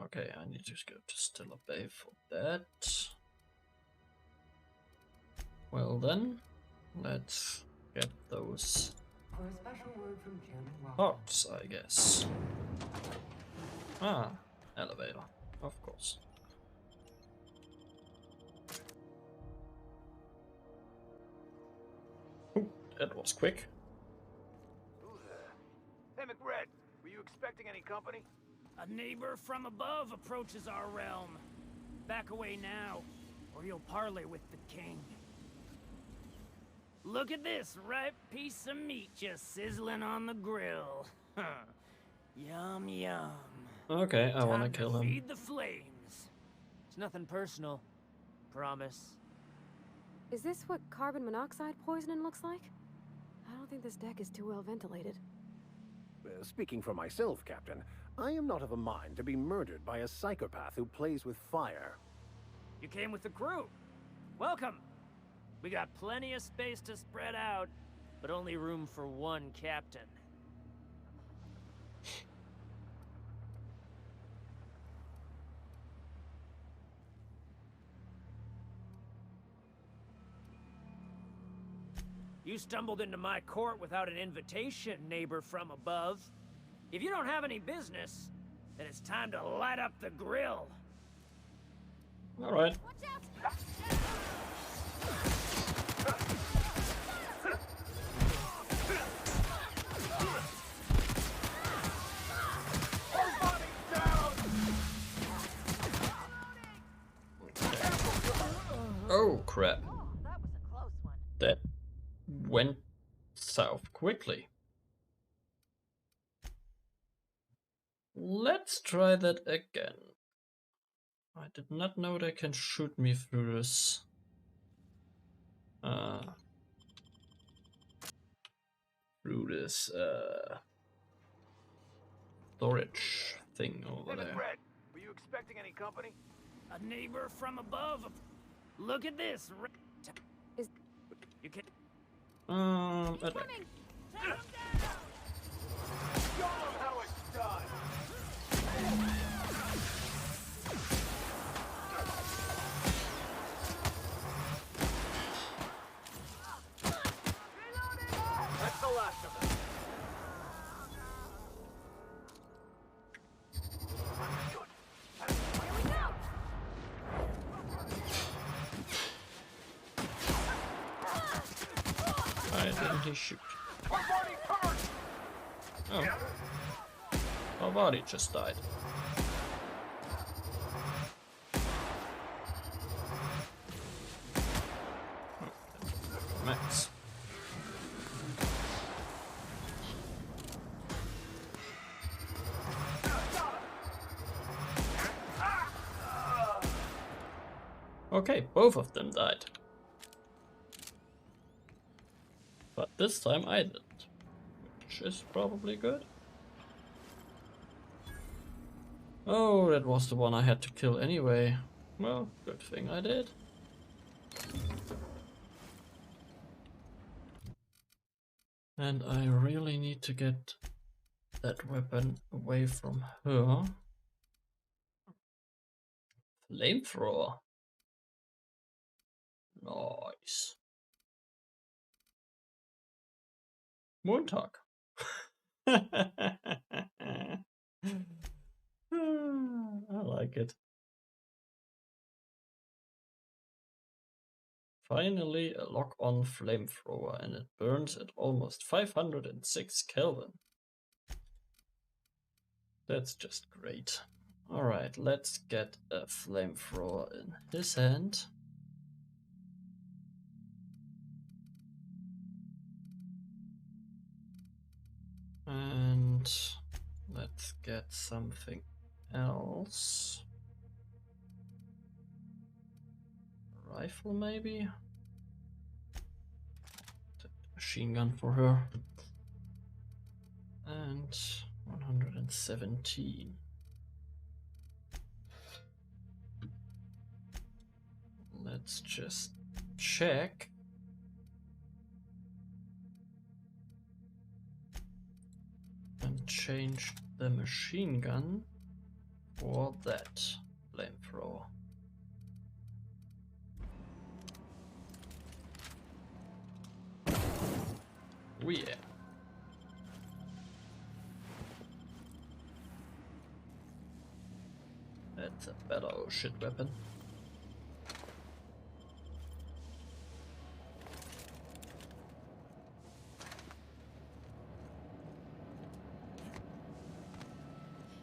Okay, I need to go to Stella Bay for that. Well then, let's get those For a special word from Chairman Rock. parts, I guess. Ah, elevator, of course. Ooh, that was quick. Who the? Hey, McRed, were you expecting any company? A neighbor from above approaches our realm. Back away now, or you'll parley with the king. Look at this ripe piece of meat just sizzling on the grill. Yum, yum. Okay, I wanna Time kill to him. feed the flames. It's nothing personal. Promise. Is this what carbon monoxide poisoning looks like? I don't think this deck is too well ventilated. Speaking for myself, Captain, I am not of a mind to be murdered by a psychopath who plays with fire. You came with the crew. Welcome. We got plenty of space to spread out, but only room for one captain. You stumbled into my court without an invitation, neighbor from above. If you don't have any business, then it's time to light up the grill. All right. Oh crap. That went south quickly. Let's try that again. I did not know they can shoot me through this. Storage thing over Hey, there. McRed, were you expecting any company? A neighbor from above. Look at this. Is you can Attack. Show 'em how it's done. That's the last of them. Why didn't he shoot? Oh. My body just died. Oh, Max. Okay, both of them died. But this time I didn't, which is probably good. Oh, that was the one I had to kill anyway. Well, good thing I did. And I really need to get that weapon away from her. Flamethrower. Nice. Montag. I like it. Finally, a lock-on flamethrower, and it burns at almost 506 Kelvin. That's just great. Alright, let's get a flamethrower in his hand. And let's get something else. A rifle, maybe? Take the machine gun for her. And 117. Let's just check. And change the machine gun for that flamethrower. Oh yeah. That's a better oh shit weapon.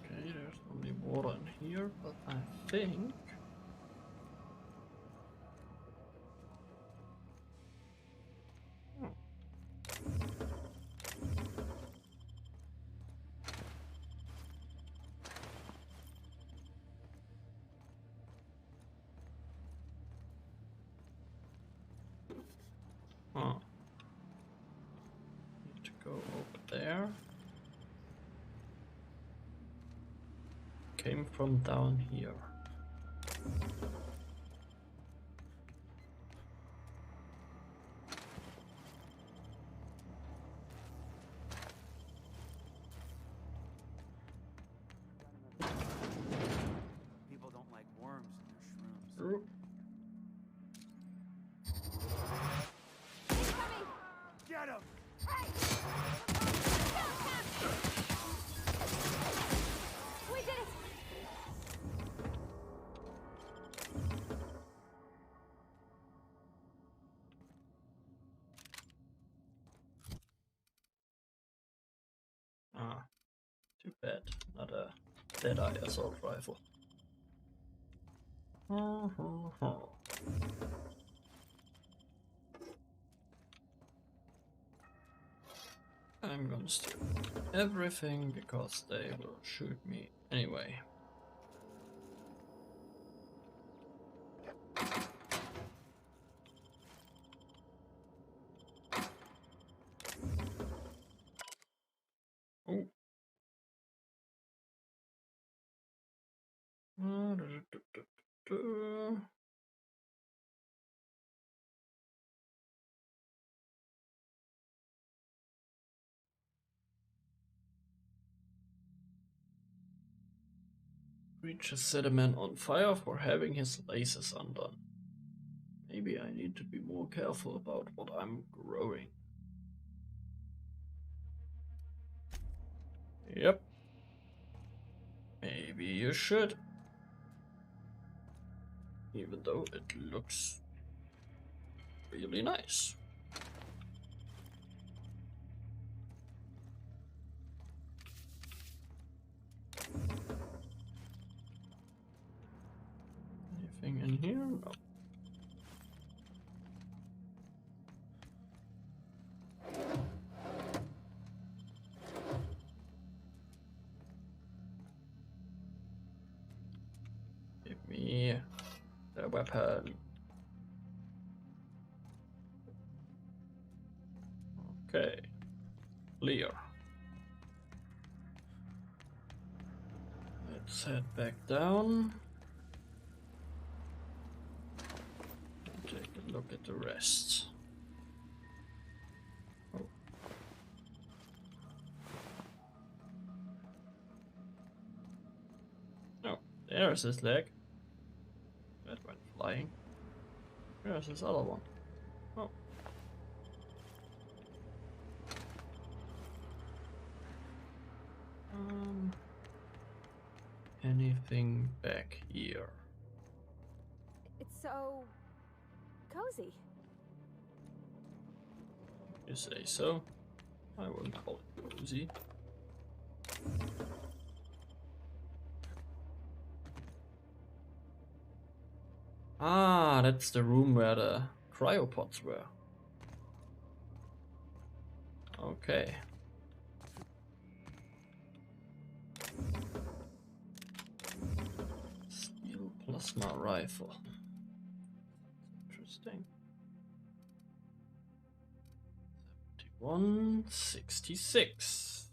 Okay, there's only water in here, but I think need to go over there. Came from down here. People don't like worms in their shrooms. Get him! We did it! Ah, too bad. Not a Deadeye assault rifle. I'm gonna steal everything because they will shoot me anyway. Oh. Creature set a man on fire for having his lasers undone. Maybe I need to be more careful about what I'm growing. Yep. Maybe you should. Even though it looks really nice. Anything in here? No. Give me the weapon. Okay. Clear. Let's head back down. And take a look at the rest. Oh. Oh, there's his leg. That went flying. Where's this other one? Oh. Anything back here? It's so cozy. You say so? I wouldn't call it cozy. Ah, that's the room where the cryopods were. Okay. plasma rifle. Interesting. 166.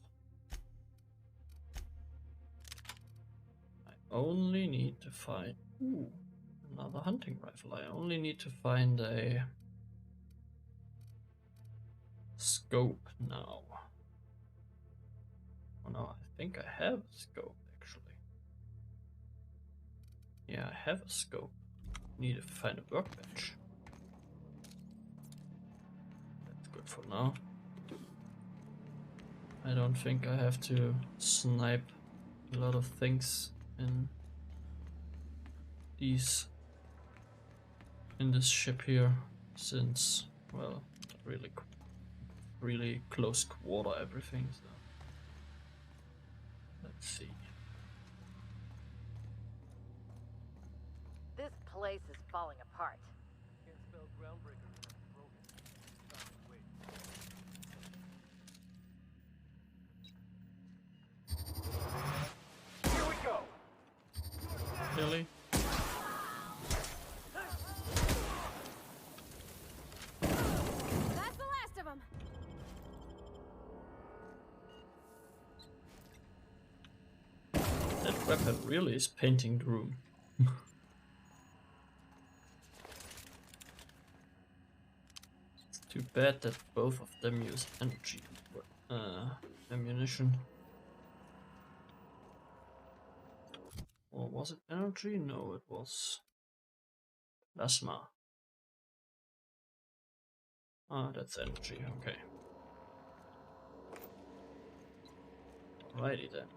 I only need to find another hunting rifle. I only need to find a scope now. Oh no, I think I have a scope actually. Yeah, I have a scope. Need to find a workbench. That's good for now. I don't think I have to snipe a lot of things in this ship here, since, well, really close quarter everything. So let's see. This place is falling apart. Can't spell groundbreaker. Broken. Wait. Here we go. Really? That's the last of them. That weapon really is painting the room. It's too bad that both of them use energy ammunition. Or was it energy? No, it was plasma. Ah, that's energy, okay. Alrighty then.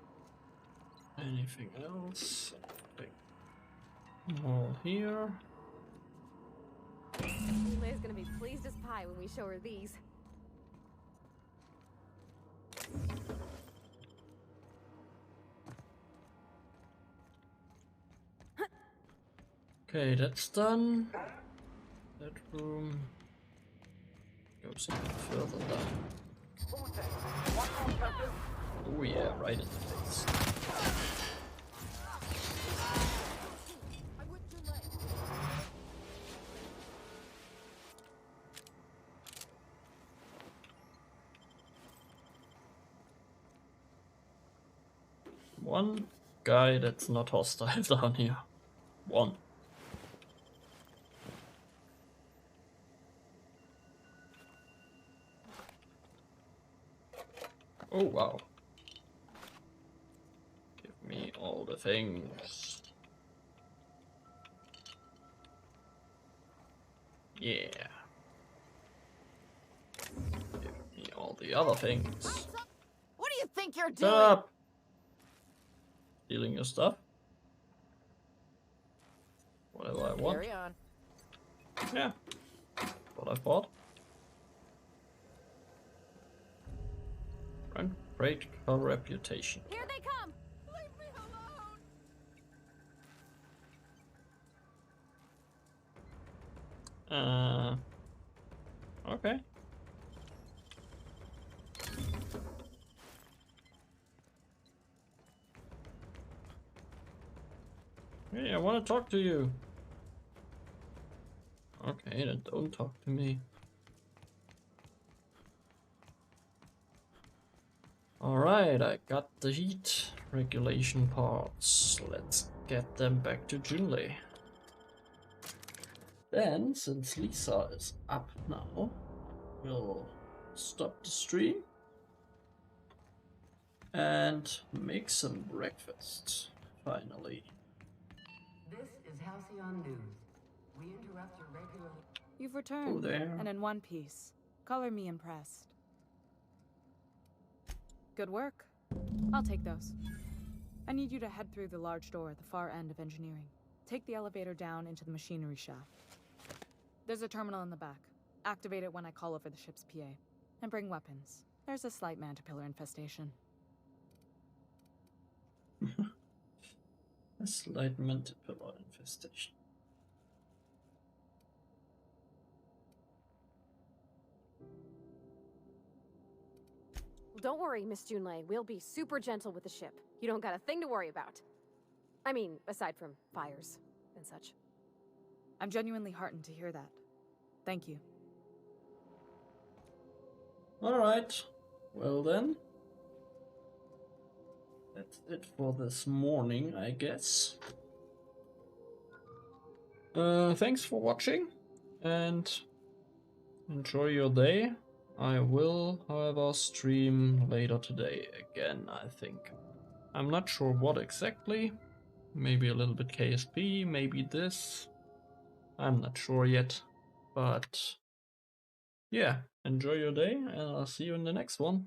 Anything else? Big wall here. Leia's gonna be pleased as pie when we show her these. Okay, that's done. That room goes a bit further down. Oh yeah, right in the face. One guy that's not hostile down here. One. Oh wow. Give me all the things. Yeah. Give me all the other things. What do you think you're doing? Stop! Stealing your stuff? Whatever I want. Carry on. Yeah. What I bought. Great car reputation. Here they come! Leave me alone! Okay. Hey, I want to talk to you. Okay, then don't talk to me. Alright, I got the heat regulation parts. Let's get them back to Junlei. Then, since Lisa is up now, we'll stop the stream and make some breakfast, finally. This is Halcyon News. We interrupt your regular... You've returned, there. and in one piece. Color me impressed. Good work. I'll take those. I need you to head through the large door at the far end of engineering. Take the elevator down into the machinery shaft. There's a terminal in the back. Activate it when I call over the ship's PA. And bring weapons. There's a slight mantipillar infestation. A slight mantipillar infestation. Don't worry, Miss Junlei. We'll be super gentle with the ship. You don't got a thing to worry about. I mean, aside from fires. and such. I'm genuinely heartened to hear that. Thank you. Alright, well then. That's it for this morning, I guess. Thanks for watching, and enjoy your day. I will, however, stream later today again, I think. I'm not sure what exactly. Maybe a little bit KSP, maybe this. I'm not sure yet. But yeah, enjoy your day, and I'll see you in the next one.